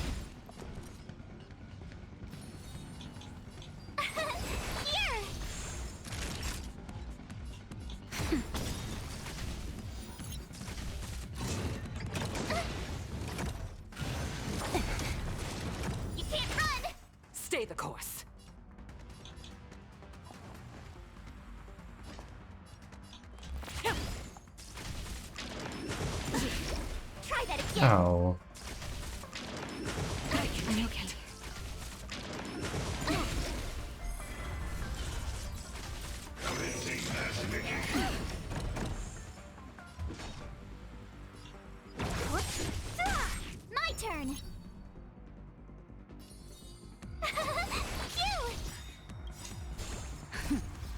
You can't run. Stay the course. Oh. I'm okay. My turn.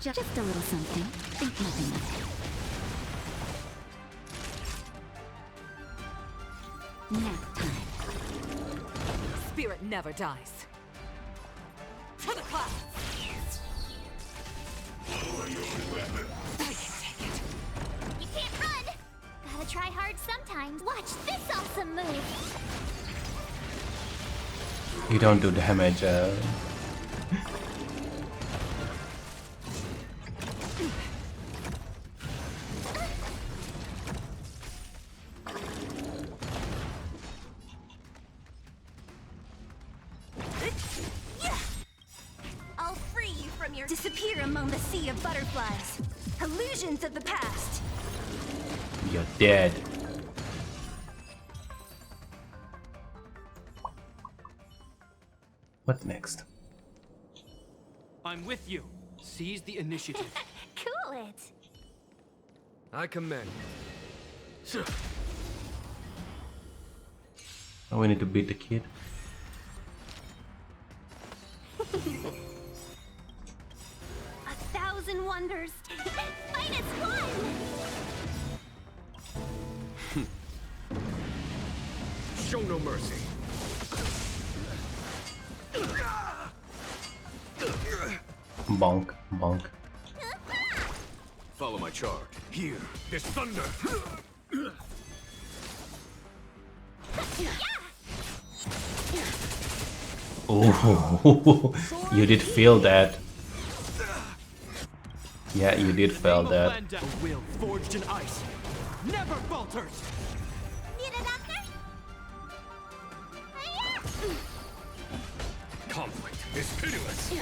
Just a little something. Think nothing of it. Nap time. Spirit never dies. To the clouds! You can't run. Gotta try hard sometimes. Watch this awesome move. You don't do damage. I'll free you from your disappear among the sea of butterflies. Illusions of the past. You're dead. What next? I'm with you. Seize the initiative. Cool it. I commend. Oh, we need to beat the kid. A thousand wonders. Minus one. Show no mercy. Bonk, bonk. Follow my charge. Here, this thunder. Oh, you did feel that. Yeah, you did feel that. A will forged in ice never falters. Need a doctor? Conflict is pitiless.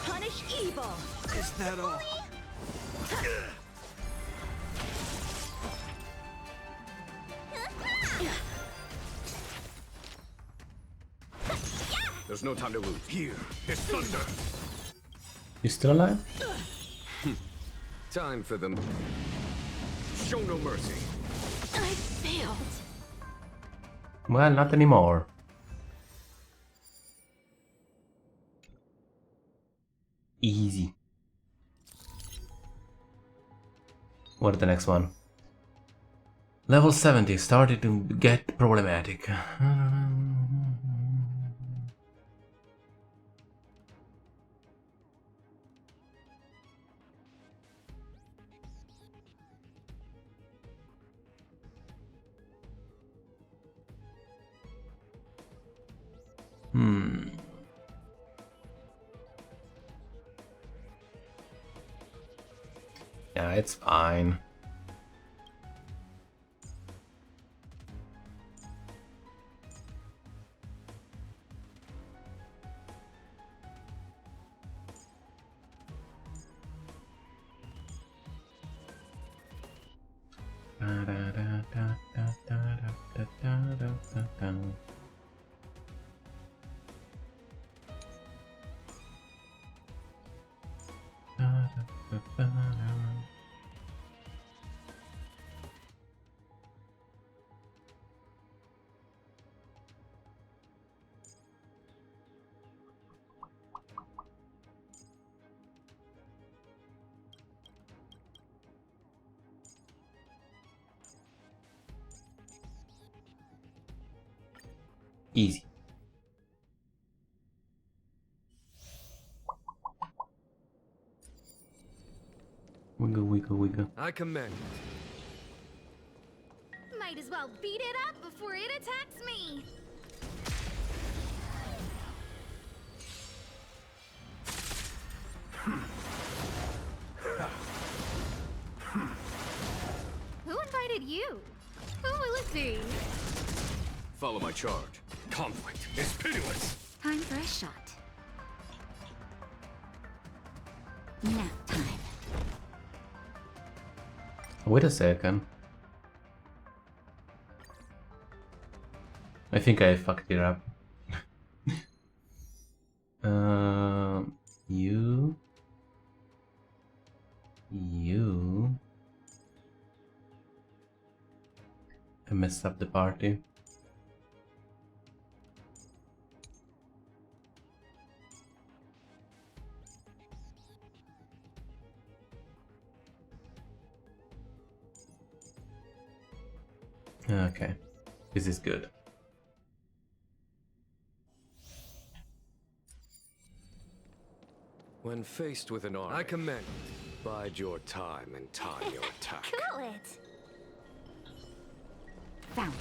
Punish evil. Is that all? There's no time to lose. Here, this thunder. You still alive? Time for them. Show no mercy. I failed. Well, not anymore. Easy. What the next one? Level 70 started to get problematic. Yeah, it's fine. Easy. Wiggle, wiggle, wiggle. I commend. Might as well beat it up before it attacks me. Who invited you? Who will it be? Follow my charge. Conflict is pitiless. Time for a shot. Nap time. Wait a second. I think I fucked it up. You. I messed up the party. Okay, this is good. When faced with an army, I commend you. Bide your time and time your attack. Cool it. Found.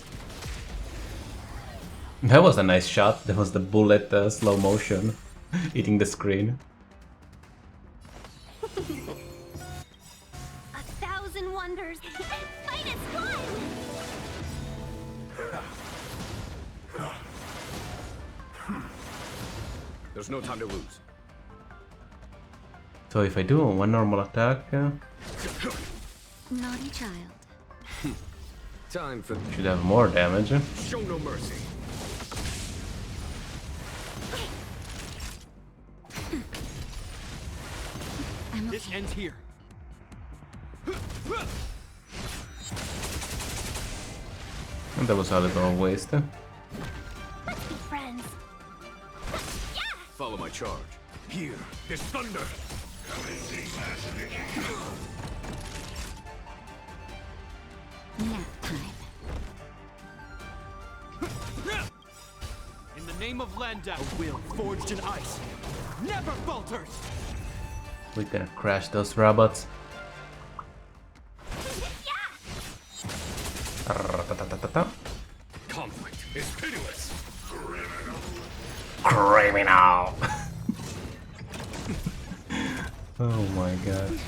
That was a nice shot. That was the bullet slow motion hitting the screen. 1,000 wonders. Fight is fun! There's no time to lose. So if I do one normal attack, Naughty child. Time for should have more damage. show no mercy. This ends here. And that was a little waste. Let's be friends. Follow my charge. Here, this thunder. Nap time. In the name of Landa, a will forged in ice never falters. We're gonna crash those robots. Conflict is pitiless. Criminal! Oh my god.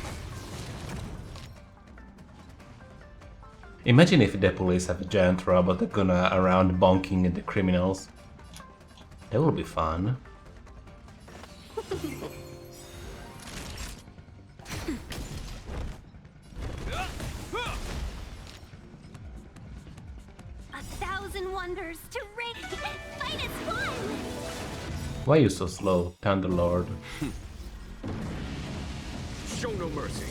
Imagine if the police have a giant robot that's gonna around bonking the criminals. That would be fun. Wonders to ring. Fight is fun. Why are you so slow, Thunderlord? Show no mercy.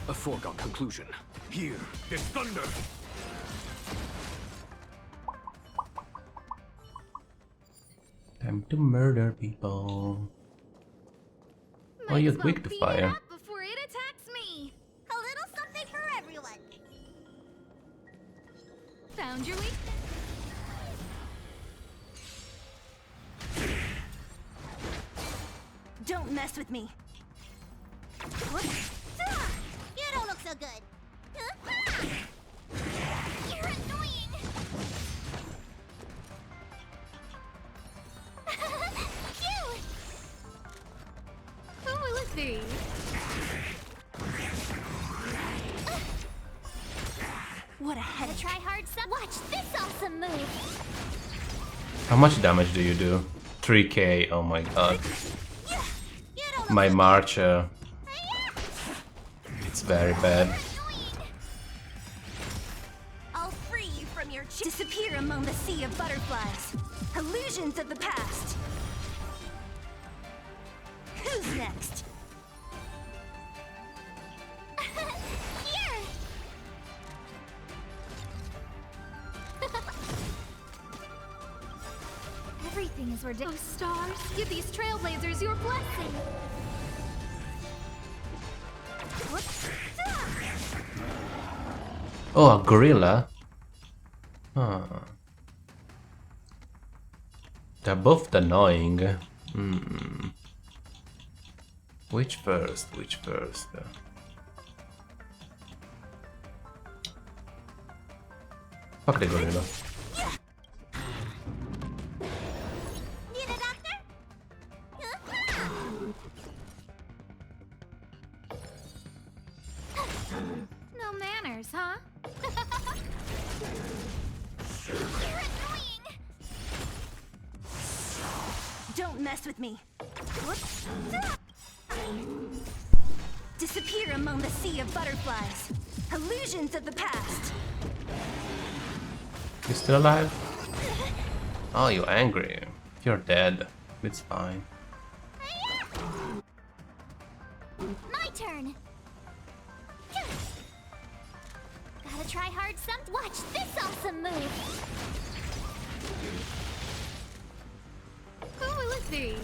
A foregone conclusion. Here, this thunder. Time to murder people. Oh, you're quick to fire. Before it attacks me. A little something for everyone. Found your weakness. Don't mess with me. You don't look so good. You're annoying. Cute. Who will it be? What a head. Try hard some. Watch this awesome move. How much damage do you do? 3k, oh my god. My march, it's very bad. I'll free you from your disappear among the sea of butterflies. Illusions of the past. Who's next? Here. Everything is ridiculous. Oh, stars, give these trailblazers your blessing. Oh, a gorilla? Huh. They're both annoying. Which first? Which first? Fuck the gorilla. Need a doctor? huh? You're annoying! Don't mess with me. Disappear among the sea of butterflies. Illusions of the past. You still alive? Oh, you're angry. You're dead. It's fine. My turn. Gotta try hard some. Watch this awesome move. Who will it be?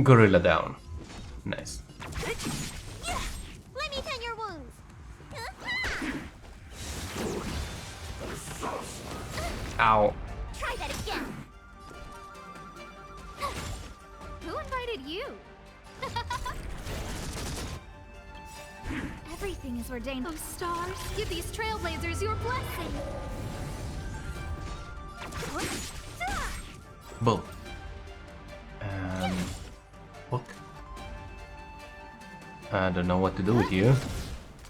Gorilla down. Nice. Let me tend your wounds. Ow. Try that again. Who invited you? Everything is ordained. Oh, stars, give these trailblazers your blessing. Boom. Hook. I don't know what to do with you.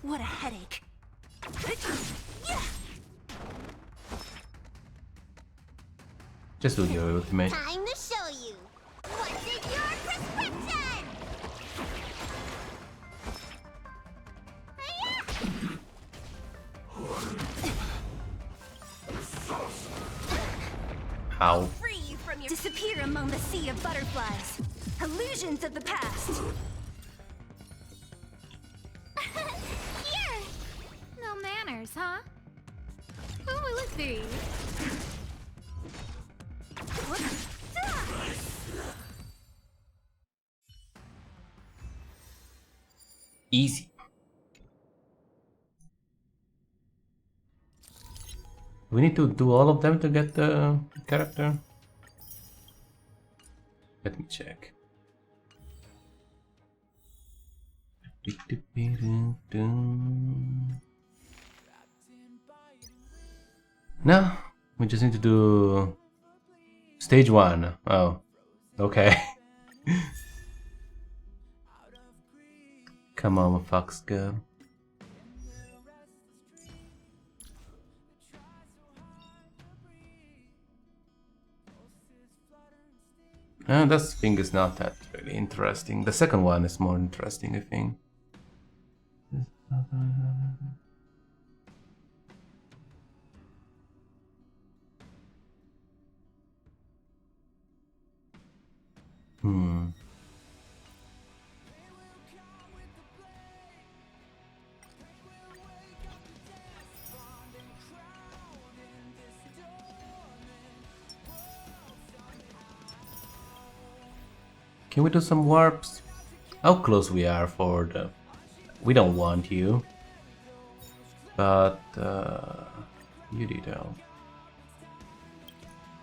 What a headache. Just do your ultimate. Time to show you. What's in your prescription? Ow. Free you from your disappear among the sea of butterflies. Illusions of the past. Here. No manners, huh? Who will it be? Easy. We need to do all of them to get the character. Let me check. No, we just need to do stage 1. Oh, okay. Come on, fox girl. That thing is not that really interesting. The second one is more interesting, I think. Can we do some warps? How close we are for the... We don't want you. But... you did know.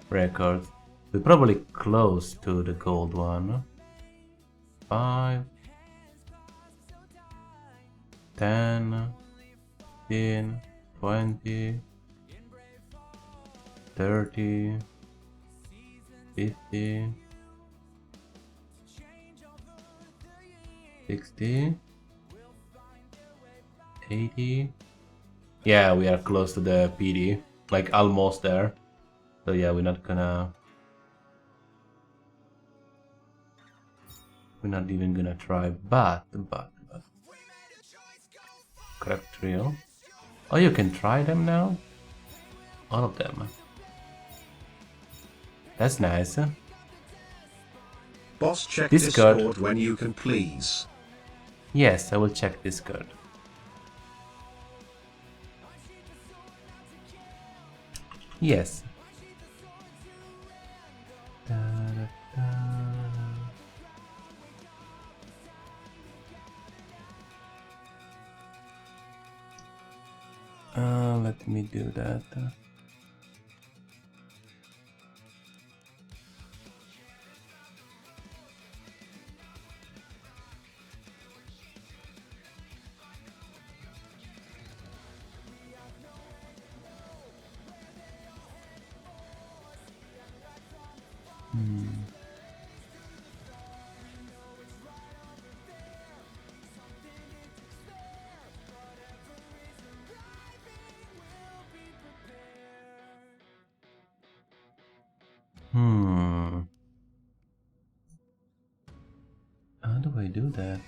Record. We're probably close to the gold one. 5... 10... 15... 20... 30... 50... 60, 80. Yeah, we are close to the PD, like almost there. So yeah, we're not even gonna try. But crap trio. Oh, you can try them now. All of them. That's nice. Boss, check Discord. Discord when you can, please. Yes, I will check Discord. Yes. Let me do that. do I do that?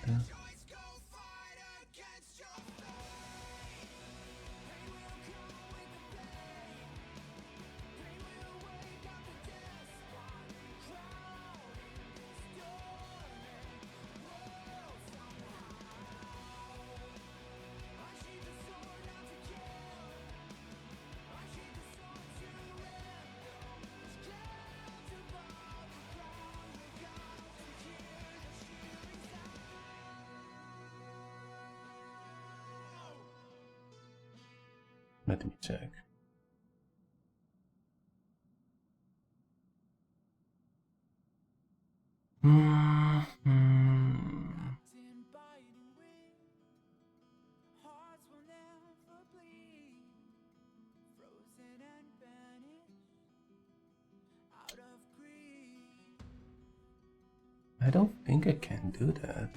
Let me check. I don't think I can do that.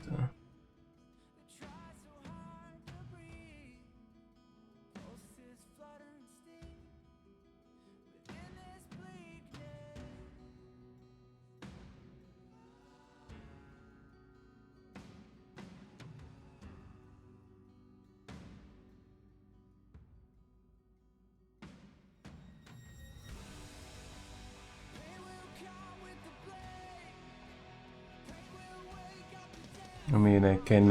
I mean, I can.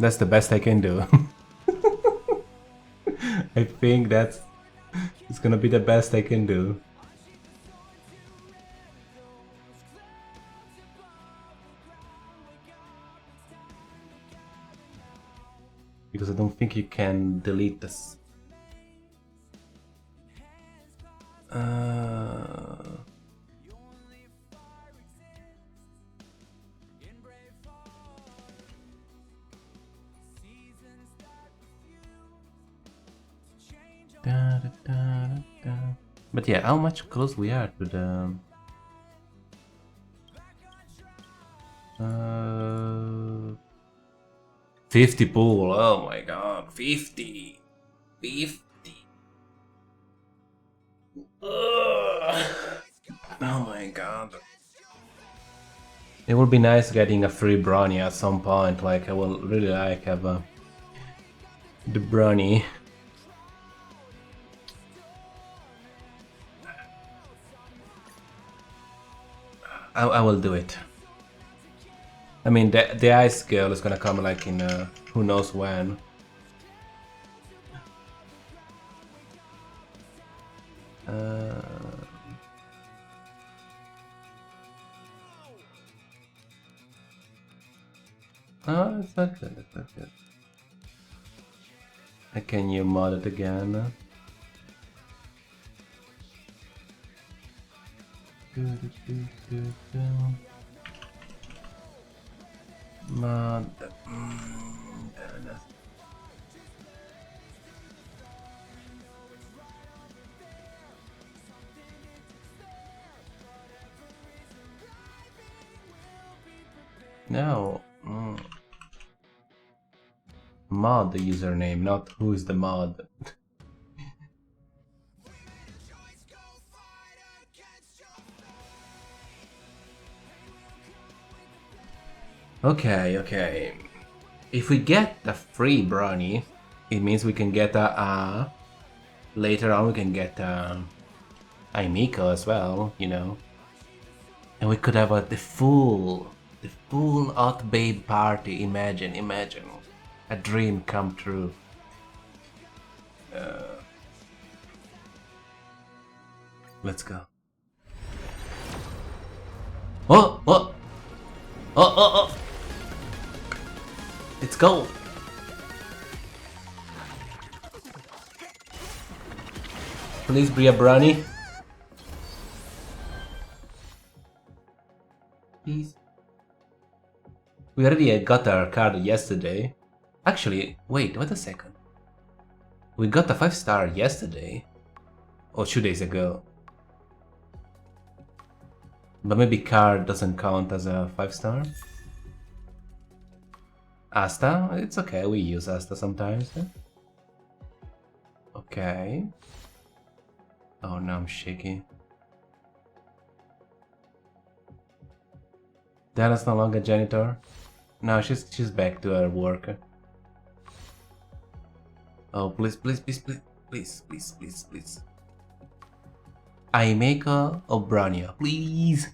That's the best I can do. I think it's gonna be the best I can do. Because I don't think you can delete this. But yeah, how much close we are to the 50 pool. Oh my god, 50. Ugh. Oh my god. It would be nice getting a free brownie at some point. Like, I will really like have the brownie. I will do it. I mean, the ice girl is gonna come like in who knows when. Oh, it's not good. It's not good. Can you mod it again? Mod. No. Mod the username, not who is the mod. Okay. If we get the free brownie, it means we can get later on we can get a Miko as well, you know. And we could have the full hot babe party. Imagine. A dream come true. Let's go. Oh! Let's go. Please be a brownie. Please. We already got our card yesterday. Actually, wait a second. We got a 5-star yesterday. Or 2 days ago. But maybe card doesn't count as a 5-star. Asta? It's okay, we use Asta sometimes. Yeah? Okay. Oh no, I'm shaky. Dana's no longer janitor. No, she's back to her work. Oh, please, please, please, please, please, please, please, please. Aimeka or Brania, please.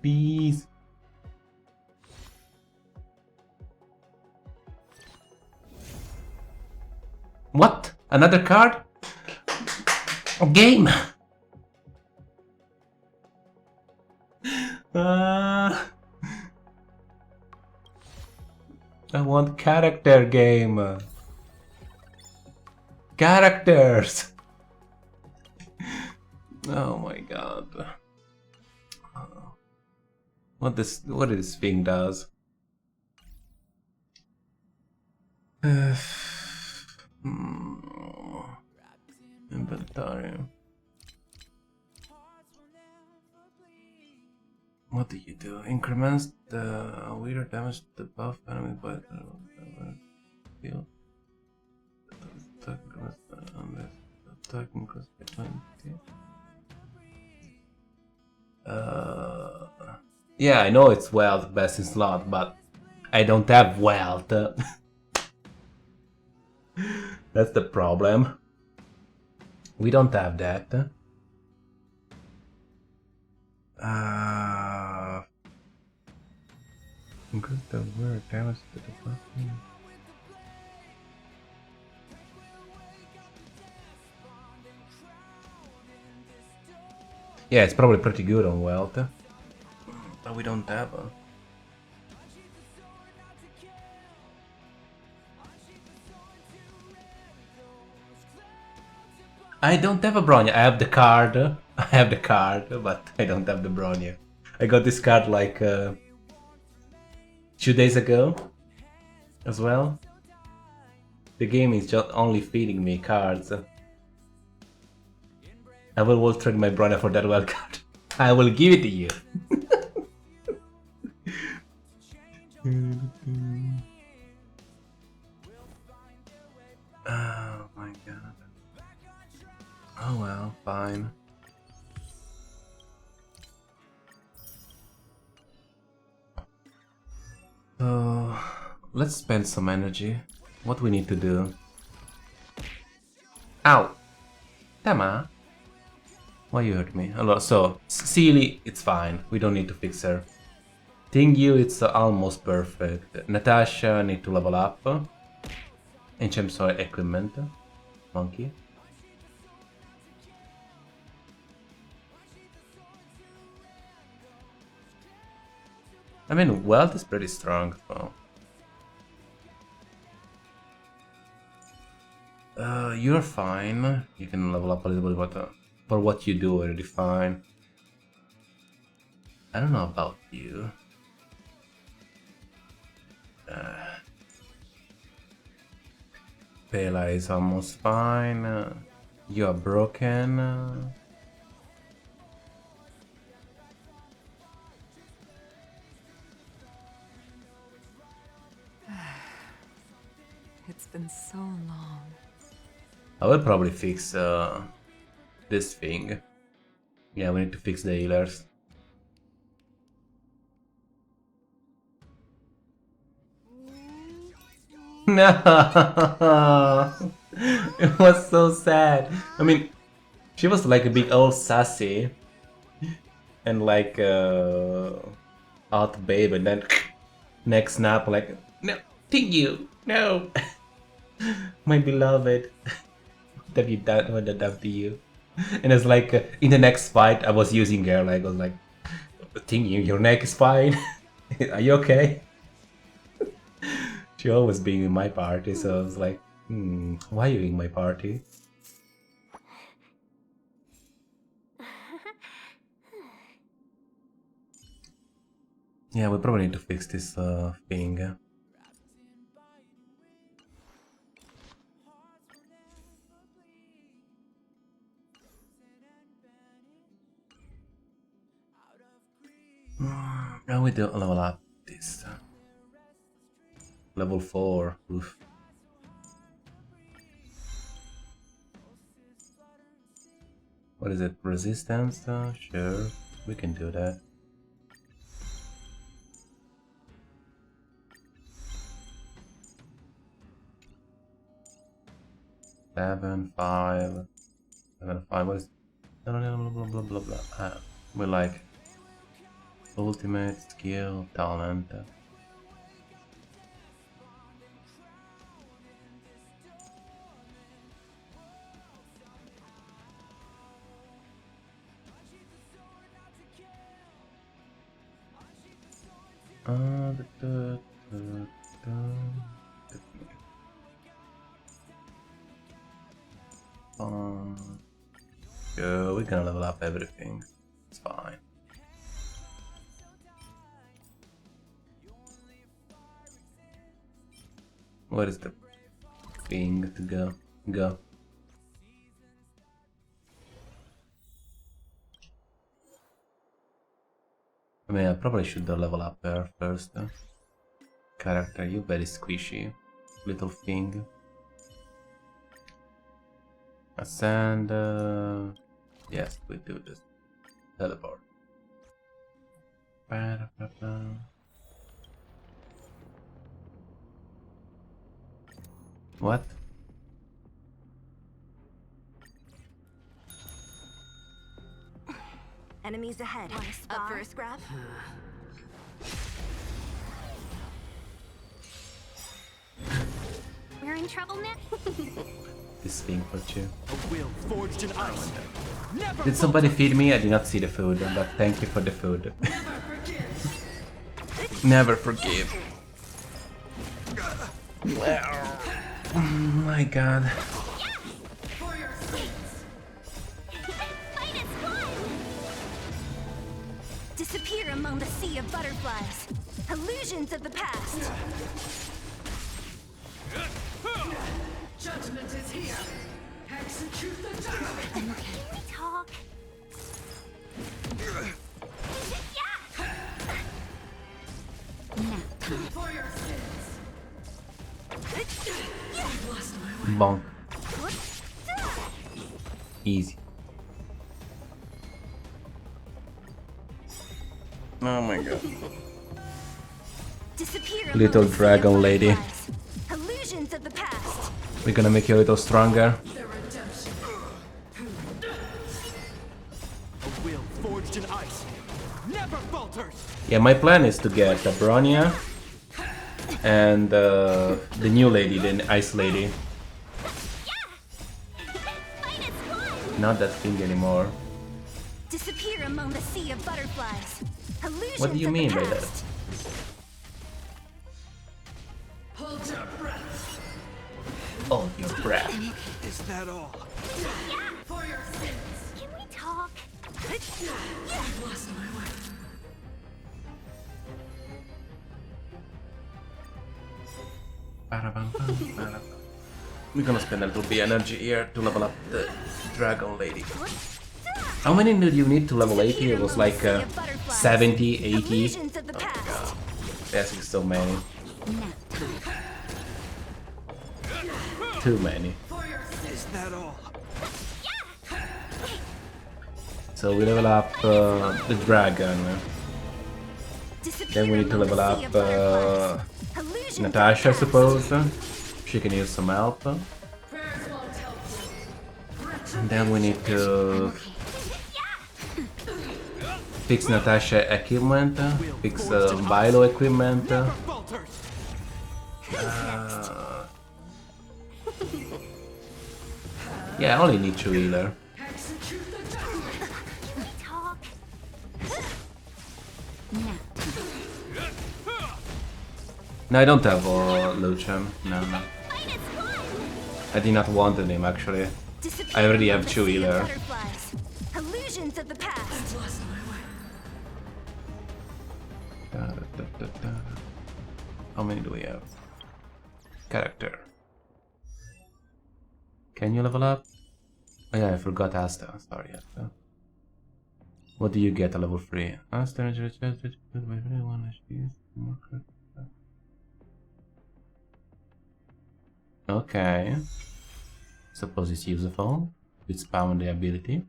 Please. What? Another card? A game! I want character game. Characters! Oh my god. What this thing does? Inventory. What do you do? Increments the weird damage to the buff enemy by field. Attack increase by 20. Yeah, I know it's wealth best in slot, but I don't have wealth. That's the problem. We don't have that. Increase the weird damage to the buff. Yeah, it's probably pretty good on wealth, but we don't have one. I don't have a Bronya. I have the card. I have the card, but I don't have the Bronya. I got this card like 2 days ago as well. The game is just only feeding me cards. I will trade my Bronya for that well card. I will give it to you. Oh my god. Oh well, fine. So let's spend some energy. What we need to do? Ow! Tama! Why you hurt me? So, Seely, it's fine. We don't need to fix her. Tingyu, it's almost perfect. Natasha, need to level up. And Chemsoy equipment. Monkey. I mean, wealth is pretty strong, so. You're fine. You can level up a little bit, but for what you do, already fine. I don't know about you. Pela is almost fine. You are broken. It's been so long. I will probably fix this thing. Yeah, we need to fix the healers. No, it was so sad. I mean, she was like a big old sassy and like out babe, and then next snap like, no, thank you, no, my beloved. What have you done? What did I do to you? And it's like in the next fight, I was using her. Like I was like, thank you, your neck is fine. Are you okay? She always being in my party, so I was like, why are you in my party? Yeah, we probably need to fix this thing. Now we do level up this. Level 4. Oof. What is it? Resistance? Sure, we can do that. 7, 5, 7, 5. What is? Blah blah blah blah blah blah. We like ultimate skill, talent. Yeah, we're gonna level up everything. It's fine. What is the thing to go? Go. I mean, I probably should level up her first. Character, you very squishy little thing. Ascend. Yes, we do this. Teleport. What? Enemies ahead. Up for a scrap? We're in trouble now? This thing for you. A will forged in ice. Never Did somebody feed me? I did not see the food, but thank you for the food. Never forgive. Oh my god. Disappear among the sea of butterflies. Illusions of the past. Judgment is here. Execute the dark. Can we talk? For your sins. I've lost my way. Bonk. Easy. Oh my god. Little dragon lady. Illusions of the past. We're gonna make you a little stronger. A will forged in ice. Never falters. Yeah, my plan is to get the Bronya and the new lady, the ice lady. Not that thing anymore. Disappear among the sea of butterflies. Illusions What do you mean by that? Hold your breath. Hold your breath. Is that all? For your sins. Can we talk? I've lost my way. We're gonna spend a little bit of energy here to level up the dragon lady. How many did you need to level 80? It was like 70, 80. Oh my god. That's so many. Too many. Is that all? So we level up the dragon. Then we need to level up Natasha, I suppose. She can use some help. And then we need to fix Natasha equipment, fix Bilo equipment. Yeah, I only need 2 healer. No, I don't have Luchan. No. I did not want him actually. I already have 2 healer. Illusions of the past. How many do we have? Character. Can you level up? Oh yeah, I forgot Asta. Sorry, Asta. What do you get at level 3? Asta, okay. Suppose it's useful. It's spawn the ability.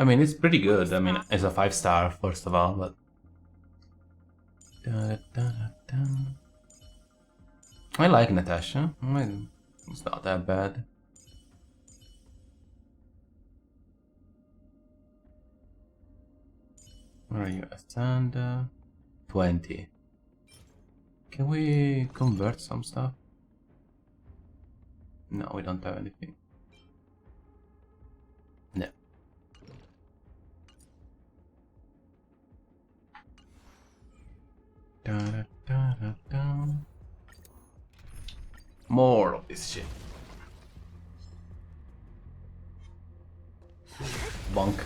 I mean, it's pretty good. I mean, it's a 5-star first of all, but I like Natasha. It's not that bad. Where are you? Stand 20. Can we convert some stuff? No, we don't have anything. No. More of this shit. Bonk.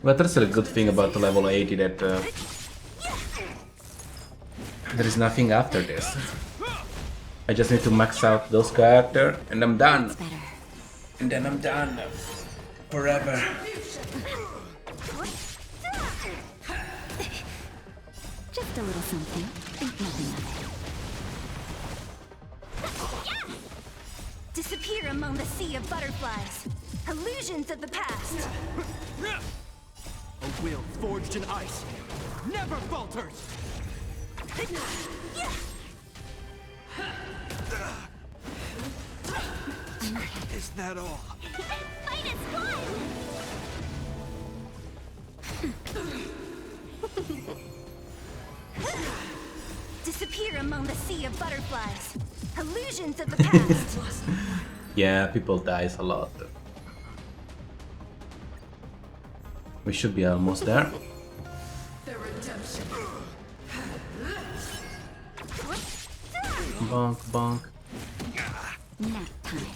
But that's a good thing about the level 80 that there is nothing after this. I just need to max out those characters and I'm done. And then I'm done. Forever. Just a little something. Think nothing of it. Disappear among the sea of butterflies. Illusions of the past. A will forged in ice never falters. Is that all? Fight is fun! Disappear among the sea of butterflies. Illusions of the past. Yeah, people dies a lot. We should be almost there. Bonk, bonk. Nap time.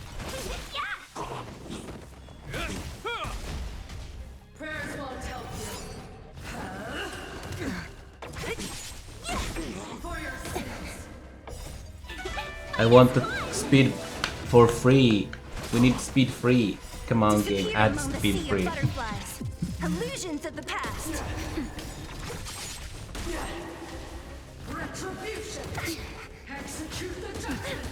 Prayers won't help you. For your sins. I want the speed for free. We need speed free. Come on, game, add speed free. Illusions of the past. Retribution. Execute the judgment.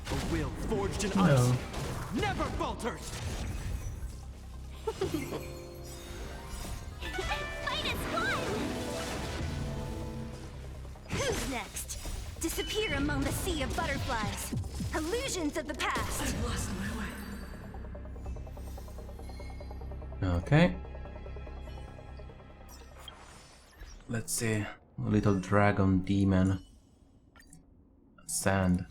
A will forged in ice never falters. Fight is fun! Who's next? Disappear among the sea of butterflies. Illusions of the past. I've lost my way. Okay. Let's see. A little dragon demon. Sand.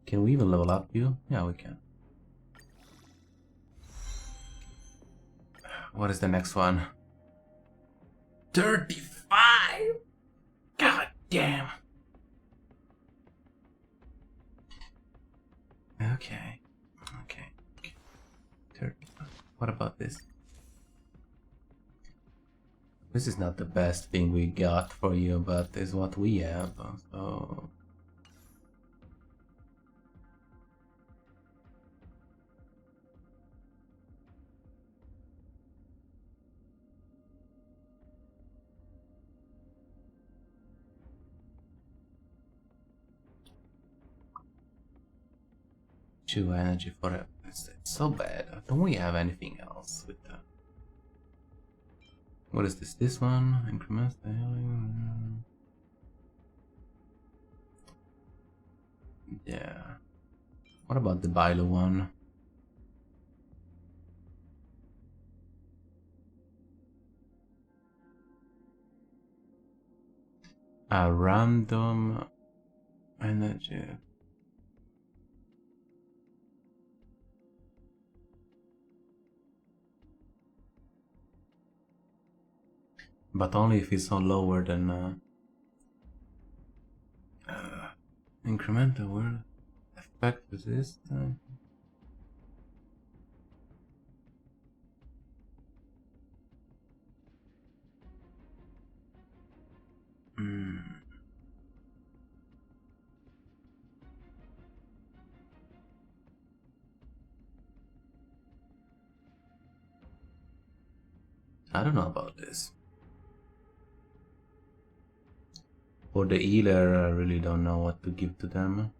Can we even level up you? Yeah, we can. What is the next one? 35! God damn. Okay. Okay. 35. What about this? This is not the best thing we got for you, but it's what we have, so... Two energy for it. It's so bad. Don't we have anything else with that? What is this? This one? Increments the healing. Yeah. What about the Bilo one? A random energy. But only if it's on lower than incremental word effect resistance. I don't know about this. For the healer, I really don't know what to give to them.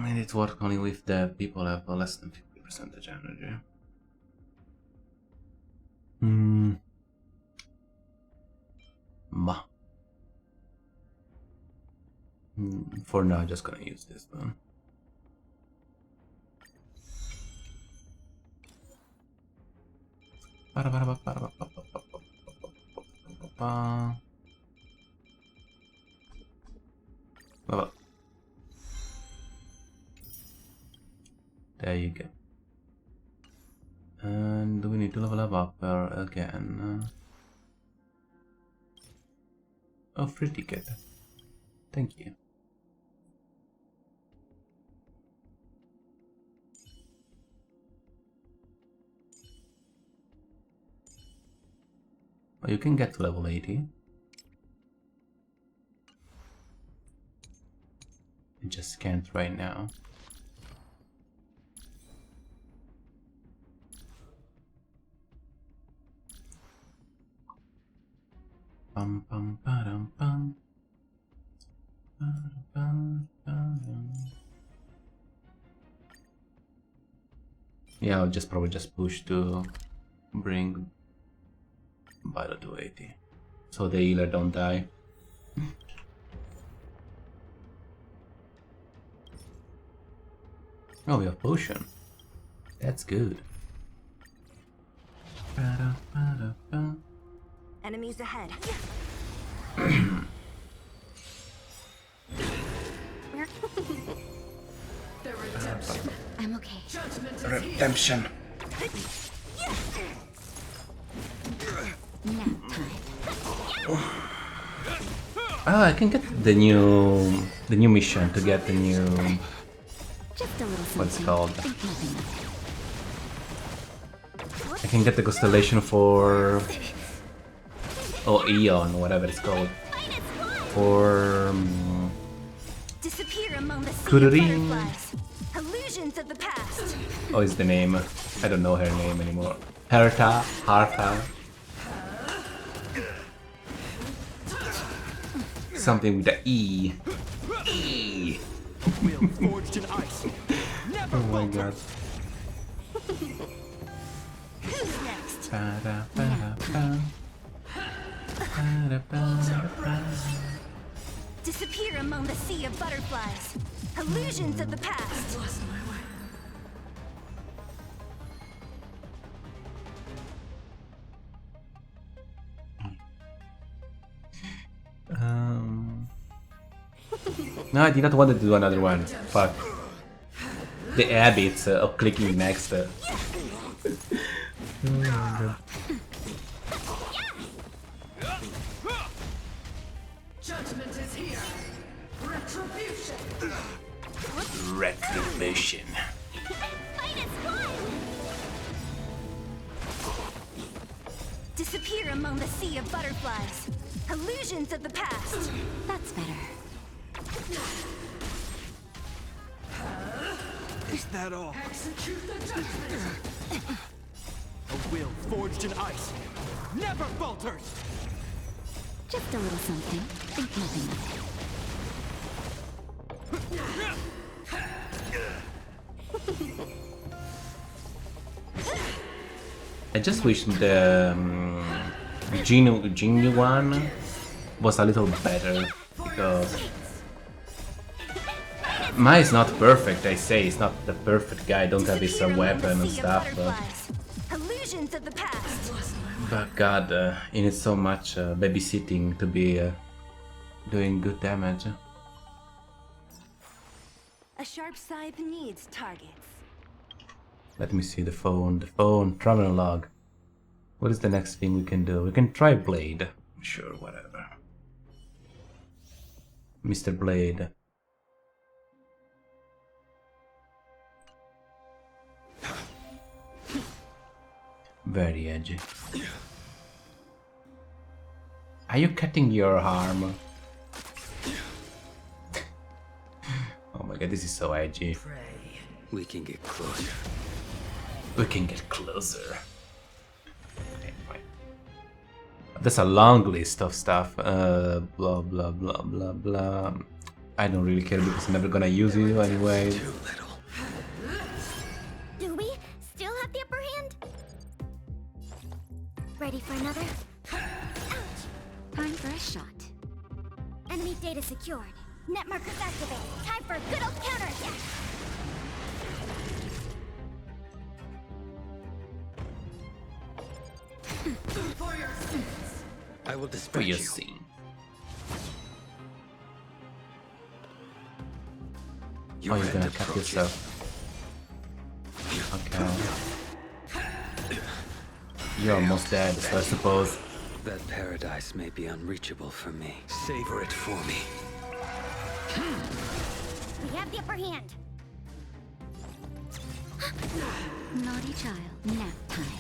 And it works only with the people have less than 50% energy. For now, I'm just gonna use this one. There you go. And do we need to level up again? Oh, free ticket. Thank you. Oh, you can get to level 80. You just can't right now. Bum bum ba-dum bum. Yeah, I'll probably just push to bring Violet to 80, so the healer don't die. Oh, we have potion. That's good. Enemies ahead. I'm okay. Redemption. Nap time. Oh, I can get the new mission to get the new Just a little what's it something. called? Think nothing of it. I can get the constellation for Eon, whatever it's called. For Disappear among the sea of Kudurin. butterflies. Illusions of the past. Oh, is the name? I don't know her name anymore. Harta. Something with the E. E. Will forged in ice. Never Oh my god. Who's next? Disappear among the sea of butterflies. Illusions of the past. No, I did not want to do another one. Fuck. The habits of clicking next. Oh my god. Judgment is here. Retribution. Retribution. Disappear among the sea of butterflies. Illusions of the past. That's better. Is that all? Execute the judgment. A will forged in ice. Never falters. Just a little something. Think nothing of I just wish the Genie one was a little better, because Mai is not perfect, I say, he's not the perfect guy, don't have his weapon and stuff, but Illusions of the past. But God, you need so much babysitting to be doing good damage. A sharp scythe needs targets. Let me see the phone, travel log. What is the next thing we can do? We can try Blade. Sure, whatever. Mr. Blade. Very edgy. Are you cutting your arm? Oh my god, this is so edgy. We can get closer. We can get closer. Anyway. That's a long list of stuff. Blah blah blah blah blah. I don't really care because I'm never gonna use it anyway. Do we still have the upper hand? Ready for another? Ouch! Time for a shot. Enemy data secured. Net markers activated. Time for a good old counterattack. For your sins. I will For dispatch your you. scene. Oh, you're gonna cut yourself. Okay. You're almost dead, so I suppose. That paradise may be unreachable for me. Savor it for me. We have the upper hand. Naughty child, nap time.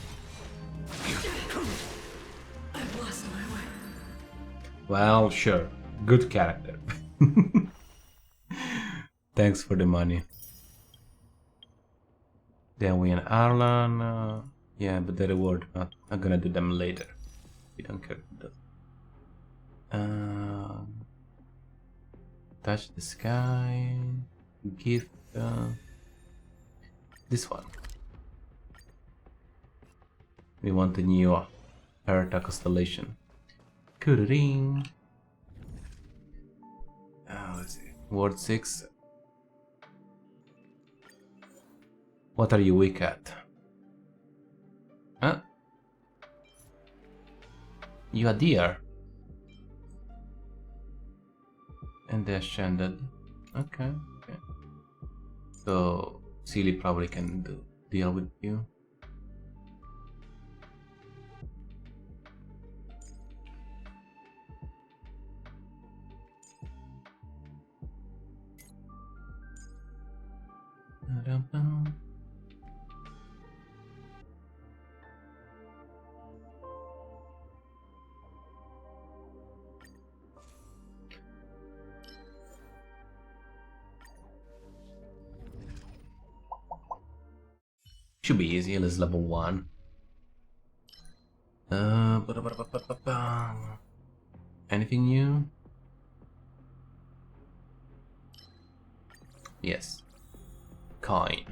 I've lost my way. Well, sure. Good character. Thanks for the money. Then we and Arlan. Yeah, but the reward, I'm gonna do them later. We don't care. Touch the sky. Gift. This one. We want the new Herta constellation. Kuring. Let's see. Ward 6. What are you weak at? Huh? You are deer. And the Ascended. Okay, okay. So Sealy probably can deal with you. Should be easy, it's level 1. Anything new? Yes. Coin.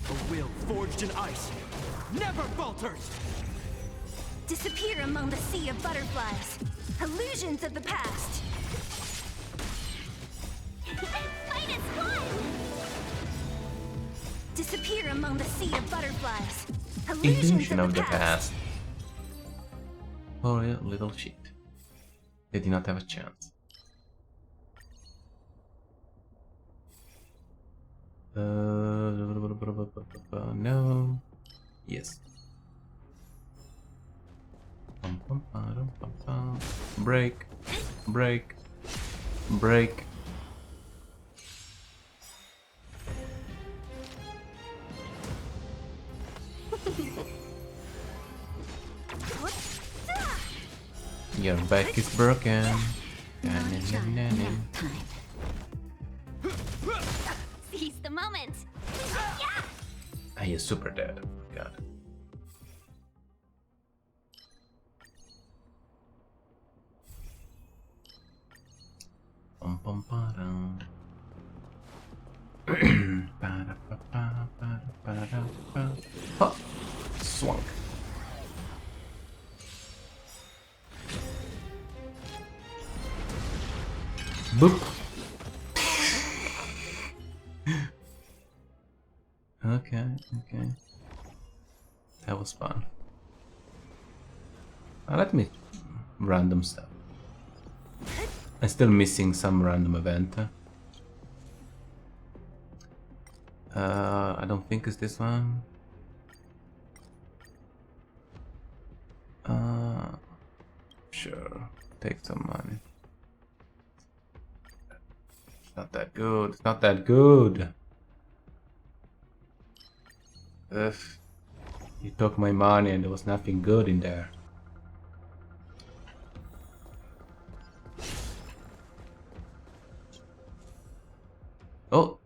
A will forged in ice never falters! Disappear among the sea of butterflies. Illusions of the past. Fight is won! Disappear among the sea of butterflies. Illusion of the past. Oh, yeah, little shit. They did not have a chance. No. Yes. Break. Break. Break. Your back is broken. Seize the moment. Ah, you're super dead. God. Oh, swung. Boop. Okay, okay. That was fun. Let me random stuff. I'm still missing some random event. I don't think it's this one. Sure, take some money. It's not that good. It's not that good. Ugh. You took my money and there was nothing good in there. Oh,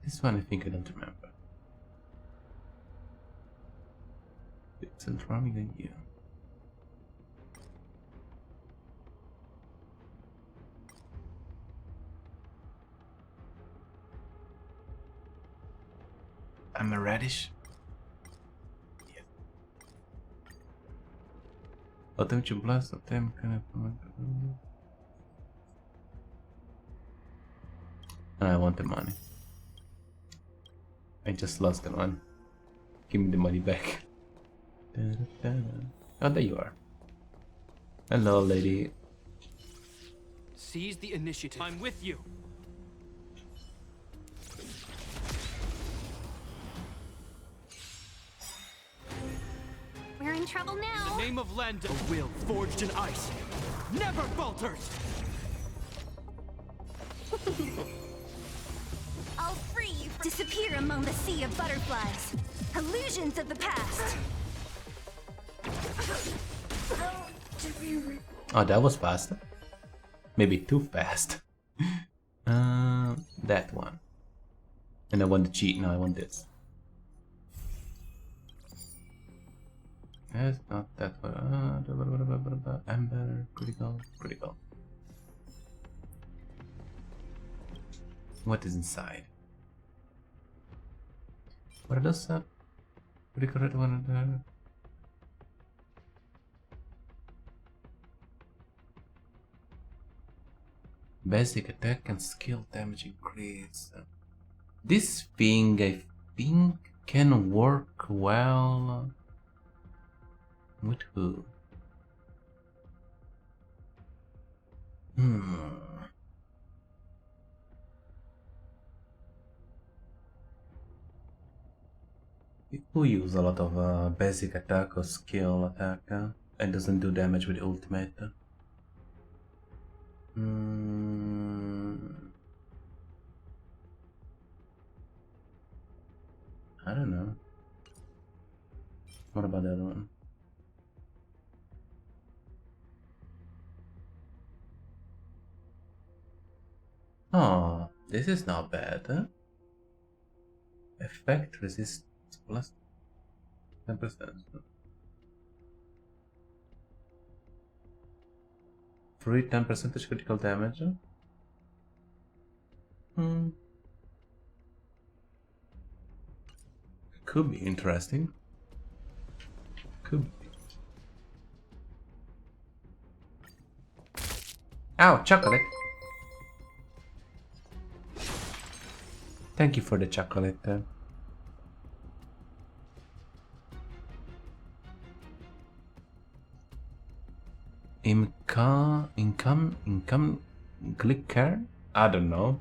this one I think I don't remember. It's running than you. I'm a radish. Yeah. Potem ci blast, potem I want the money. I just lost the money. Give me the money back. Oh, there you are. Hello, lady. Seize the initiative. I'm with you. We're in trouble now. In the name of Lend, a will forged in ice never falters. I'll free you from— Disappear among the sea of butterflies. Illusions of the past. Oh, that was fast. Maybe too fast. That one. And I want the cheat. No, I want this. That's not that one. Amber, critical, critical. What is inside? What are those? Critical red one. Basic attack and skill damage increase. This thing I think can work well. With who? People use a lot of basic attack or skill attack and doesn't do damage with the ultimate. I don't know. What about the other one? Oh, this is not bad, huh? Effect resist plus 10%. Free 10% critical damage. Could be interesting. Could be. Ow, chocolate! Thank you for the chocolate. Income clicker? I don't know.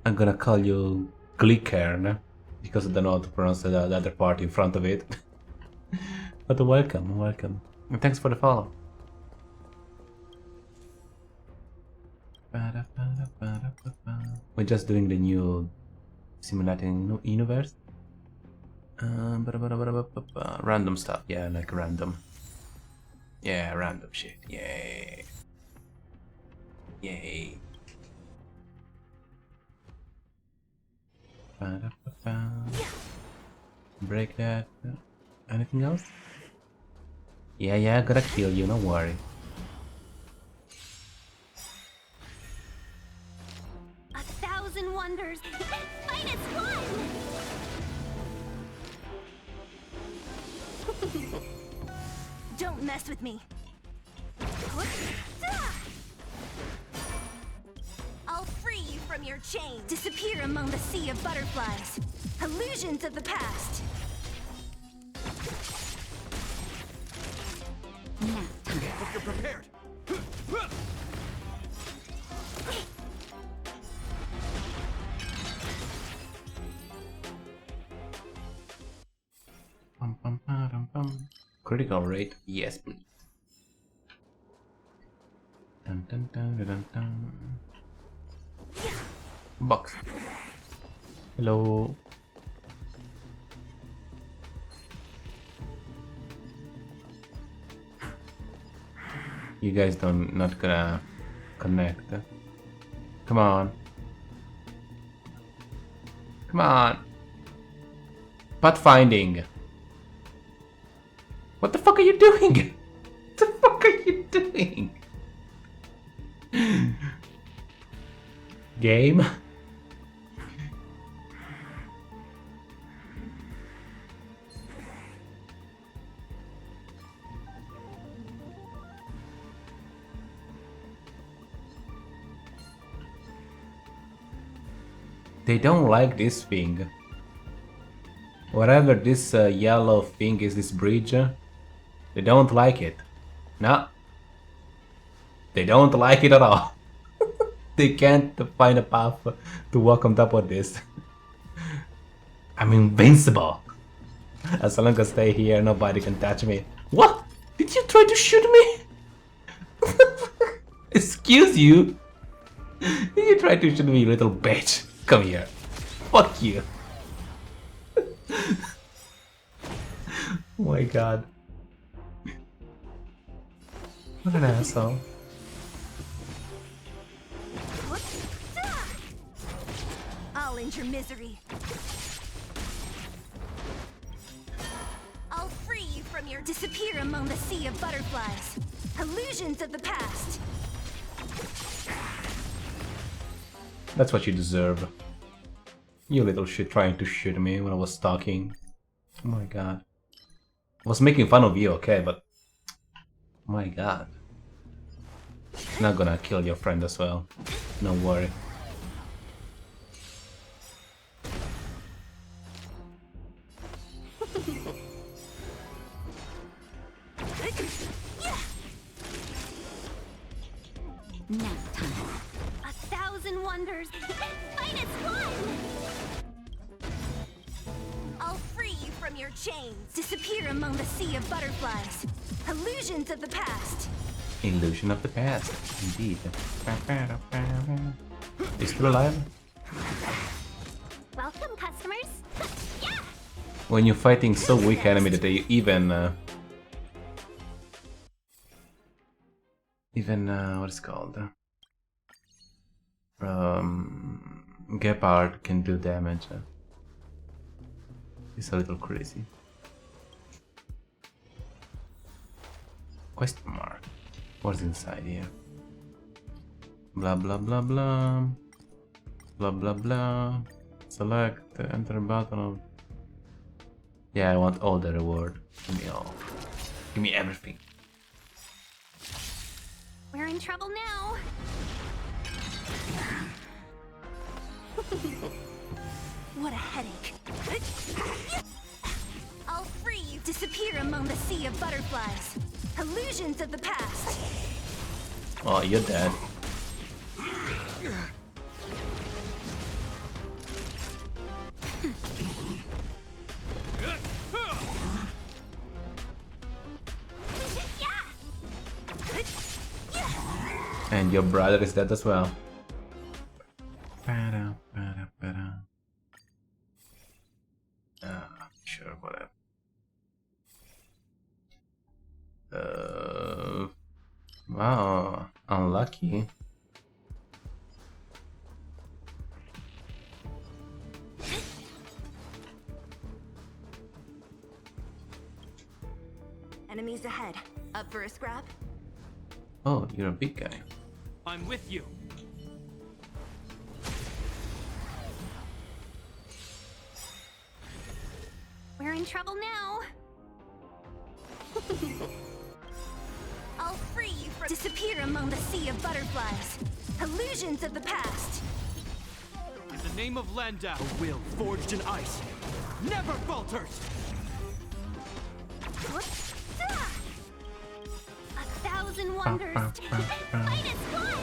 I'm gonna call you Glickern because I don't know how to pronounce the other part in front of it. But welcome, welcome. And thanks for the follow. We're just doing the new simulating universe. Random stuff, yeah, like random. Yeah, random shit. Yay. Yay. Break that. Anything else? Yeah, I gotta kill you, don't worry. A thousand wonders. Minus one. Don't mess with me. I'll free you from your chains. Disappear among the sea of butterflies. Illusions of the past. Hope you're prepared. Critical rate, yes please. Dun, dun, dun, dun, dun, dun. Box. Hello. You guys not gonna connect. Come on. Come on. Pathfinding. What the fuck are you doing? What the fuck are you doing? Game? They don't like this thing. Whatever this yellow thing is, this bridge, they don't like it. No. They don't like it at all. They can't find a path to walk on top of this. I'm invincible. As long as I stay here, nobody can touch me. What? Did you try to shoot me? Excuse you? Did you try to shoot me, you little bitch? Come here. Fuck you. Oh my god. What an asshole. I'll end your misery. I'll free you from your disappear among the sea of butterflies. Illusions of the past. That's what you deserve. You little shit trying to shoot me when I was talking. Oh my god. I was making fun of you, okay, but... Oh my god. Not gonna kill your friend as well. No worry. Nap time. 1,000 wonders. Minus one! I'll free you from your chains. Disappear among the sea of butterflies. Illusions of the past. Illusion of the past, indeed. Is still alive? Welcome, customers. Yeah. When you're fighting so weak enemy that they even what is it called? Gepard can do damage. It's a little crazy. Question mark. What's inside here? Blah blah blah blah. Blah blah blah. Select, enter button of... Yeah, I want all the reward. Give me all. Give me everything. We're in trouble now. What a headache. I'll free you. Disappear among the sea of butterflies. Illusions of the past. Oh, you're dead. And your brother is dead as well. Sure, whatever. Wow, unlucky. Enemies ahead. Up for a scrap? Oh, you're a big guy. I'm with you. We're in trouble now. free you from disappear among the sea of butterflies. Illusions of the past. In the name of Landau, a will forged in ice never falters! 1,000 wonders. Fight is one.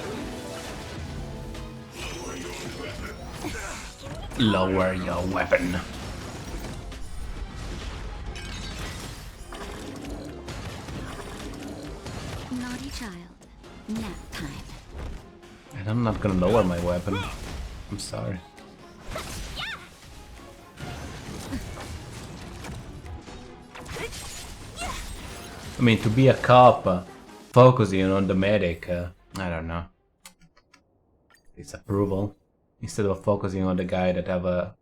Lower your weapon. Naughty child. Nap time. And I'm not gonna lower my weapon. I'm sorry. I mean, to be a cop, focusing on the medic, I don't know. It's approval. Instead of focusing on the guy that have a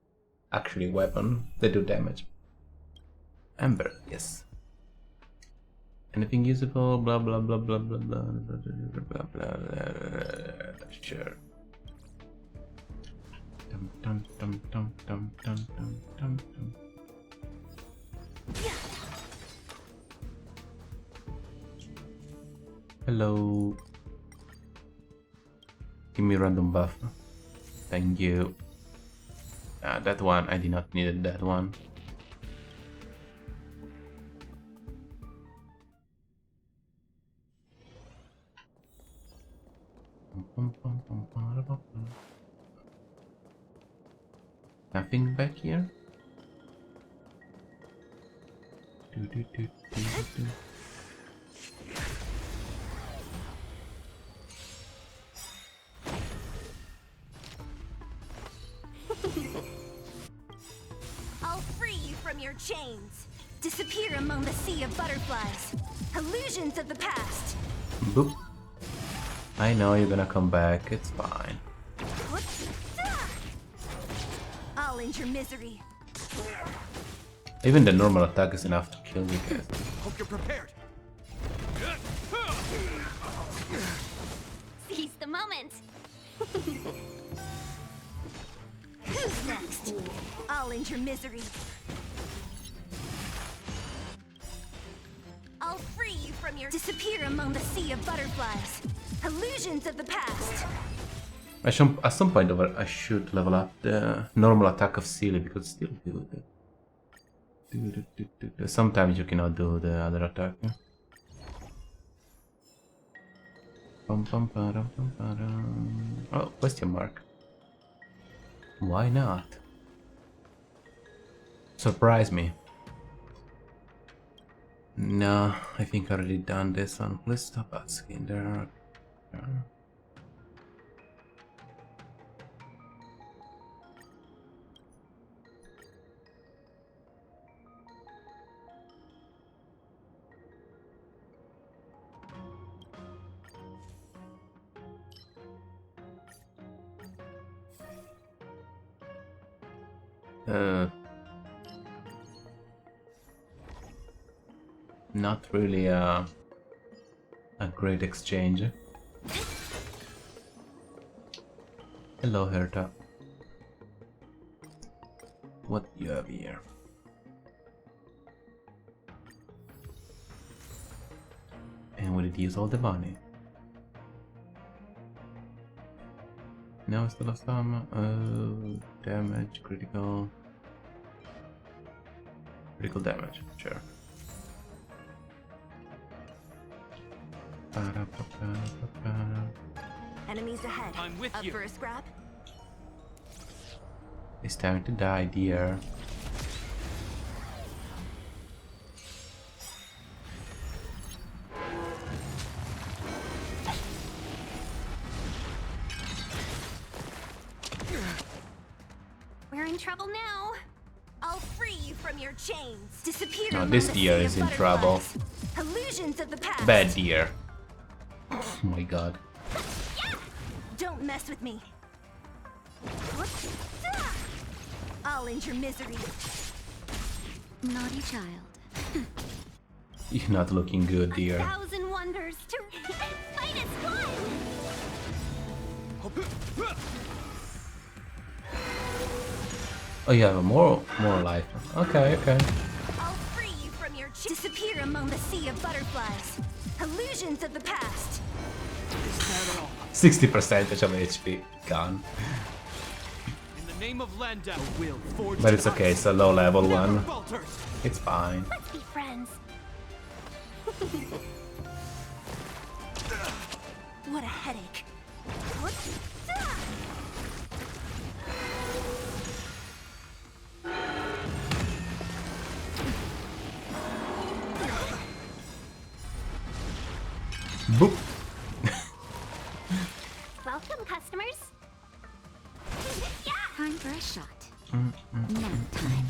actually weapon, they do damage. Ember, yes. Anything usable? Blah blah blah blah blah blah blah blah blah blah. Sure. Dum dum dum dum dum dum dum dum dum. Hello. Give me random buff. Thank you. That one, I did not need that one. Nothing back here? I'll free you from your chains. Disappear among the sea of butterflies. Illusions of the past. Boop. I know you're gonna come back, it's fine. I'll end your misery. Even the normal attack is enough to kill you guys. Hope you're prepared. Seize the moment. Who's next? I'll end your misery. I'll free you from your disappear among the sea of butterflies. Illusions of the past. At some point I should level up the normal attack of Sealy because it's still good. Sometimes you cannot do the other attack. Oh, question mark. Why not? Surprise me. No, I think I already done this one. Let's stop asking. There are... not really a great exchange. Hello, Herta. What do you have here? And will it use all the money? No, it's the last time. Damage, critical. Critical damage, sure. Enemies ahead. I'm with Up you. for a scrap? It's time to die, dear. We're in trouble now. I'll free you from your chains. Disappear. No, among this the deer sea is of in trouble. butterflies. Illusions of the past. Bad deer. Oh my god. Don't mess with me. I'll end your misery. Naughty child. You're not looking good, dear. 1,000 wonders to fight is one. Oh, you have a more life. Okay, okay. I'll free you from your disappear among the sea of butterflies. Illusions of the past. 60% of HP gone. In the name of Landa, will forge. But it's okay, it's a low level one. It's fine. Let's be friends. What a headache. Boop. Welcome, customers. Time for a shot. Mm-mm. Nap time.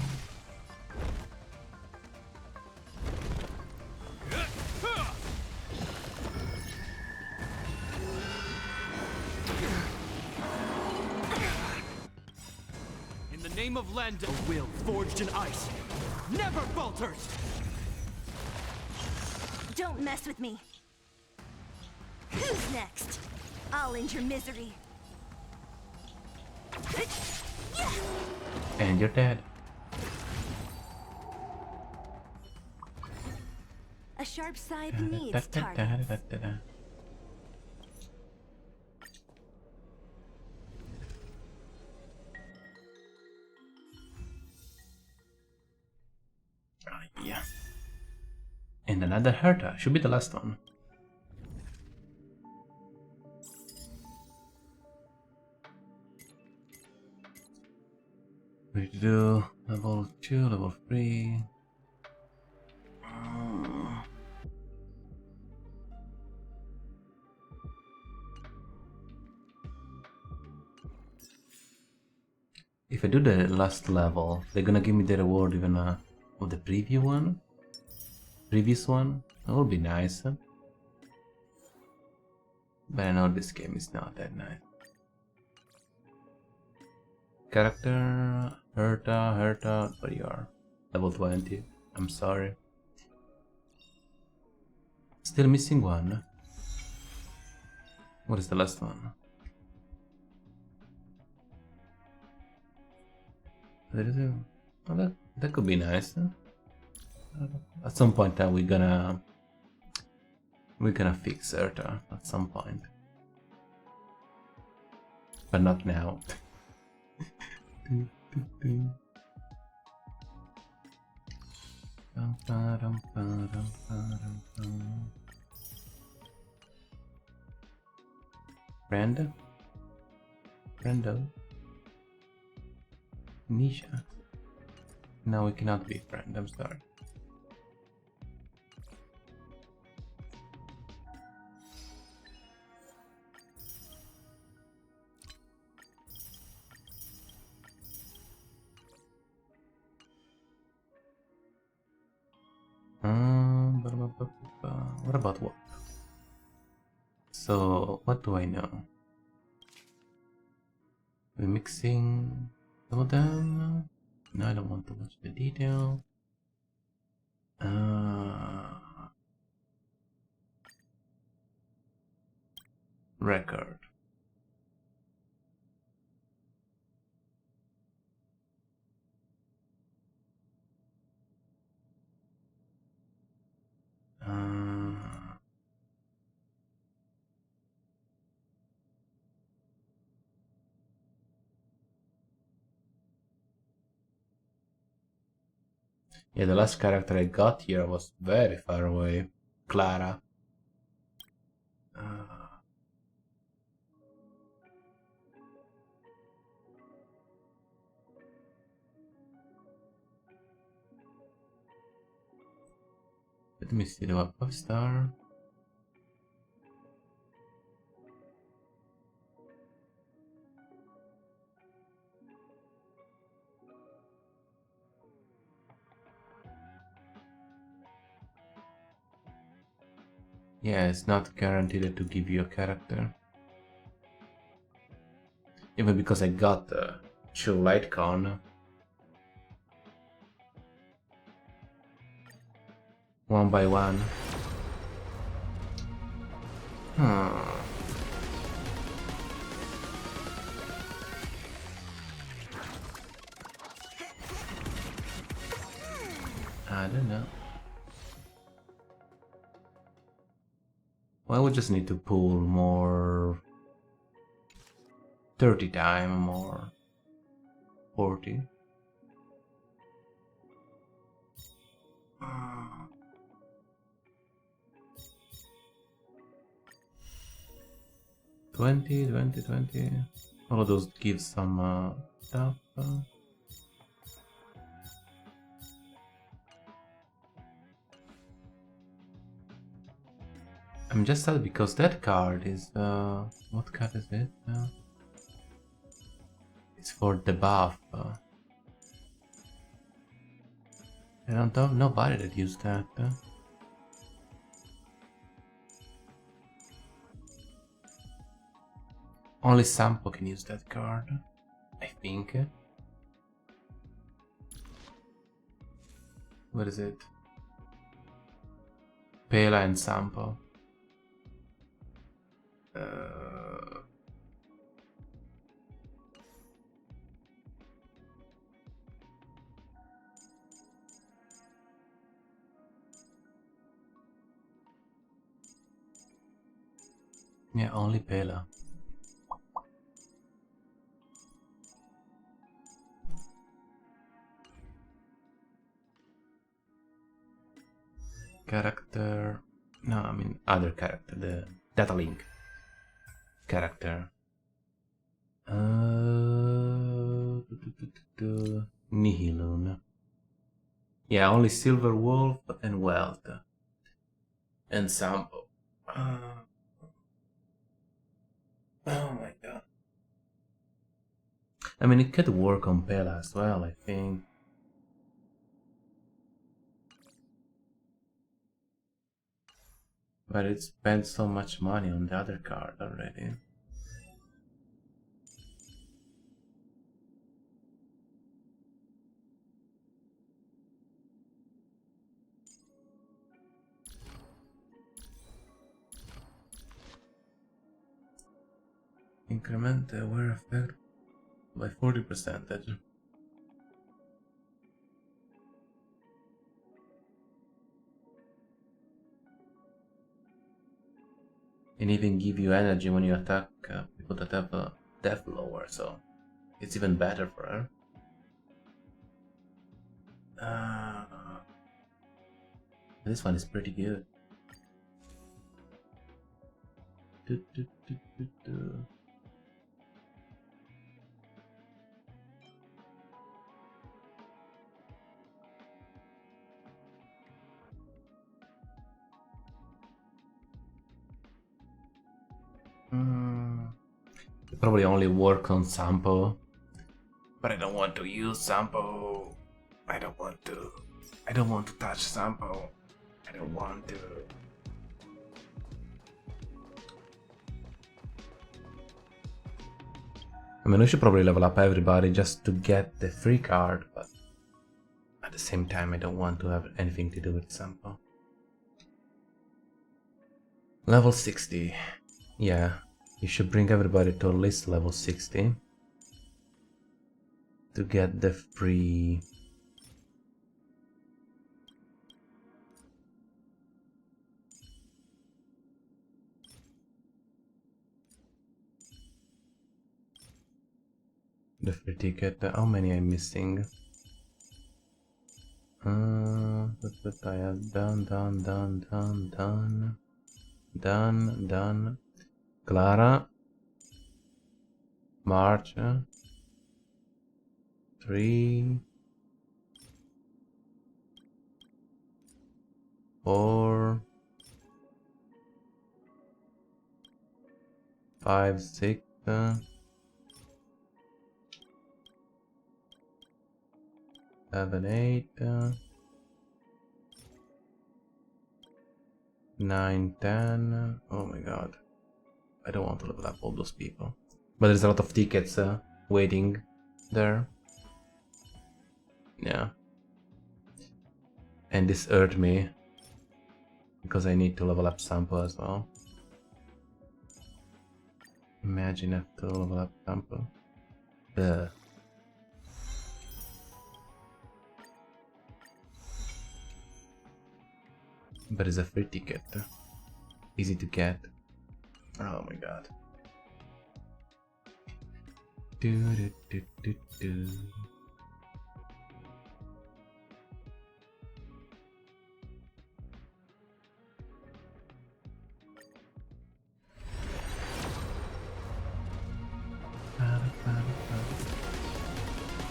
In the name of Landa, a will forged in ice never falters. Don't mess with me. Who's next? I'll end your misery. And you're dead. A sharp side needs targets. Yeah. And another Herta. Should be the last one. We do level 2, level 3. If I do the last level, they're gonna give me the reward even of the previous one. That would be nice. But I know this game is not that nice. Character Herta, but you are level 20. I'm sorry. Still missing one. What is the last one? There is a... Oh, that could be nice. At some point we're gonna fix Herta at some point. But not now. Brando? Nisha? No, we cannot be friend, I'm sorry. What about what? So, what do I know? We're mixing some of them. No, I don't want to watch the detail. Record. Yeah, the last character I got here was very far away. Clara. Let me see the weapon star. Yeah, it's not guaranteed to give you a character. Even because I got the Chill Light Con. One by one. I don't know. Well, we just need to pull more 30 time or 40. Uh, 20. All of those give some stuff. I'm just sad because that card is what card is it? It's for the buff. I don't know nobody that used that. Only Sampo can use that card, I think. What is it? Pela and Sampo. Yeah, only Pela. Character. No, I mean other character. The Data Link character. Nihilun. Yeah, only Silver Wolf and Wealth. And Sampo. Oh my god. I mean, it could work on Pela as well, I think. But it spent so much money on the other card already. Increment the wear effect by 40%. And even give you energy when you attack people that have a death lower, so it's even better for her. This one is pretty good. Probably only work on Sampo, but I don't want to use Sampo. I don't want to touch Sampo. I don't want to. I mean, we should probably level up everybody just to get the free card, but at the same time, I don't want to have anything to do with Sampo. Level 60. Yeah, you should bring everybody to at least level 60 to get the free. The free ticket. How many I'm missing? But I have done. Clara. March. 3. 4. 5, 6. 7, 8. 9, 10. Oh my god. I don't want to level up all those people. But there's a lot of tickets waiting there. Yeah. And this hurt me. Because I need to level up Sampo as well. Imagine I have to level up Sampo. But it's a free ticket. easy to get. Oh my god. Do, do, do, do, do.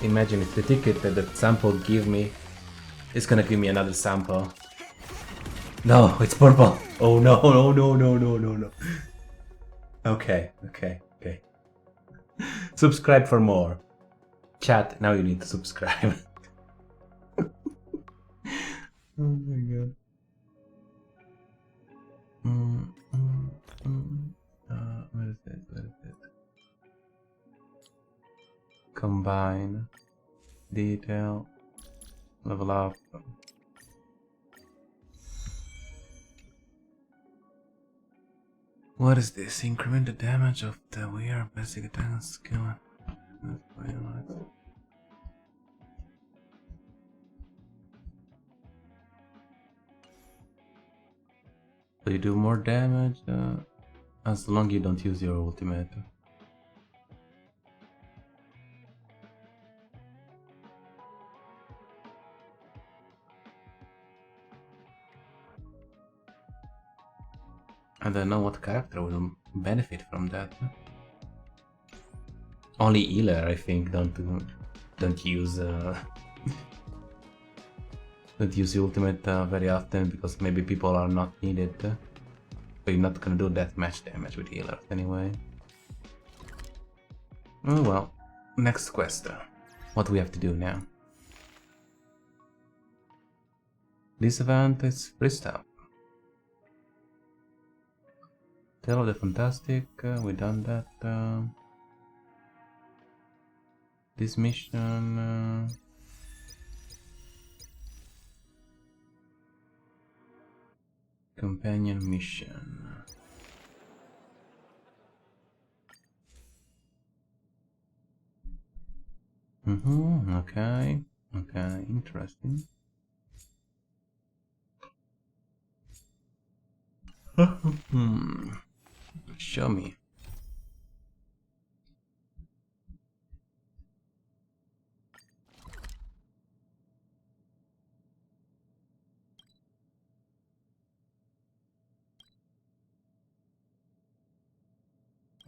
Imagine if the ticket that the sample give me is gonna give me another sample. No, it's purple. Oh no, no, no, no, no, no, no. Okay, okay, okay. Subscribe for more. Chat, now you need to subscribe. Oh my god. What is it? What is it? Combine. Detail. Level up. What is this? Increment the damage of the weird basic attack skill. So you do more damage as long as you don't use your ultimate. I don't know what character will benefit from that. Only healer, I think, don't use don't use ultimate very often because maybe people are not needed. But you're not gonna do that much damage with healers anyway. Oh well. Next quest. What do we have to do now? This event is free stuff. Tale of the Fantastic, we done that. This mission. Companion mission. Okay. Okay, interesting. Show me.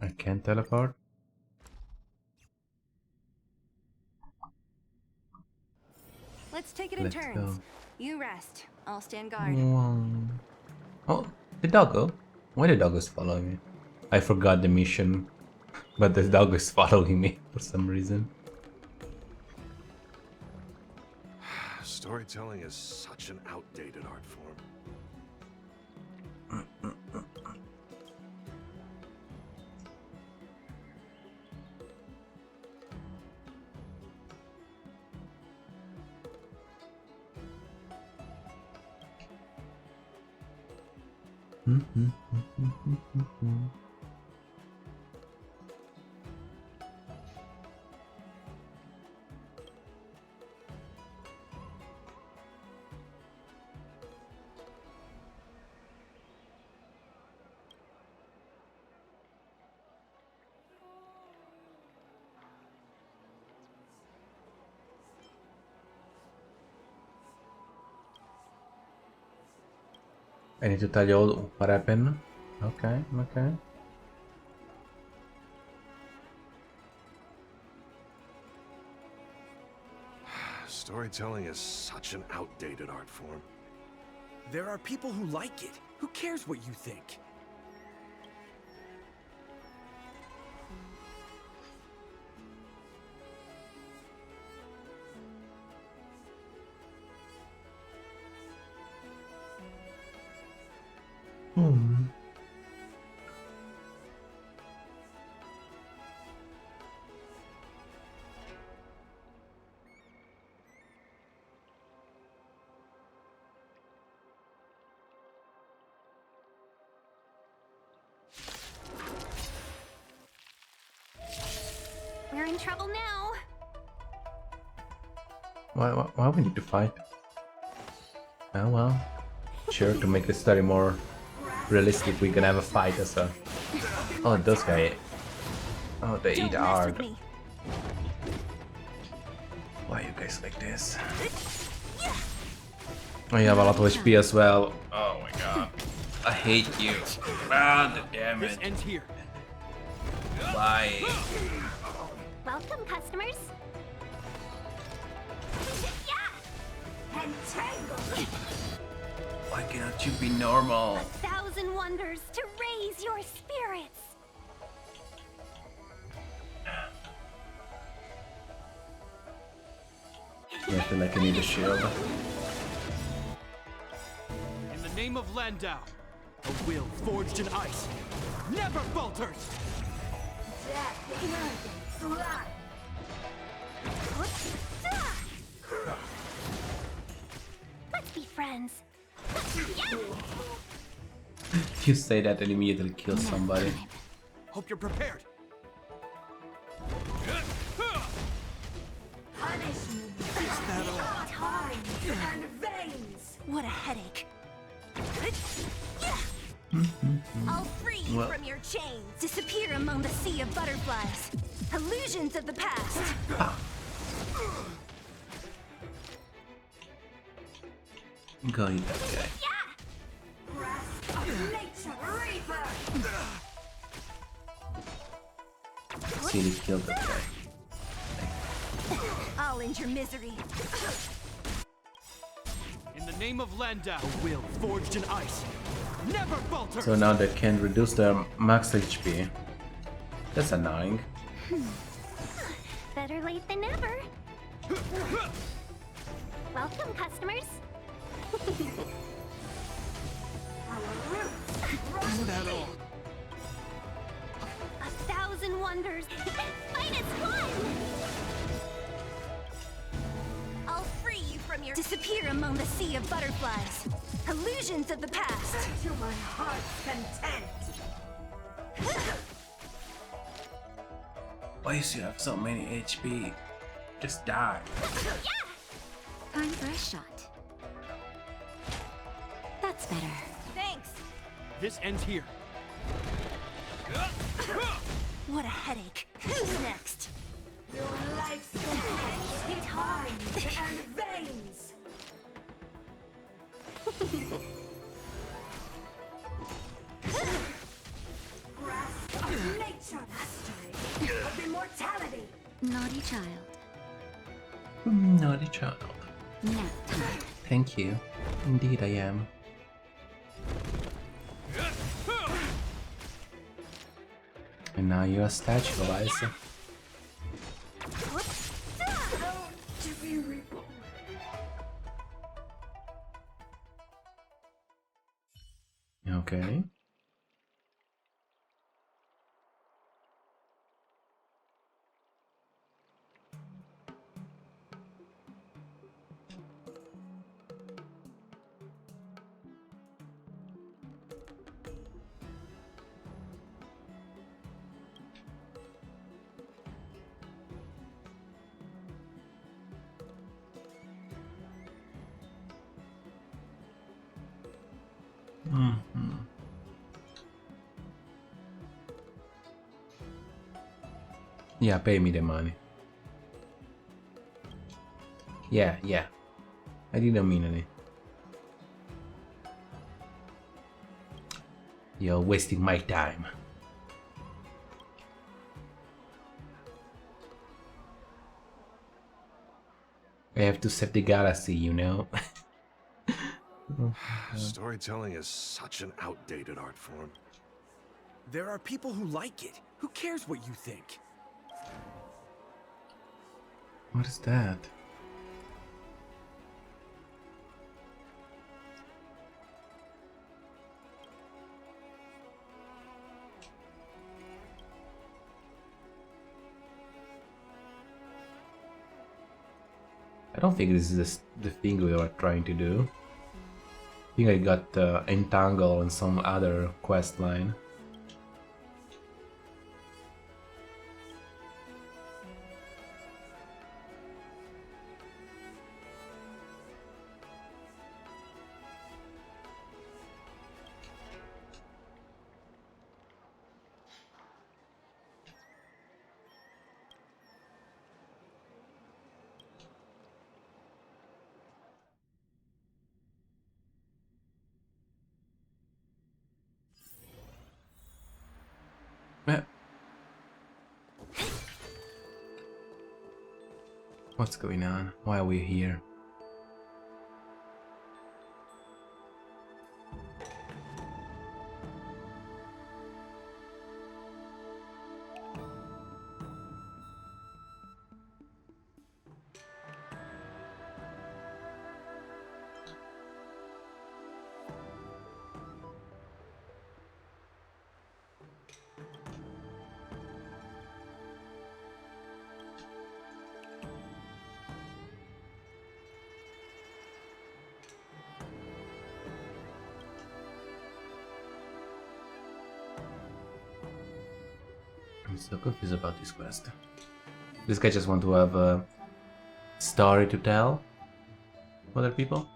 I can't teleport. Let's take it in Let's turns. go. You rest. I'll stand guard. Oh, the doggo. Why the doggo is following me? I forgot the mission, but the doggo is following me for some reason. Storytelling is such an outdated art form. I need to tell you all what happened. Okay, okay. Storytelling is such an outdated art form. There are people who like it. Who cares what you think? We're in trouble now. Why we need to fight? Oh well. Sure, to make the story more realistic we're gonna have a fight or so. Oh, those guys. Oh, they eat hard. Why are you guys like this? Oh, you have a lot of HP as well. Oh my god. I hate you. Ah, damn it. This ends here. Why? Welcome, customers. Why cannot you be normal? 1,000 wonders to raise your spirits. I feel like I need a shield. In the name of Landau, a will forged in ice never falters! Let's be friends. If you say that, and immediately kill somebody. Hope you're prepared. Time and veins. What a headache. I'll free you from your chains. Disappear among the sea of butterflies. Illusions of the past. Go eat that guy. See, he killed that guy. I'll end your misery. In the name of Landau, a will forged in ice never falters! So now they can reduce their max HP. That's annoying. Better late than never. Welcome, customers. Isn't that all? 1,000 wonders. Minus one. I'll free you from your disappear among the sea of butterflies. Illusions of the past. To my heart's content. Why do you have so many HP? Just die. Time for a shot. That's better. Thanks. This ends here. What a headache. Who's next? Your life's complete time and veins. Grasp of nature, mastery of immortality. Naughty child. Naughty child. Nap time. Thank you. Indeed, I am. And now you're a statue, Eliza. To be reborn. Okay. Yeah, pay me the money. Yeah. I didn't mean any. You're wasting my time. I have to save the galaxy, you know? Storytelling is such an outdated art form. There are people who like it. Who cares what you think? What is that? I don't think this is the thing we were trying to do. I think I got entangled in some other quest line. What's going on? Why are we here? I'm so confused about this quest. This guy just want to have a story to tell other people?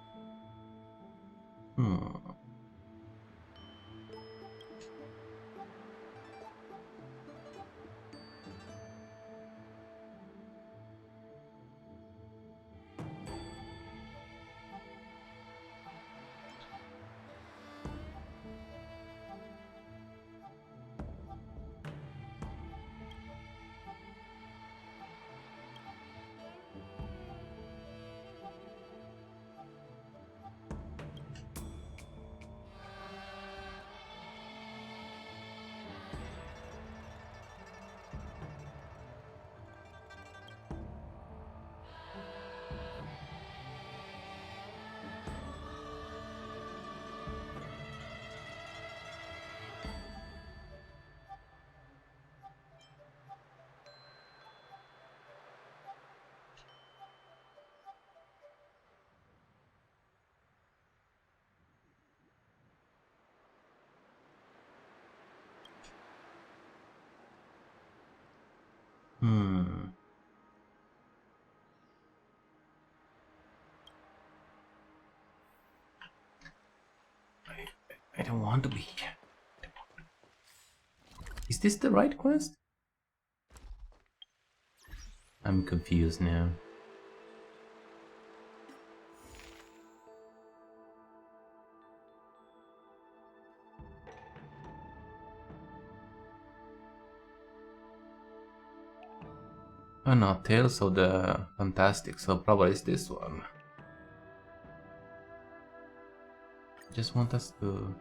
I don't want to be here. Is this the right quest? I'm confused now. Oh no, Tales of the Fantastic, so probably it's this one. Just want us to...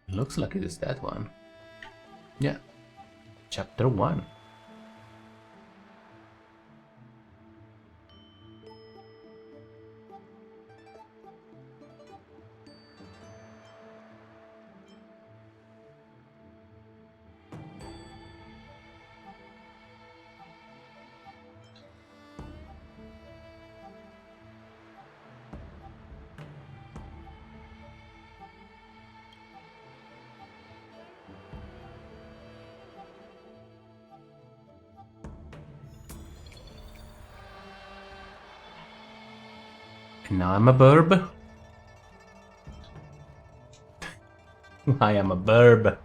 Looks like it is that one. Yeah. Chapter 1. And now I'm a burb. I am a burb.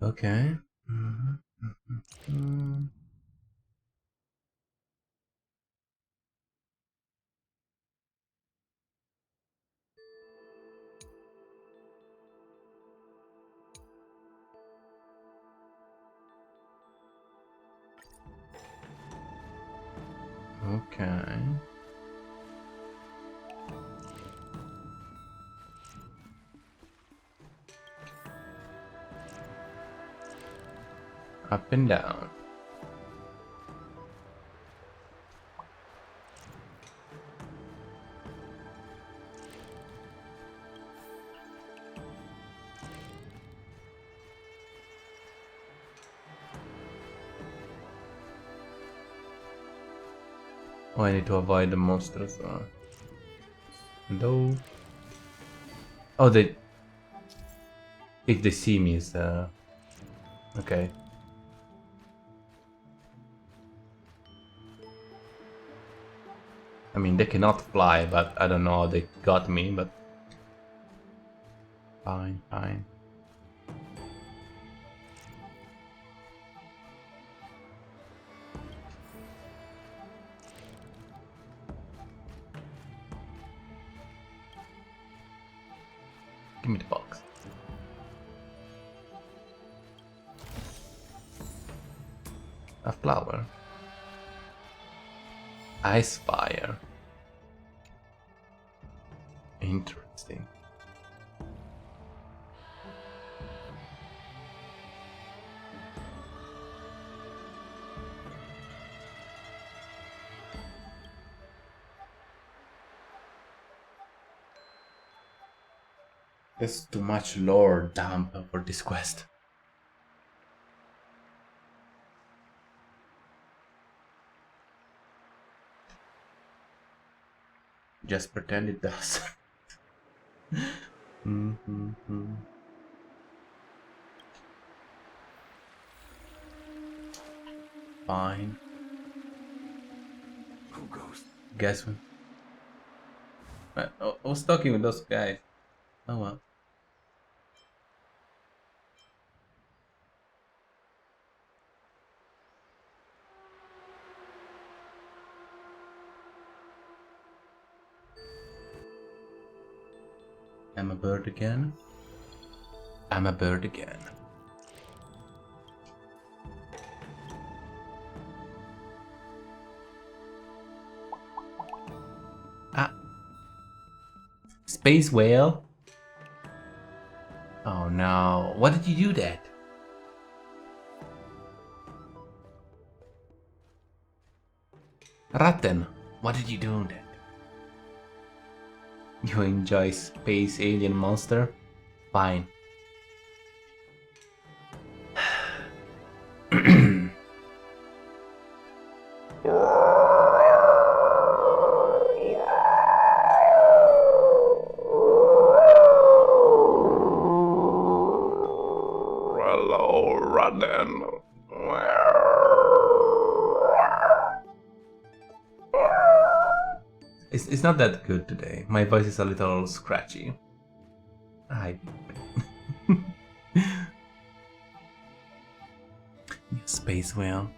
Okay. Okay. Up and down. Oh, I need to avoid the monsters. Hello. Oh, they. If they see me, is okay. I mean, they cannot fly, but I don't know how they got me, but fine, fine. Give me the box. A flower. Ice fire. Interesting. There's too much lore dump for this quest. Just pretend it does. Fine. Who goes? Guess what? I was talking with those guys. Oh well. I'm a bird again. I'm a bird again. Ah. Space whale? Oh no. Why did you do that? Ratten, what did you do that? You enjoy space alien monster? Fine. Hello, Ratten. It's not that good today. My voice is a little scratchy. Space whale.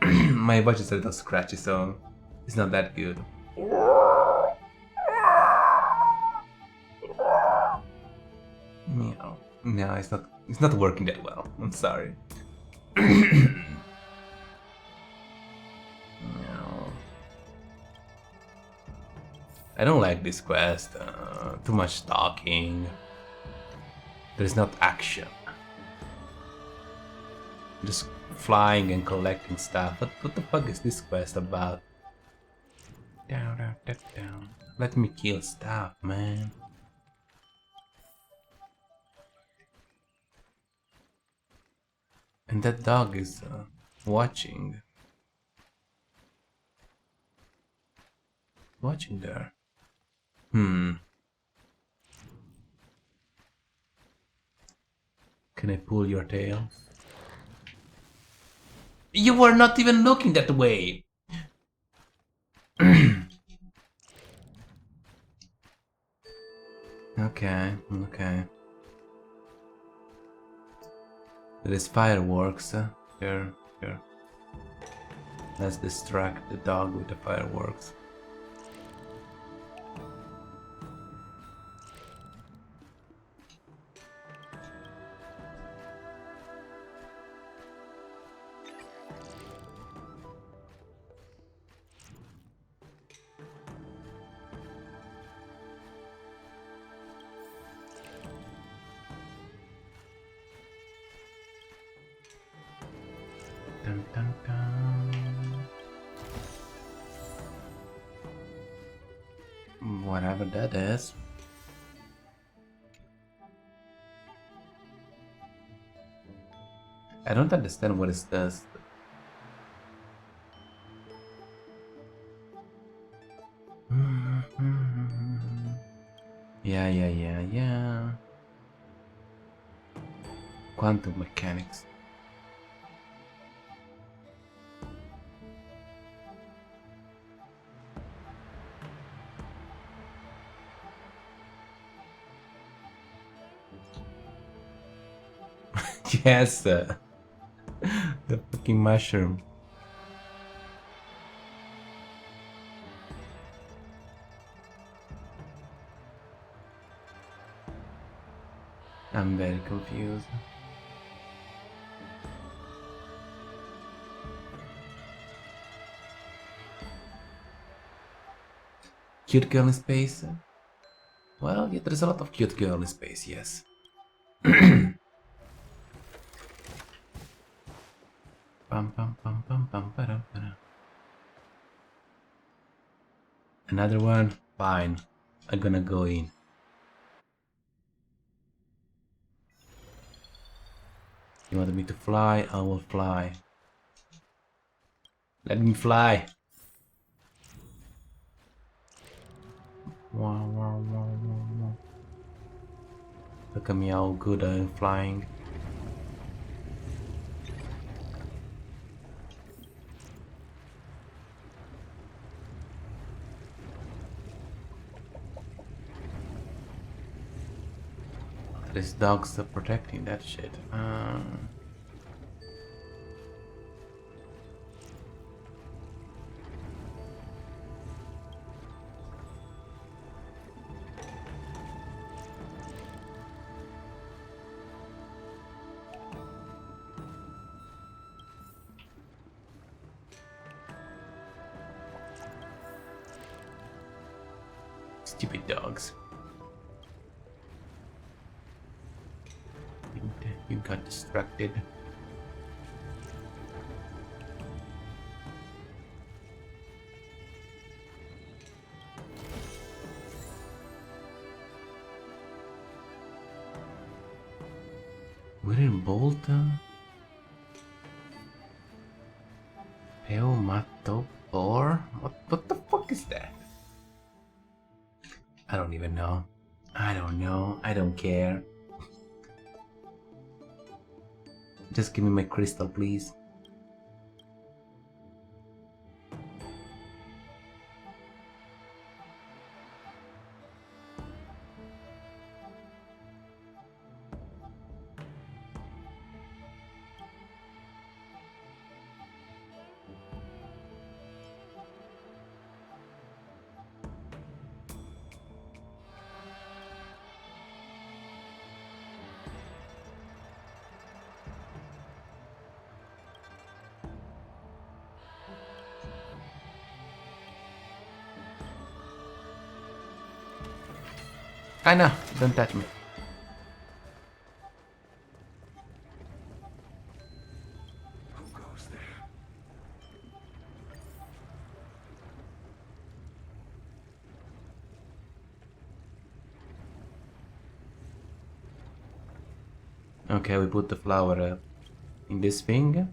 My voice is a little scratchy, so it's not that good. No, it's not working that well. I'm sorry. I don't like this quest. Too much talking. There's not action. Just flying and collecting stuff. What the fuck is this quest about? Down, down, down, down. Let me kill stuff, man. And that dog is watching. Watching there. Can I pull your tail? You were not even looking that way! Okay. There is fireworks. Here. Let's distract the dog with the fireworks. Dun, dun, dun. Whatever that is. I don't understand what it does. Yeah. Quantum mechanics. Yes, the fucking mushroom. I'm very confused. Cute girl in space? Well, yeah, there's a lot of cute girl in space, yes. Pam, pam, pam, pam, pam, padam, padam. Another one? Fine. I'm gonna go in. You want me to fly? I will fly. Let me fly. Wow. Look at me, how good I am flying. This dog's still protecting that shit. Stupid dogs. You got distracted. We're in Bolton. Peomato Bor? What the fuck is that? I don't even know. I don't know. I don't care. Just give me my crystal, please. I know, don't touch me. Who goes there? Okay, we put the flower in this thing.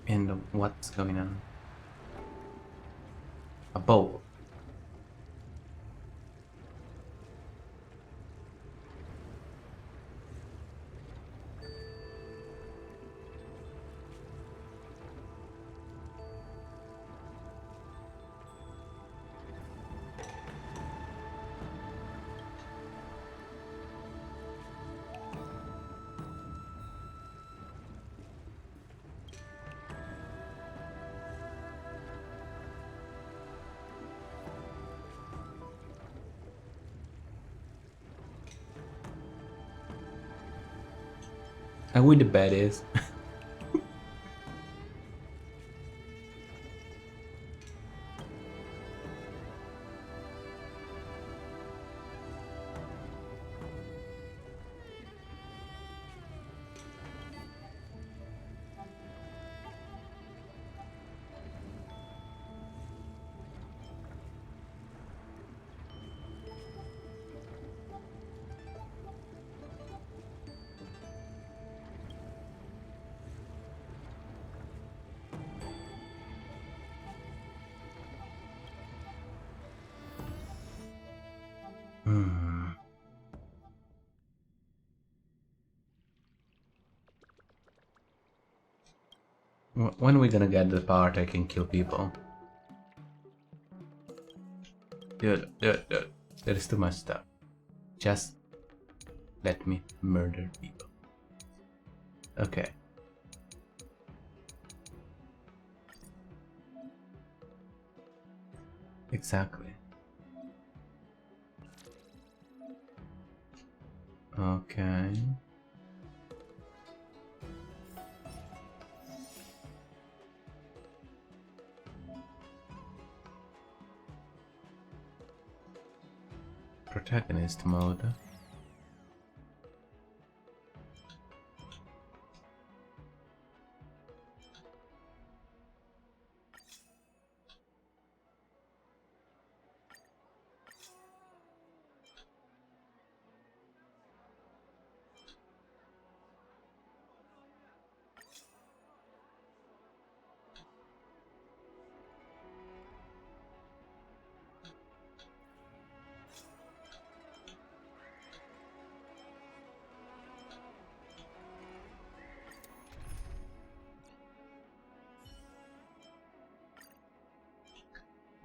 And what's going on? A bowl. And where the bed is. When are we gonna get the part I can kill people? Dude. There is too much stuff. Just let me murder people. Okay. Exactly. Okay. Protagonist mode.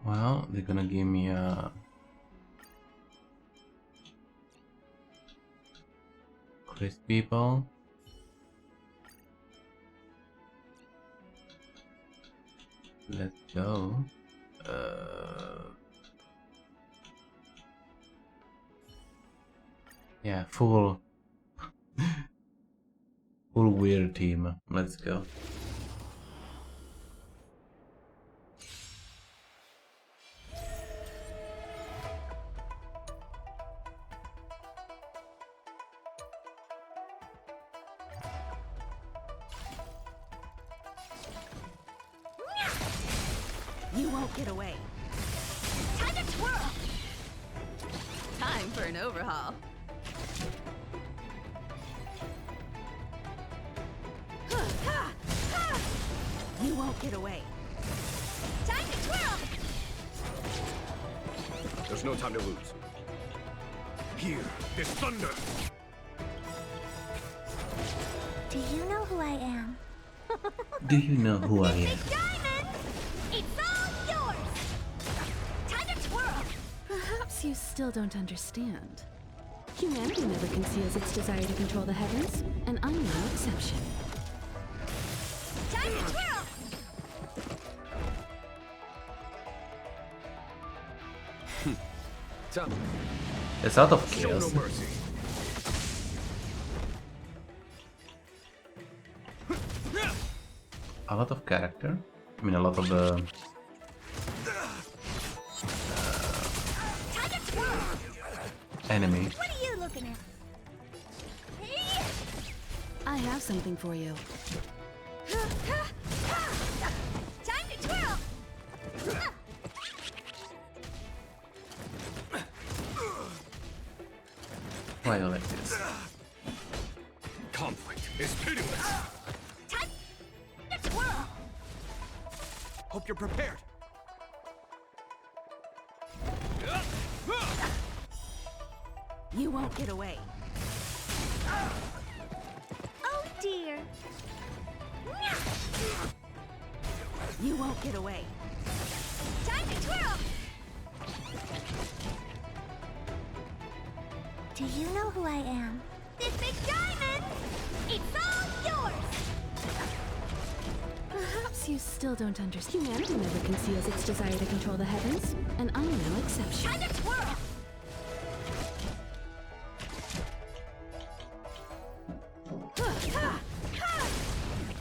Well, they're gonna give me a crispy ball. Let's go. Yeah, full weird team. Let's go. You won't get away. Time to twirl! Time for an overhaul. You won't get away. Time to twirl! There's no time to lose. Here, this thunder! Do you know who I am? Do you know who I am? Diamond! It's all yours! Time to twirl! Perhaps you still don't understand. Humanity never conceals its desire to control the heavens, and I'm no exception. Time to twirl! It's out of Show chaos. no mercy. A lot of character. I mean, a lot of enemy. What are you looking at? I have something for you. Time to twirl! Why you like this? Conflict is pitiless. Time to twirl! Hope you're prepared. You won't get away. Oh dear. You won't get away. Time to twirl! Do you know who I am? This big diamond! It's all yours! Perhaps you still don't understand. Humanity never conceals its desire to control the heavens, and I'm no exception. Time to twirl!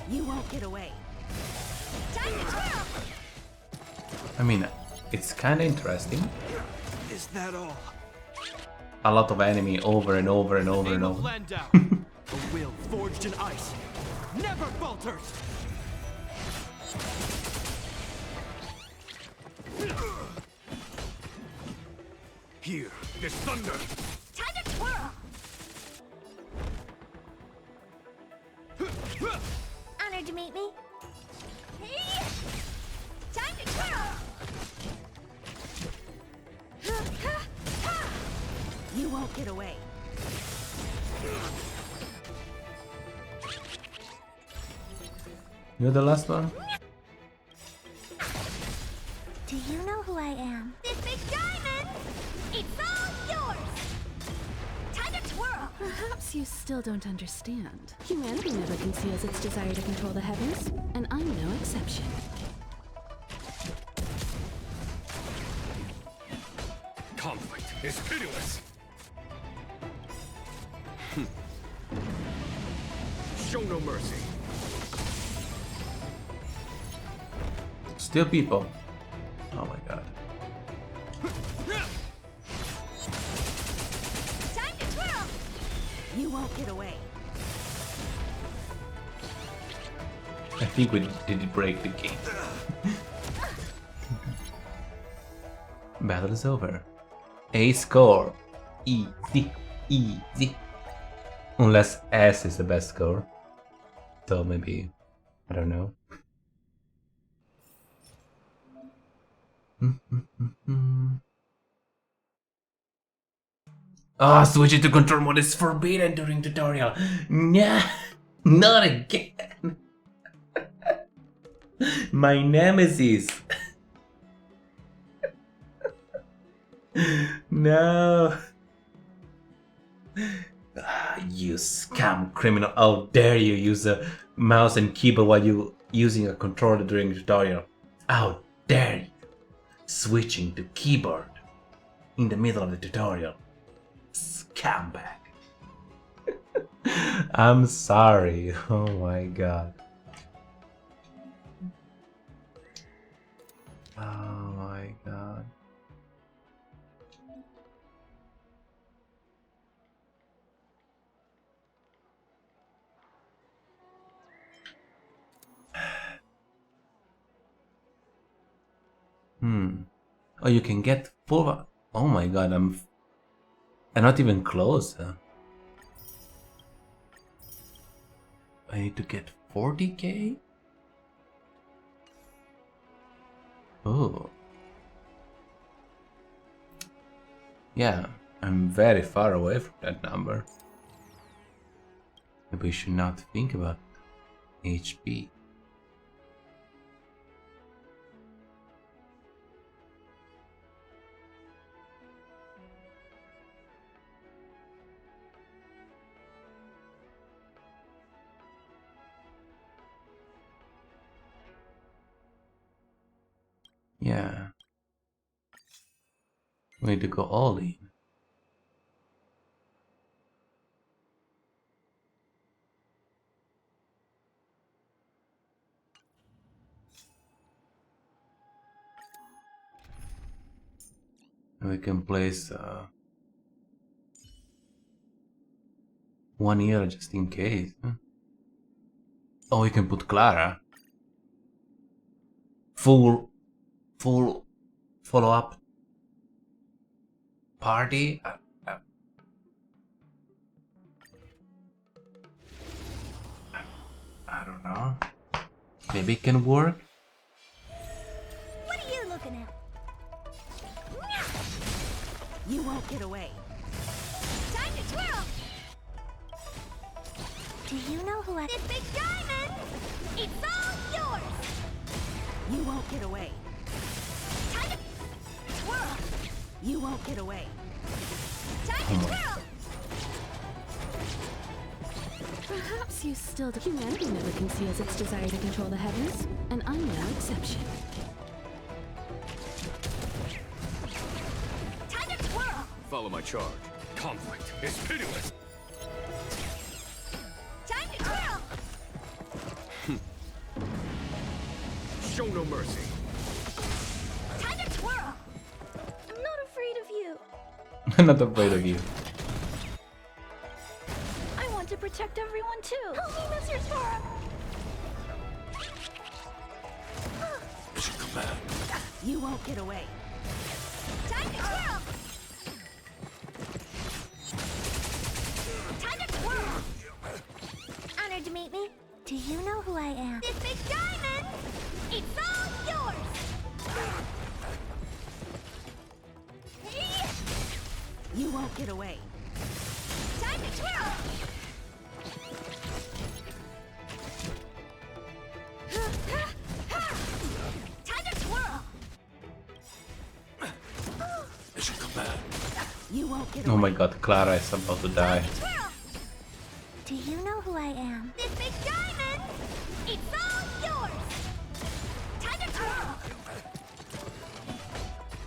You won't get away. Time to twirl! I mean, it's kind of interesting. Is that all? A lot of enemy over and over and over and over. Landau, a will forged in ice, never falters. Here, this thunder! Time to twirl! Honored to meet me. Time to twirl! You won't get away. You're the last one? Do you know who I am? This big diamond! It's all yours! Time to twirl! Perhaps you still don't understand. Humanity never conceals its desire to control the heavens, and I'm no exception. Conflict is pitiless. Show no mercy. Still people. Oh my god. Time to twirl! You won't get away. I think we did break the game. Battle is over. A score. Easy. Easy. Unless S is the best score. So maybe, I don't know. Ah, switching to control mode is forbidden during tutorial. Nah, not again. My nemesis. No. Ah, you scam criminal. How dare you use a mouse and keyboard while you using a controller during the tutorial. How dare you. Switching to keyboard in the middle of the tutorial. Scumbag. I'm sorry. Oh my god. Oh my god. Oh, you can get full. Oh my god, I'm not even close. Huh? I need to get 40k? Oh. Yeah, I'm very far away from that number. Maybe we should not think about HP. Yeah. We need to go all in. And we can place 1 year just in case. Huh? Oh, we can put Clara. Full follow-up party. I don't know. Maybe it can work. What are you looking at? You won't get away. Time to twirl! Do you know who I... This big diamond! It's all yours! You won't get away. Time to twirl! You won't get away. Time to twirl! Perhaps you still do. Humanity never conceals its desire to control the heavens, and I'm no exception. Time to twirl! Follow my charge. Conflict is pitiless. Time to twirl! Show no mercy. Time to twirl! I'm not afraid of you. I'm not afraid of you. I want to protect everyone too. Help me, Mr. Tora. Mission command. You won't get away. Time to twirl! Time to twirl! Honored to meet me. Do you know who I am? This big diamond! It's all yours! You won't get away. Time to twirl! You won't get Oh my god, Clara is about to die. Do you know who I am? This big diamond! It's all yours! Time to twirl!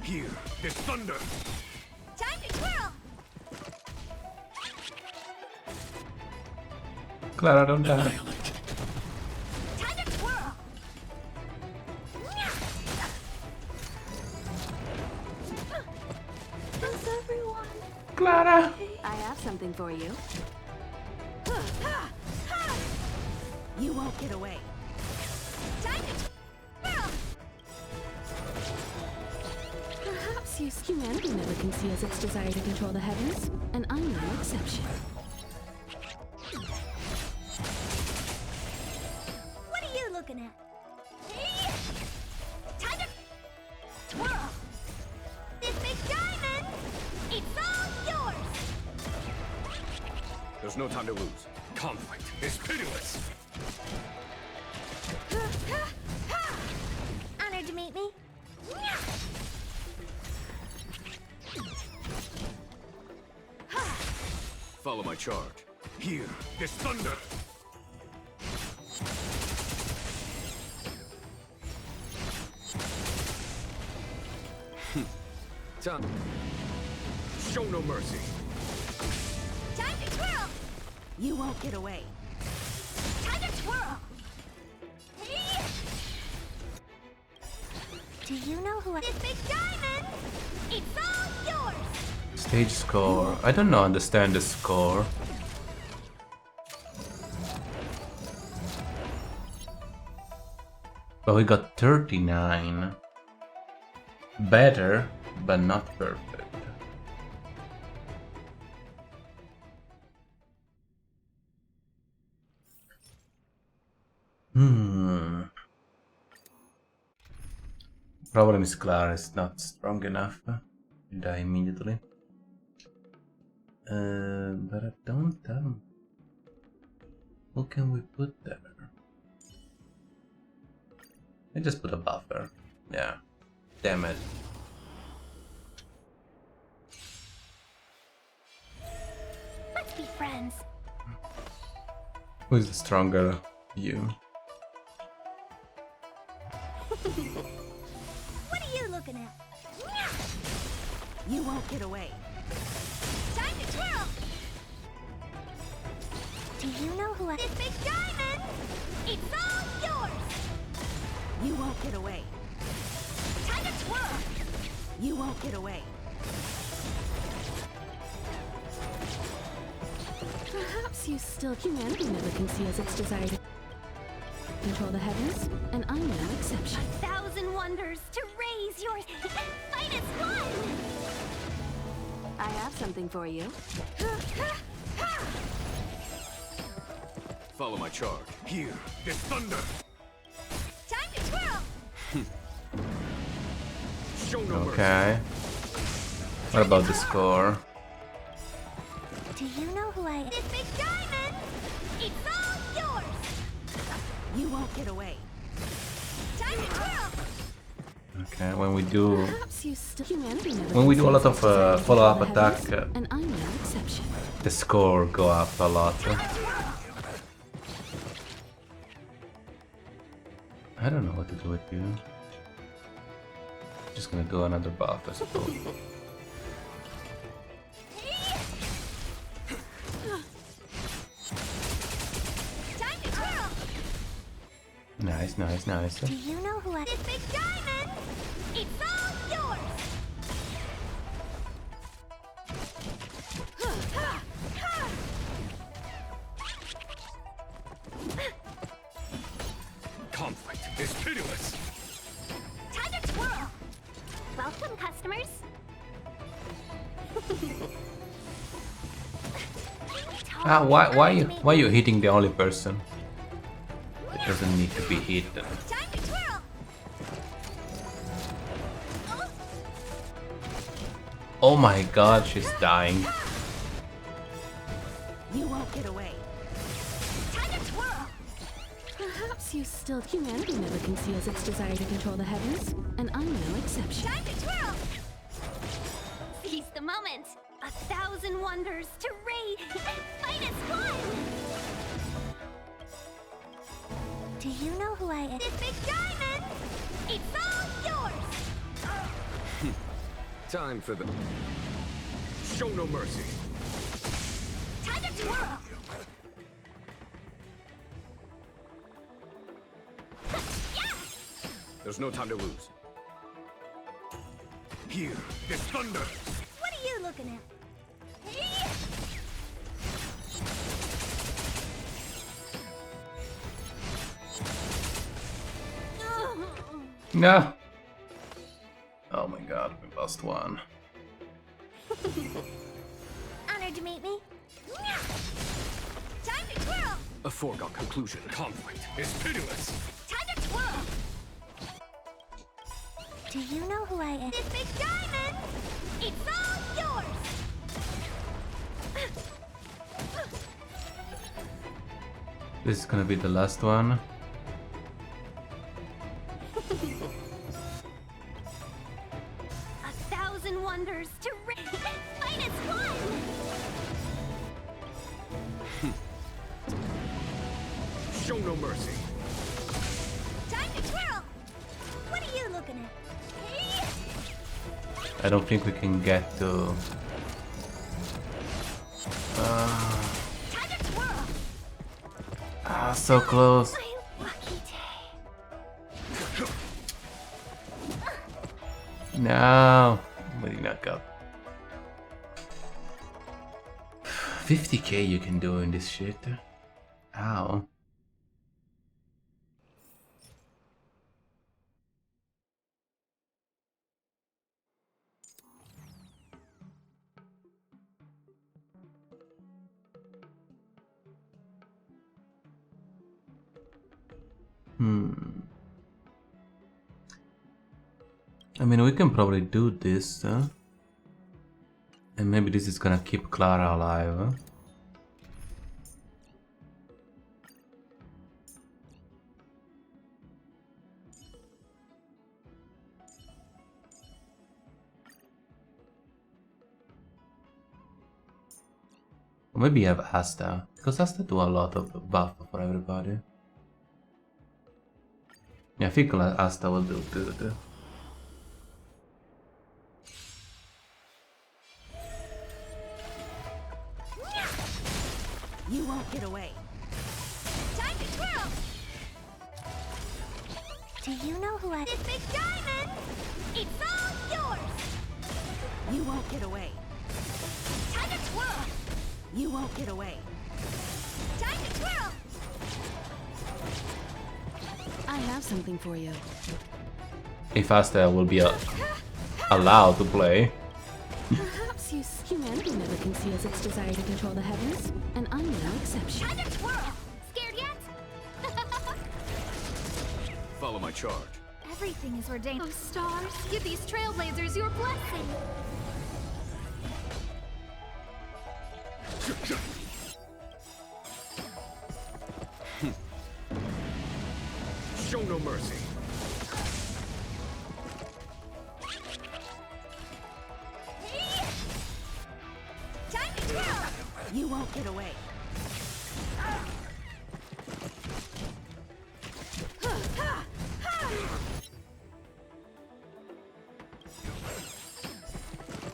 Here, this thunder! Time to twirl! Clara, don't die. Time to twirl! How's everyone? Clara! I have something for you. You won't get away. Time to twirl! Perhaps humanity never conceals its desire to control the heavens, and I'm no exception. What are you looking at? Time to twirl! This big diamond! It's all yours! There's no time to lose. Conflict is pitiless! Honored to meet me. Follow my charge. Here, this thunder! Time. Show no mercy. Time to twirl! You won't get away. Time to twirl! Do you know who I am? This big diamond! It's all yours! Stage score. I don't know, understand the score. But we got 39. Better, but not perfect. Problem is Clara is not strong enough. You die immediately. But I don't know. Who can we put there? I just put a buffer. Yeah. Damn it. Let's be friends. Who's the stronger? You. What are you looking at? You won't get away. Time to twirl! Do you know who I am? This big diamond! It's all yours! You won't get away. Time to twirl! You won't get away. Perhaps humanity never conceals its desire to control the heavens, and I'm no exception. 1,000 wonders to raise your finest one! I have something for you. Follow my charge. Here, this thunder! Time to twirl! Show no mercy. Okay. What about the score? Do you know who I am? This big diamond! It's all yours! You won't get away. Time to twirl! Okay, when we do Perhaps humanity never a lot of conceals its desire to follow-up control the attack, heavens, and I'm no exception. the score go up a lot. I don't know what to do with you. Just gonna do another buff, I suppose. Time to twirl! Nice, nice, nice. Do you know who I am? This big diamond! It's all yours! Conflict is pitiless! Time to twirl! Welcome, customers. Ah, why you hitting the only person? It doesn't need to be hit. Time to twirl! Oh my god, she's dying. You won't get away. Time to twirl! Perhaps humanity never conceals its desire to control the heavens, and I'm no exception. Time to twirl! Seize the moment! 1,000 wonders to raid and fight as one! Do you know who I am? This big diamond! It's all yours! Time for the... Show no mercy. Time to twirl! There's no time to lose. Here, this thunder! What are you looking at? No. Oh my god, we lost one. Honored to meet me. Time to twirl! A foregone conclusion. Conflict is pitiless. Time to twirl! Do you know who I am? This big diamond! It's all yours! This is gonna be the last one. 1,000 wonders to raid and fight as one! Show no mercy. Time to twirl! What are you looking at? I don't think we can get to... Time to twirl! so close. My lucky day. No, what did not go? 50k you can do in this shit. Ow. I mean, we can probably do this, and maybe this is gonna keep Clara alive. Or maybe have Asta, because Asta do a lot of buff for everybody. Yeah, I think Asta will do good. You won't get away. Time to twirl! Do you know who I am? This big diamond! It's all yours! You won't get away. Time to twirl! You won't get away. Time to twirl! I have something for you. If Asta will be allowed to play. Perhaps humanity never conceals its desire to control the heavens, and I'm no exception. Time to twirl! Scared yet? Follow my charge. Everything is ordained. Oh, stars, give these trailblazers your blessing. Show no mercy. Time to twirl! You won't get away.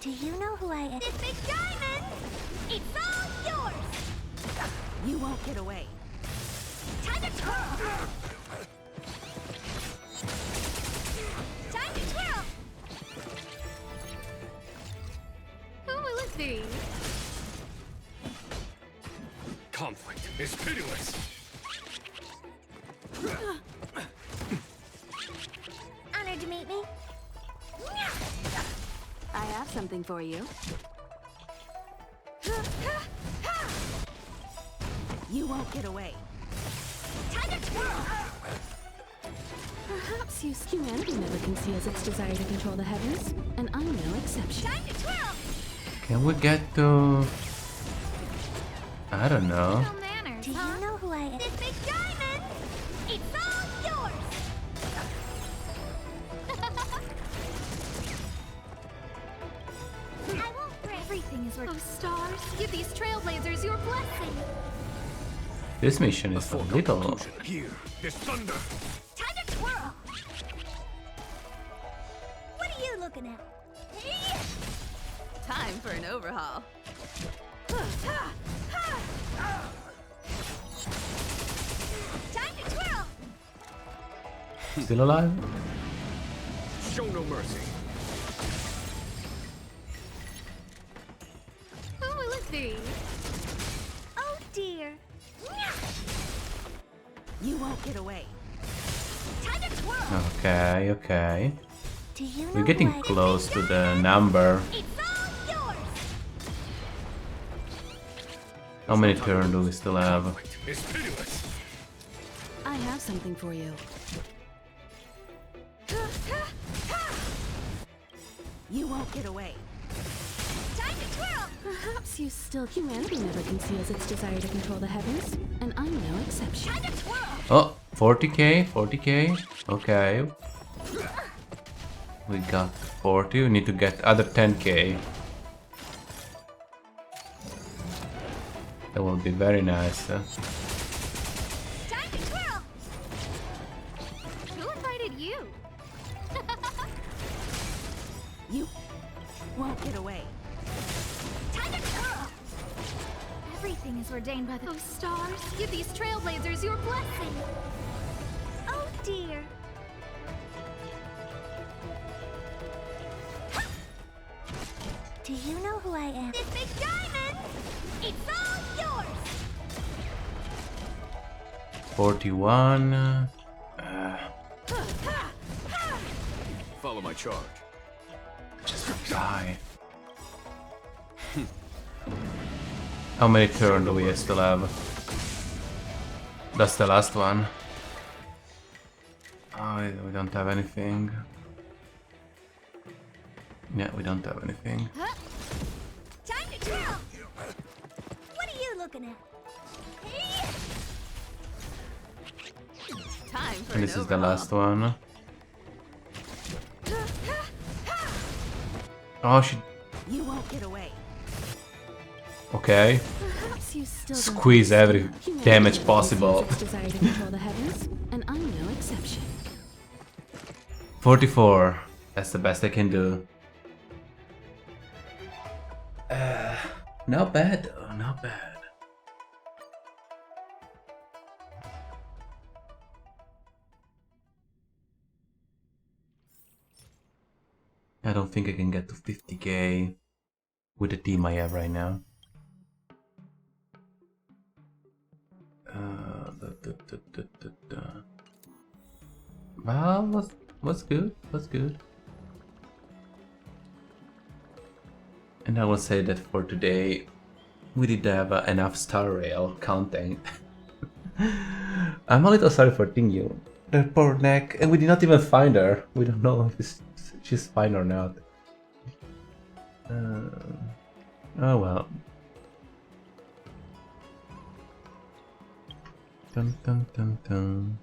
Do you know who I am? This big diamond! It's all yours! You won't get away. Time to twirl! Time to twirl! Who will it be? Conflict is pitiless. Honored to meet me. I have something for you. You won't get away. Time to twirl! Perhaps humanity never conceals its desire to control the heavens, and I'm no exception. Time to twirl! Can we get to... I don't know. No manners, Do you know who I am? This big diamond! It's all yours! I won't break. Everything is Oh stars, give these trailblazers your blessing. This mission is a little... Here, this thunder. Time to twirl! What are you looking at? Time for an overhaul. Time to twirl! Still alive? Show no mercy. Who will it be? Oh dear. You won't get away. Time to twirl! Okay, okay. Do you know We're getting who I close to the number. It's all yours! How many turns do we still have? It's pitiless. I have something for you. You won't get away. Time to twirl! Perhaps you still... Humanity never conceals its desire to control the heavens, and I'm no exception. Time to twirl! Oh, 40k, 40k. Okay. We got 40, we need to get other 10k. That will be very nice. Time to twirl! Who invited you? You won't get away. Time to twirl! Everything is ordained by the... Oh stars, give these trailblazers your blessing. Oh dear. Do you know who I am? This big diamond! It's all yours! 41. Follow my charge. Just die. How many turns do we still have? That's the last one. Oh, we don't have anything. Yeah, we don't have anything. Time to twirl! What are you looking at? Time for And this is the last one. Oh, she... You won't get away. Okay. Perhaps you still don't Squeeze every understand. damage Humanity possible. conceals its desire to control the heavens, and I'm no exception. 44. That's the best I can do. Not bad though, not bad. I don't think I can get to 50k with the team I have right now. Well, what's good? What's good? And I will say that for today, we did have enough star rail counting. I'm a little sorry for Tingyu, the poor neck, and we did not even find her. We don't know if she's fine or not. Oh well. Dun dun dun dun.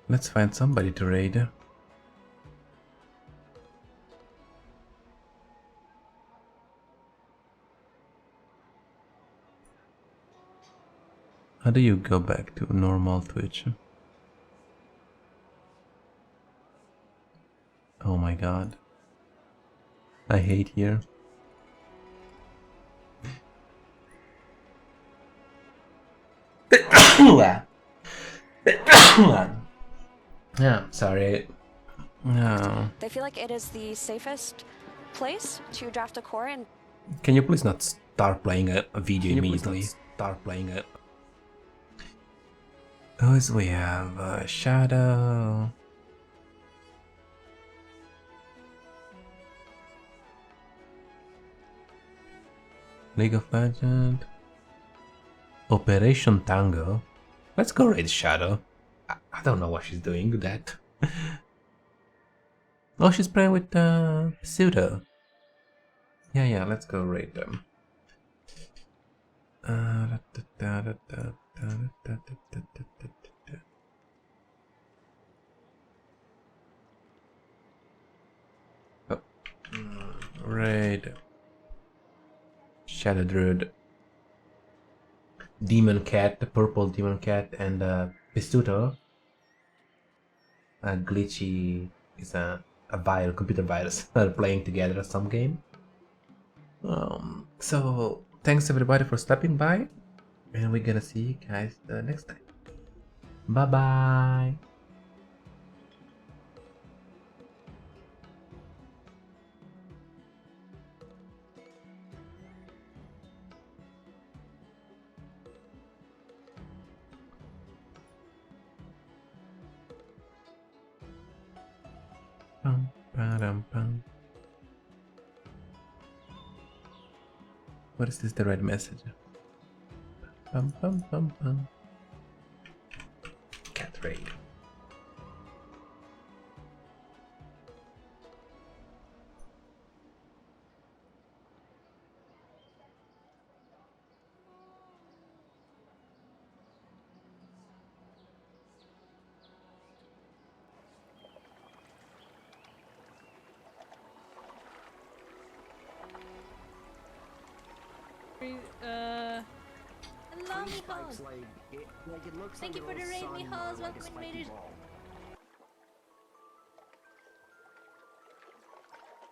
Let's find somebody to raid. How do you go back to normal Twitch? Oh my god. I hate here. Yeah, sorry. No. They feel like it is the safest place to draft a core and Can you please not start playing a video immediately? Start playing it. Oh, so we have Shadow. League of Legends. Operation Tango. Let's go raid Shadow. I don't know what she's doing with that. Oh, she's playing with Pseudo. Yeah, let's go raid them. Oh, raid. Shadow Druid. Demon Cat, the purple Demon Cat, and Pistuto. Glitchy is a computer virus playing together some game. So thanks everybody for stopping by, and we're gonna see you guys next time. Bye bye. What is this? The red message. Cat raid. Hello, Mihos! Thank you for the raid, Mihos! Welcome, invaders!